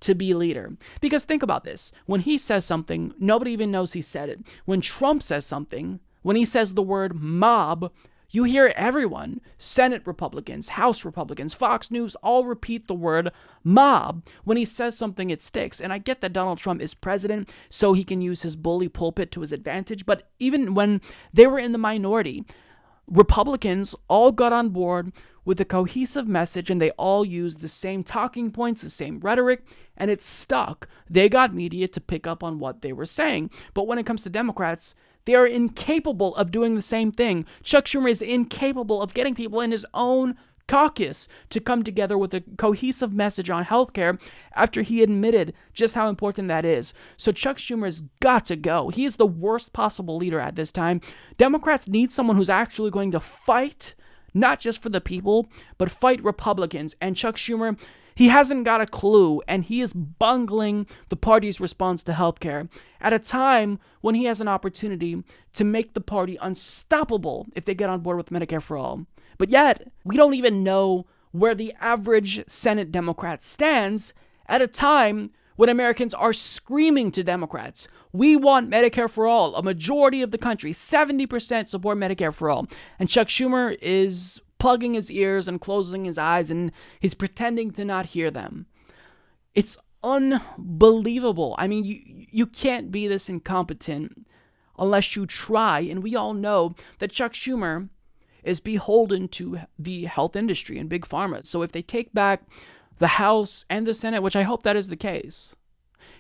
to be leader. Because think about this. When he says something, nobody even knows he said it. When Trump says something, when he says the word mob, you hear everyone, Senate Republicans, House Republicans, Fox News, all repeat the word mob. When he says something, it sticks. And I get that Donald Trump is president, so he can use his bully pulpit to his advantage. But even when they were in the minority, Republicans all got on board with a cohesive message, and they all used the same talking points, the same rhetoric, and it stuck. They got media to pick up on what they were saying. But when it comes to Democrats, they are incapable of doing the same thing. Chuck Schumer is incapable of getting people in his own caucus to come together with a cohesive message on healthcare after he admitted just how important that is. So Chuck Schumer has got to go. He is the worst possible leader at this time. Democrats need someone who's actually going to fight, not just for the people, but fight Republicans. And Chuck Schumer, he hasn't got a clue, and he is bungling the party's response to healthcare at a time when he has an opportunity to make the party unstoppable if they get on board with Medicare for All. But yet, we don't even know where the average Senate Democrat stands at a time when Americans are screaming to Democrats, we want Medicare for all. A majority of the country, 70% support Medicare for all. And Chuck Schumer is plugging his ears and closing his eyes, and he's pretending to not hear them. It's unbelievable. I mean, you can't be this incompetent unless you try, and we all know that Chuck Schumer is beholden to the health industry and big pharma. So if they take back the House and the Senate, which I hope that is the case,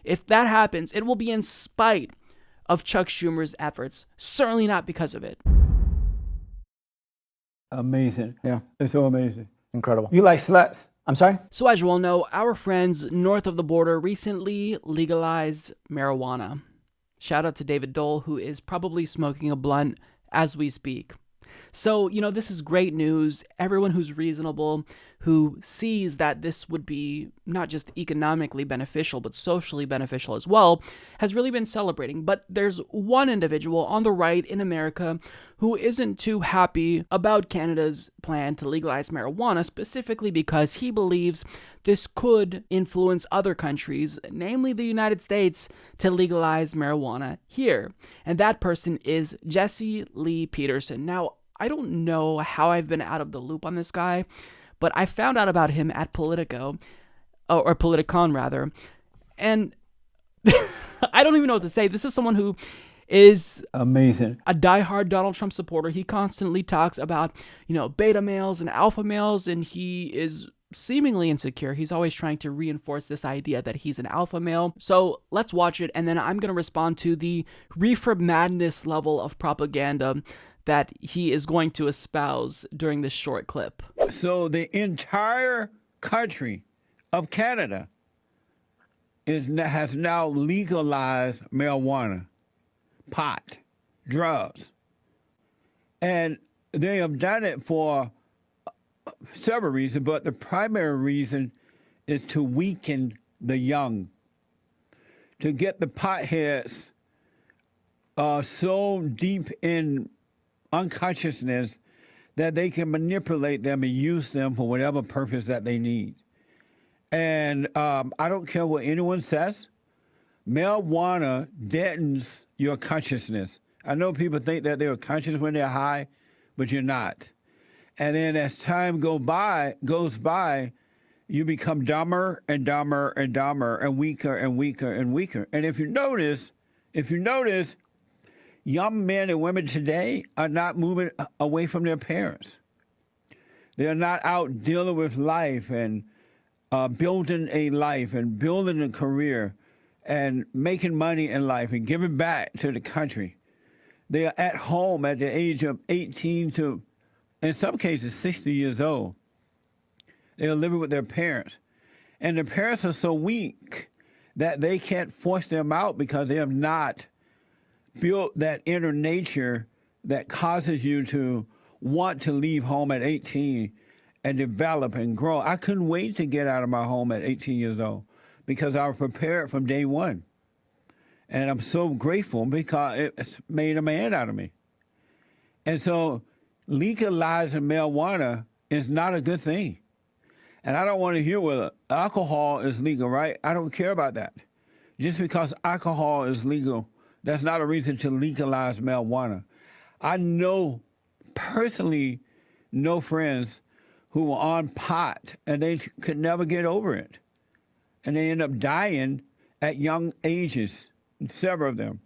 if that happens, it will be in spite of Chuck Schumer's efforts, certainly not because of it. Amazing. Yeah. It's so amazing. Incredible. You like sluts? I'm sorry? So as you all know, our friends north of the border recently legalized marijuana. Shout out to David Dole, who is probably smoking a blunt as we speak. So, this is great news. Everyone who's reasonable, who sees that this would be not just economically beneficial, but socially beneficial as well, has really been celebrating. But there's one individual on the right in America who isn't too happy about Canada's plan to legalize marijuana, specifically because he believes this could influence other countries, namely the United States, to legalize marijuana here. And that person is Jesse Lee Peterson. Now, I don't know how I've been out of the loop on this guy, but I found out about him at Politico, or Politicon rather, and I don't even know what to say. This is someone who is amazing, a diehard Donald Trump supporter. He constantly talks about, beta males and alpha males, and he is seemingly insecure. He's always trying to reinforce this idea that he's an alpha male. So let's watch it, and then I'm going to respond to the reefer madness level of propaganda that he is going to espouse during this short clip. So the entire country of Canada has now legalized marijuana, pot, drugs. And they have done it for several reasons, but the primary reason is to weaken the young, to get the potheads so deep in unconsciousness that they can manipulate them and use them for whatever purpose that they need. And I don't care what anyone says, marijuana deadens your consciousness. I know people think that they're conscious when they're high, but you're not. And then as time goes by, you become dumber and dumber and dumber and weaker and weaker and weaker. And if you notice, young men and women today are not moving away from their parents. They're not out dealing with life and building a life and building a career and making money in life and giving back to the country. They are at home at the age of 18 to, in some cases, 60 years old. They are living with their parents. And the parents are so weak that they can't force them out because they have not built that inner nature that causes you to want to leave home at 18 and develop and grow. I couldn't wait to get out of my home at 18 years old because I was prepared from day one. And I'm so grateful because it's made a man out of me. And so legalizing marijuana is not a good thing. And I don't want to hear whether alcohol is legal, right? I don't care about that. Just because alcohol is legal, that's not a reason to legalize marijuana. I personally know friends who were on pot and they could never get over it. And they end up dying at young ages, several of them.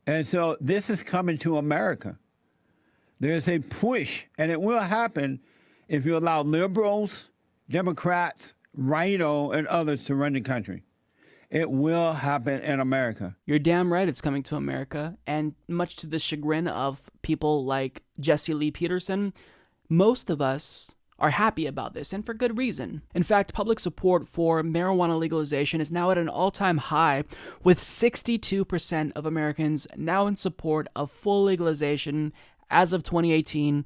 And so this is coming to America. There's a push, and it will happen if you allow liberals, Democrats, Rhino, and others to run the country. It will happen in America. You're damn right it's coming to America, and much to the chagrin of people like Jesse Lee Peterson, most of us are happy about this, and for good reason. In fact, public support for marijuana legalization is now at an all-time high, with 62% of Americans now in support of full legalization as of 2018.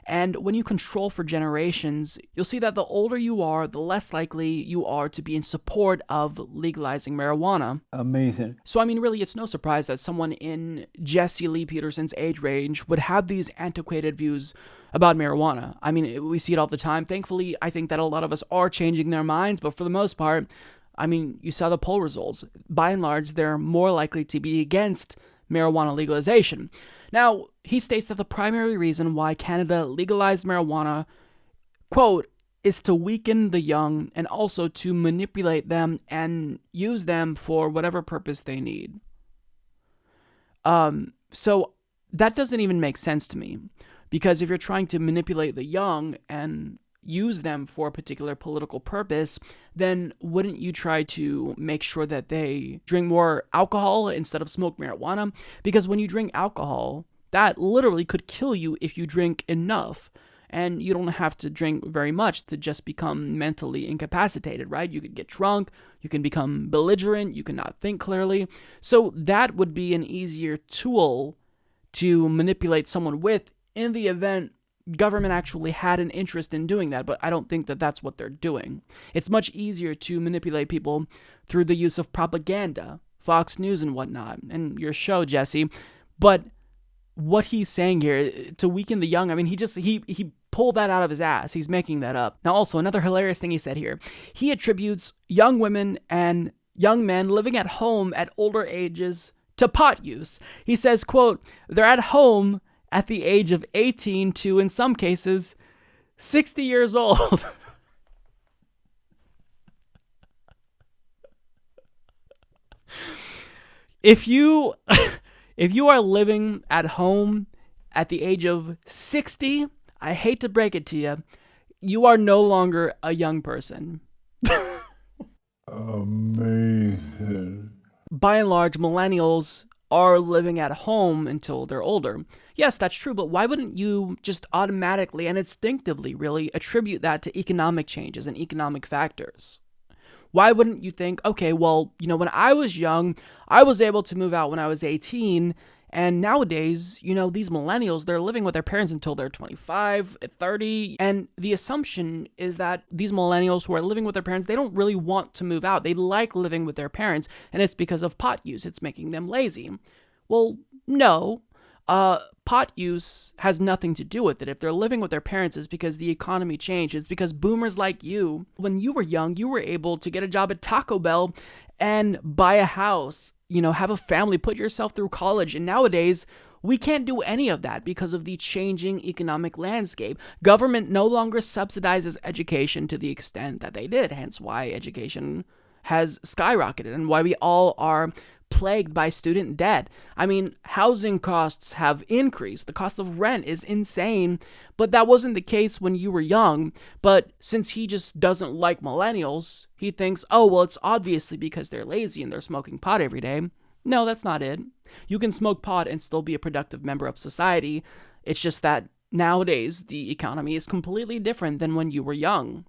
And when you control for generations, you'll see that the older you are, the less likely you are to be in support of legalizing marijuana. Amazing. So, I mean, really, it's no surprise that someone in Jesse Lee Peterson's age range would have these antiquated views about marijuana. I mean, we see it all the time. Thankfully, I think that a lot of us are changing their minds, but for the most part, I mean, you saw the poll results. By and large, they're more likely to be against marijuana legalization. Now, he states that the primary reason why Canada legalized marijuana, quote, is to weaken the young and also to manipulate them and use them for whatever purpose they need. So that doesn't even make sense to me, because if you're trying to manipulate the young and use them for a particular political purpose, then wouldn't you try to make sure that they drink more alcohol instead of smoke marijuana? Because when you drink alcohol, that literally could kill you if you drink enough. And you don't have to drink very much to just become mentally incapacitated, right? You could get drunk, you can become belligerent, you cannot think clearly. So that would be an easier tool to manipulate someone with in the event government actually had an interest in doing that, but I don't think that that's what they're doing. It's much easier to manipulate people through the use of propaganda, Fox News and whatnot, and your show, Jesse. But what he's saying here, to weaken the young, I mean, he pulled that out of his ass. He's making that up. Now, also, another hilarious thing he said here, he attributes young women and young men living at home at older ages to pot use. He says, quote, they're at home at the age of 18 to, in some cases, 60 years old. If you are living at home at the age of 60, I hate to break it to you, you are no longer a young person. Amazing. By and large, millennials are living at home until they're older. Yes, that's true, but why wouldn't you just automatically and instinctively really attribute that to economic changes and economic factors? Why wouldn't you think, okay, well, you know, when I was young, I was able to move out when I was 18, and nowadays, you know, these millennials, they're living with their parents until they're 25, 30, and the assumption is that these millennials who are living with their parents, they don't really want to move out. They like living with their parents, and it's because of pot use. It's making them lazy. Well, no. Pot use has nothing to do with it. If they're living with their parents, it's because the economy changed. It's because boomers like you, when you were young, you were able to get a job at Taco Bell and buy a house, you know, have a family, put yourself through college. And nowadays, we can't do any of that because of the changing economic landscape. Government no longer subsidizes education to the extent that they did, hence why education has skyrocketed and why we all are plagued by student debt. I mean, housing costs have increased. The cost of rent is insane, but that wasn't the case when you were young. But since he just doesn't like millennials, he thinks, oh, well, it's obviously because they're lazy and they're smoking pot every day. No, that's not it. You can smoke pot and still be a productive member of society. It's just that nowadays the economy is completely different than when you were young.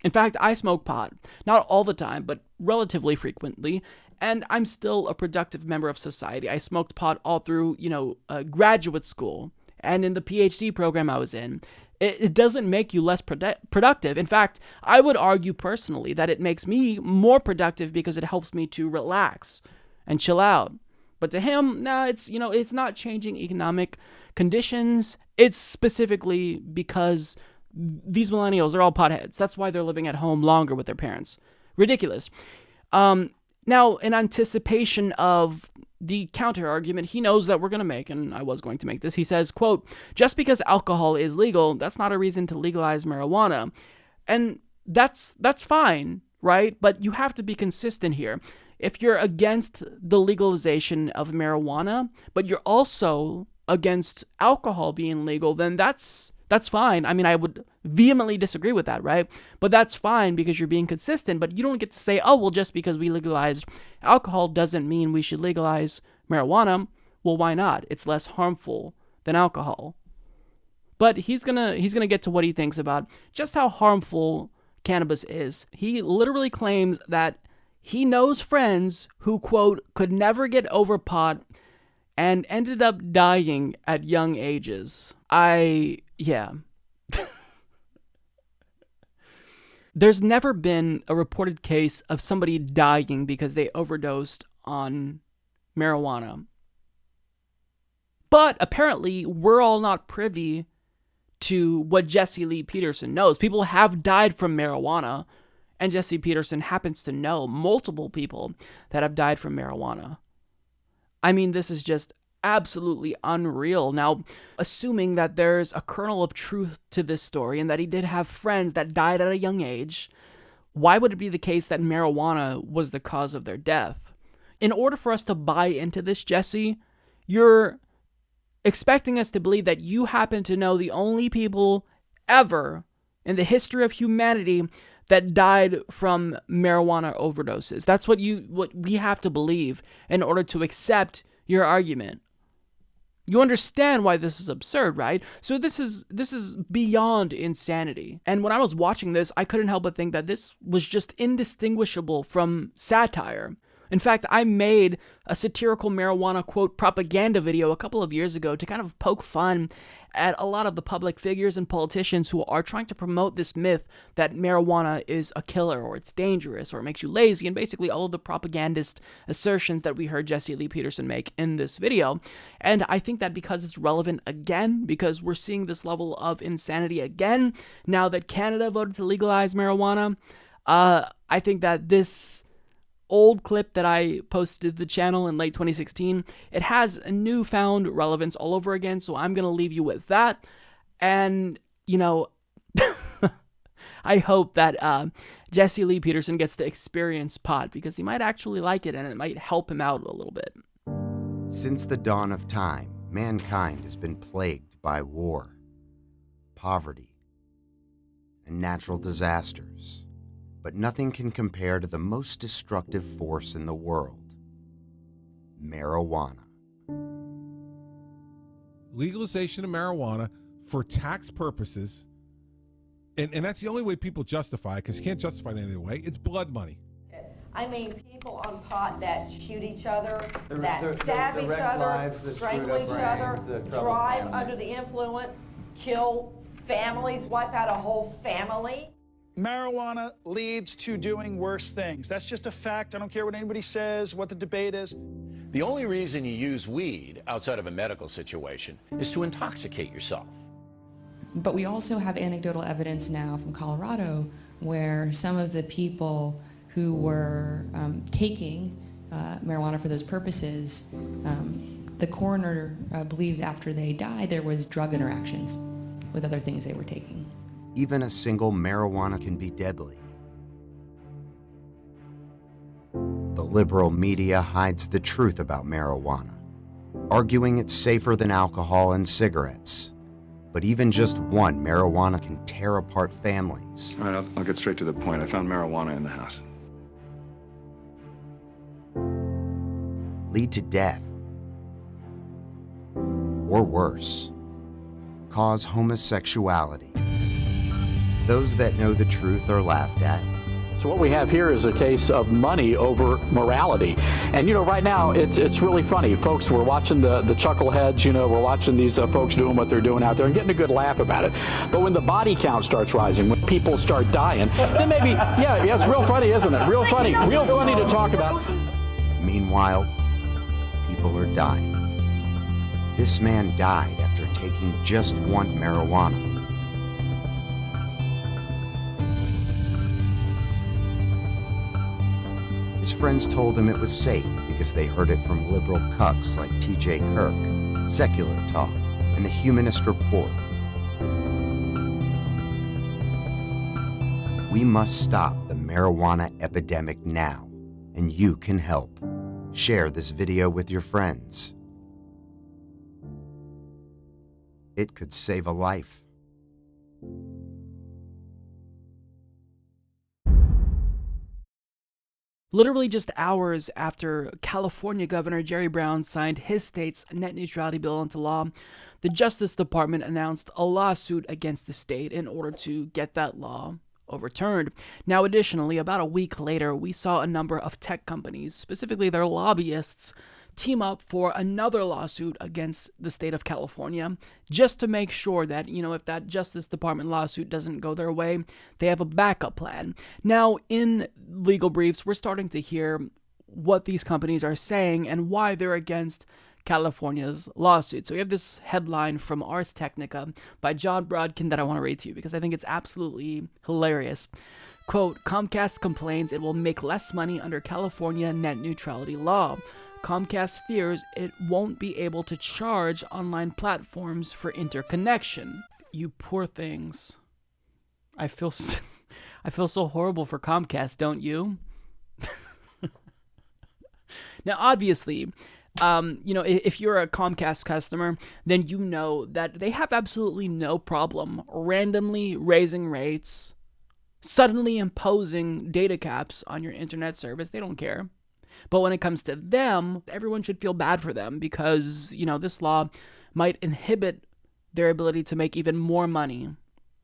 In fact, I smoke pot, not all the time, but relatively frequently, and I'm still a productive member of society. I smoked pot all through, graduate school and in the PhD program I was in. It doesn't make you less productive. In fact, I would argue personally that it makes me more productive because it helps me to relax and chill out. But to him, it's not changing economic conditions. It's specifically because these millennials are all potheads. That's why they're living at home longer with their parents. Ridiculous. Now, in anticipation of the counter argument he knows that we're going to make, and I was going to make this, he says, quote, just because alcohol is legal, that's not a reason to legalize marijuana. And that's fine, right? But you have to be consistent here. If you're against the legalization of marijuana, but you're also against alcohol being legal, then that's fine. I mean, I would vehemently disagree with that, right? But that's fine because you're being consistent, but you don't get to say, oh, well, just because we legalized alcohol doesn't mean we should legalize marijuana. Well, why not? It's less harmful than alcohol. But he's gonna get to what he thinks about just how harmful cannabis is. He literally claims that he knows friends who, quote, could never get over pot and ended up dying at young ages. Yeah. There's never been a reported case of somebody dying because they overdosed on marijuana. But apparently, we're all not privy to what Jesse Lee Peterson knows. People have died from marijuana, and Jesse Peterson happens to know multiple people that have died from marijuana. I mean, this is just absolutely unreal. Now, assuming that there's a kernel of truth to this story and that he did have friends that died at a young age, why would it be the case that marijuana was the cause of their death? In order for us to buy into this, Jesse, you're expecting us to believe that you happen to know the only people ever in the history of humanity that died from marijuana overdoses. That's what we have to believe in order to accept your argument. You understand why this is absurd, right? So this is beyond insanity. And when I was watching this, I couldn't help but think that this was just indistinguishable from satire. In fact, I made a satirical marijuana, quote, propaganda video a couple of years ago to kind of poke fun at a lot of the public figures and politicians who are trying to promote this myth that marijuana is a killer or it's dangerous or it makes you lazy, and basically all of the propagandist assertions that we heard Jesse Lee Peterson make in this video. And I think that because it's relevant again, because we're seeing this level of insanity again, now that Canada voted to legalize marijuana, I think that this old clip that I posted to the channel in late 2016, it has a newfound relevance all over again, so I'm going to leave you with that. And, you know, I hope that Jesse Lee Peterson gets to experience pot, because he might actually like it and it might help him out a little bit. Since the dawn of time, mankind has been plagued by war, poverty, and natural disasters. But nothing can compare to the most destructive force in the world, marijuana. Legalization of marijuana for tax purposes, and that's the only way people justify it, because you can't justify it any other way. It's blood money. I mean, people on pot that shoot each other, that stab each other, strangle each other, drive under the influence, kill families, wipe out a whole family. Marijuana leads to doing worse things. That's just a fact. I don't care what anybody says, what the debate is. The only reason you use weed outside of a medical situation is to intoxicate yourself. But we also have anecdotal evidence now from Colorado where some of the people who were taking marijuana for those purposes, the coroner believed after they died there was drug interactions with other things they were taking. Even a single marijuana can be deadly. The liberal media hides the truth about marijuana, arguing it's safer than alcohol and cigarettes. But even just one marijuana can tear apart families. All right, I'll get straight to the point. I found marijuana in the house. Lead to death. Or worse, cause homosexuality. Those that know the truth are laughed at. So what we have here is a case of money over morality. And, you know, right now, it's really funny. Folks, we're watching the chuckleheads, you know, we're watching these folks doing what they're doing out there and getting a good laugh about it. But when the body count starts rising, when people start dying, then maybe, yeah, it's real funny, isn't it? Real funny to talk about. Meanwhile, people are dying. This man died after taking just one marijuana. friends told him it was safe because they heard it from liberal cucks like T.J. Kirk, Secular Talk, and the Humanist Report. We must stop the marijuana epidemic now, and you can help. Share this video with your friends. It could save a life. Literally just hours after California Governor Jerry Brown signed his state's net neutrality bill into law, the Justice Department announced a lawsuit against the state in order to get that law overturned. Now, additionally, about a week later, we saw a number of tech companies, specifically their lobbyists, team up for another lawsuit against the state of California, just to make sure that, if that Justice Department lawsuit doesn't go their way, they have a backup plan. Now, in legal briefs, we're starting to hear what these companies are saying and why they're against California's lawsuit. So we have this headline from Ars Technica by John Brodkin that I want to read to you because I think it's absolutely hilarious. Quote, Comcast complains it will make less money under California net neutrality law. Comcast fears it won't be able to charge online platforms for interconnection. You poor things. I feel so horrible for Comcast, don't you? Now, obviously, if you're a Comcast customer, then you know that they have absolutely no problem randomly raising rates, suddenly imposing data caps on your internet service. They don't care. But when it comes to them, everyone should feel bad for them because, this law might inhibit their ability to make even more money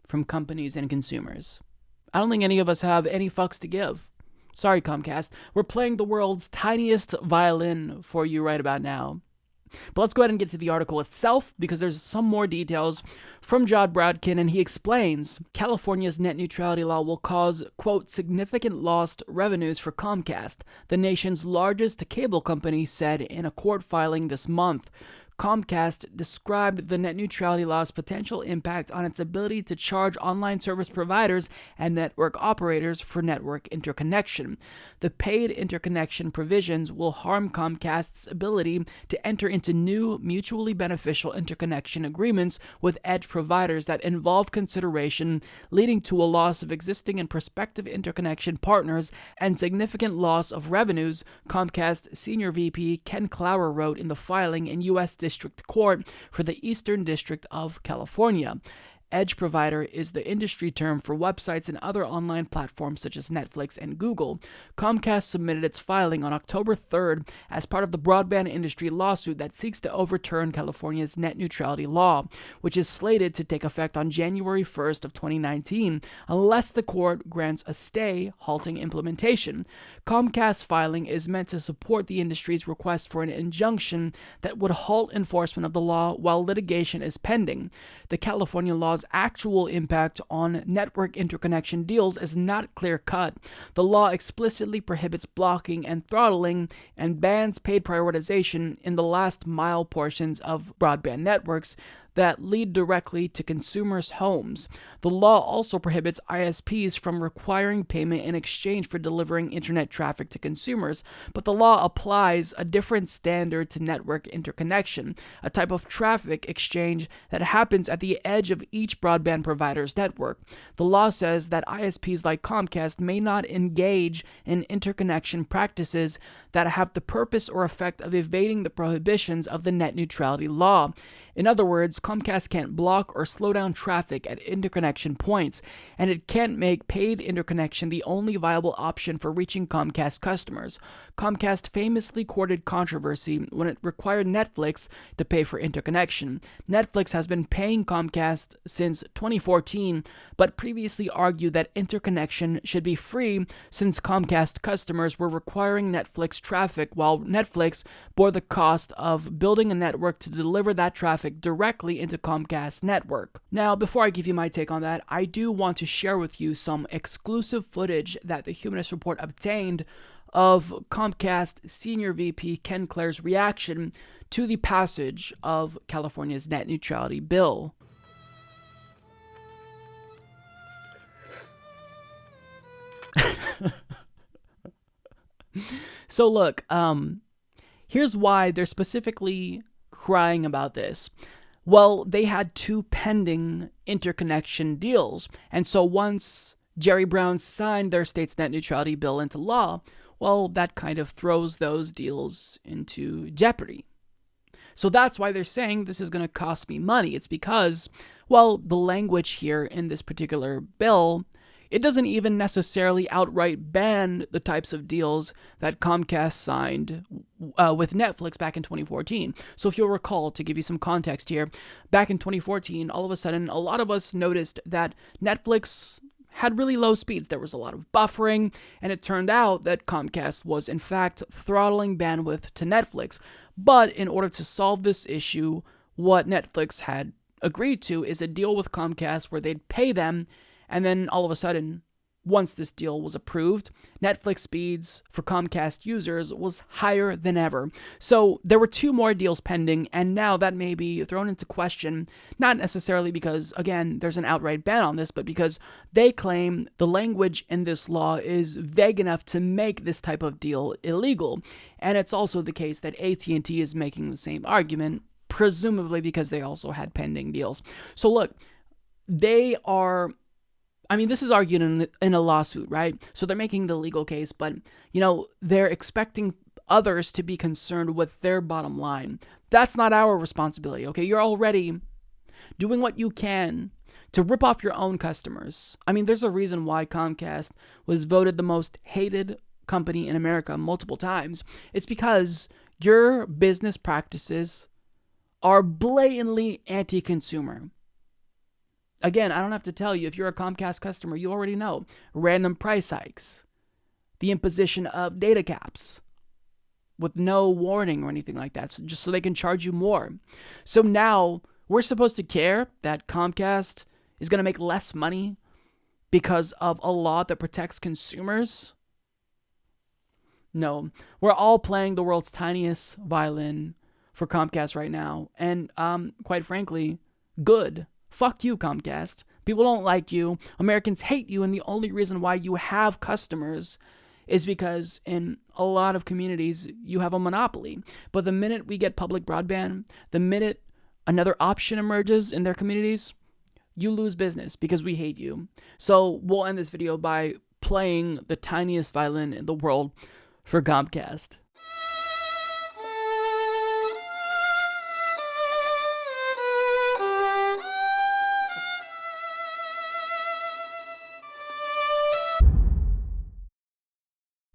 from companies and consumers. I don't think any of us have any fucks to give. Sorry, Comcast. We're playing the world's tiniest violin for you right about now. But let's go ahead and get to the article itself because there's some more details from John Brodkin, and he explains California's net neutrality law will cause, quote, significant lost revenues for Comcast, the nation's largest cable company said in a court filing this month. Comcast described the net neutrality law's potential impact on its ability to charge online service providers and network operators for network interconnection. The paid interconnection provisions will harm Comcast's ability to enter into new, mutually beneficial interconnection agreements with edge providers that involve consideration, leading to a loss of existing and prospective interconnection partners and significant loss of revenues, Comcast Senior VP Ken Clower wrote in the filing in U.S. District Court for the Eastern District of California. Edge provider is the industry term for websites and other online platforms such as Netflix and Google. Comcast submitted its filing on October 3rd as part of the broadband industry lawsuit that seeks to overturn California's net neutrality law, which is slated to take effect on January 1st of 2019, unless the court grants a stay halting implementation. Comcast's filing is meant to support the industry's request for an injunction that would halt enforcement of the law while litigation is pending. The California law's actual impact on network interconnection deals is not clear-cut. The law explicitly prohibits blocking and throttling and bans paid prioritization in the last mile portions of broadband networks that lead directly to consumers' homes. The law also prohibits ISPs from requiring payment in exchange for delivering internet traffic to consumers, but the law applies a different standard to network interconnection, a type of traffic exchange that happens at the edge of each broadband provider's network. The law says that ISPs like Comcast may not engage in interconnection practices that have the purpose or effect of evading the prohibitions of the net neutrality law. In other words, Comcast can't block or slow down traffic at interconnection points, and it can't make paid interconnection the only viable option for reaching Comcast customers. Comcast famously courted controversy when it required Netflix to pay for interconnection. Netflix has been paying Comcast since 2014, but previously argued that interconnection should be free since Comcast customers were requiring Netflix traffic while Netflix bore the cost of building a network to deliver that traffic directly into Comcast's network. Now, before I give you my take on that, I do want to share with you some exclusive footage that the Humanist Report obtained of Comcast Senior VP Ken Clare's reaction to the passage of California's net neutrality bill. So look, here's why they're specifically crying about this. Well, they had 2 pending interconnection deals. And so once Jerry Brown signed their state's net neutrality bill into law, well, that kind of throws those deals into jeopardy. So that's why they're saying this is going to cost me money. It's because, well, the language here in this particular bill, it doesn't even necessarily outright ban the types of deals that Comcast signed with Netflix back in 2014. So if you'll recall, to give you some context here, back in 2014, all of a sudden, a lot of us noticed that Netflix had really low speeds. There was a lot of buffering, and it turned out that Comcast was in fact throttling bandwidth to Netflix. But in order to solve this issue, what Netflix had agreed to is a deal with Comcast where they'd pay them, and then all of a sudden, once this deal was approved, Netflix speeds for Comcast users was higher than ever. So there were 2 more deals pending, and now that may be thrown into question, not necessarily because, again, there's an outright ban on this, but because they claim the language in this law is vague enough to make this type of deal illegal. And it's also the case that AT&T is making the same argument, presumably because they also had pending deals. So look, they are... I mean, this is argued in a lawsuit, right? So they're making the legal case, but, they're expecting others to be concerned with their bottom line. That's not our responsibility, okay? You're already doing what you can to rip off your own customers. I mean, there's a reason why Comcast was voted the most hated company in America multiple times. It's because your business practices are blatantly anti-consumer. Again, I don't have to tell you, if you're a Comcast customer, you already know. Random price hikes, the imposition of data caps with no warning or anything like that, so just so they can charge you more. So now we're supposed to care that Comcast is going to make less money because of a law that protects consumers? No, we're all playing the world's tiniest violin for Comcast right now. And quite frankly, good. Fuck you, Comcast. People don't like you. Americans hate you. And the only reason why you have customers is because in a lot of communities, you have a monopoly. But the minute we get public broadband, the minute another option emerges in their communities, you lose business because we hate you. So we'll end this video by playing the tiniest violin in the world for Comcast.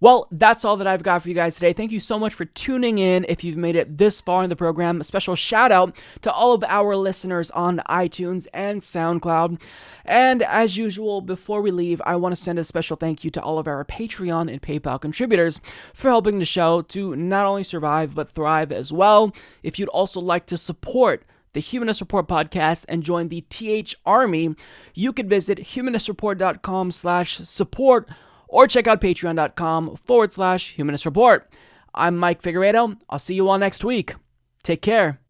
Well, that's all that I've got for you guys today. Thank you so much for tuning in. If you've made it this far in the program, a special shout out to all of our listeners on iTunes and SoundCloud. And as usual, before we leave, I want to send a special thank you to all of our Patreon and PayPal contributors for helping the show to not only survive, but thrive as well. If you'd also like to support the Humanist Report podcast and join the TH Army, you could visit humanistreport.com/support or check out patreon.com/Humanist Report. I'm Mike Figueredo. I'll see you all next week. Take care.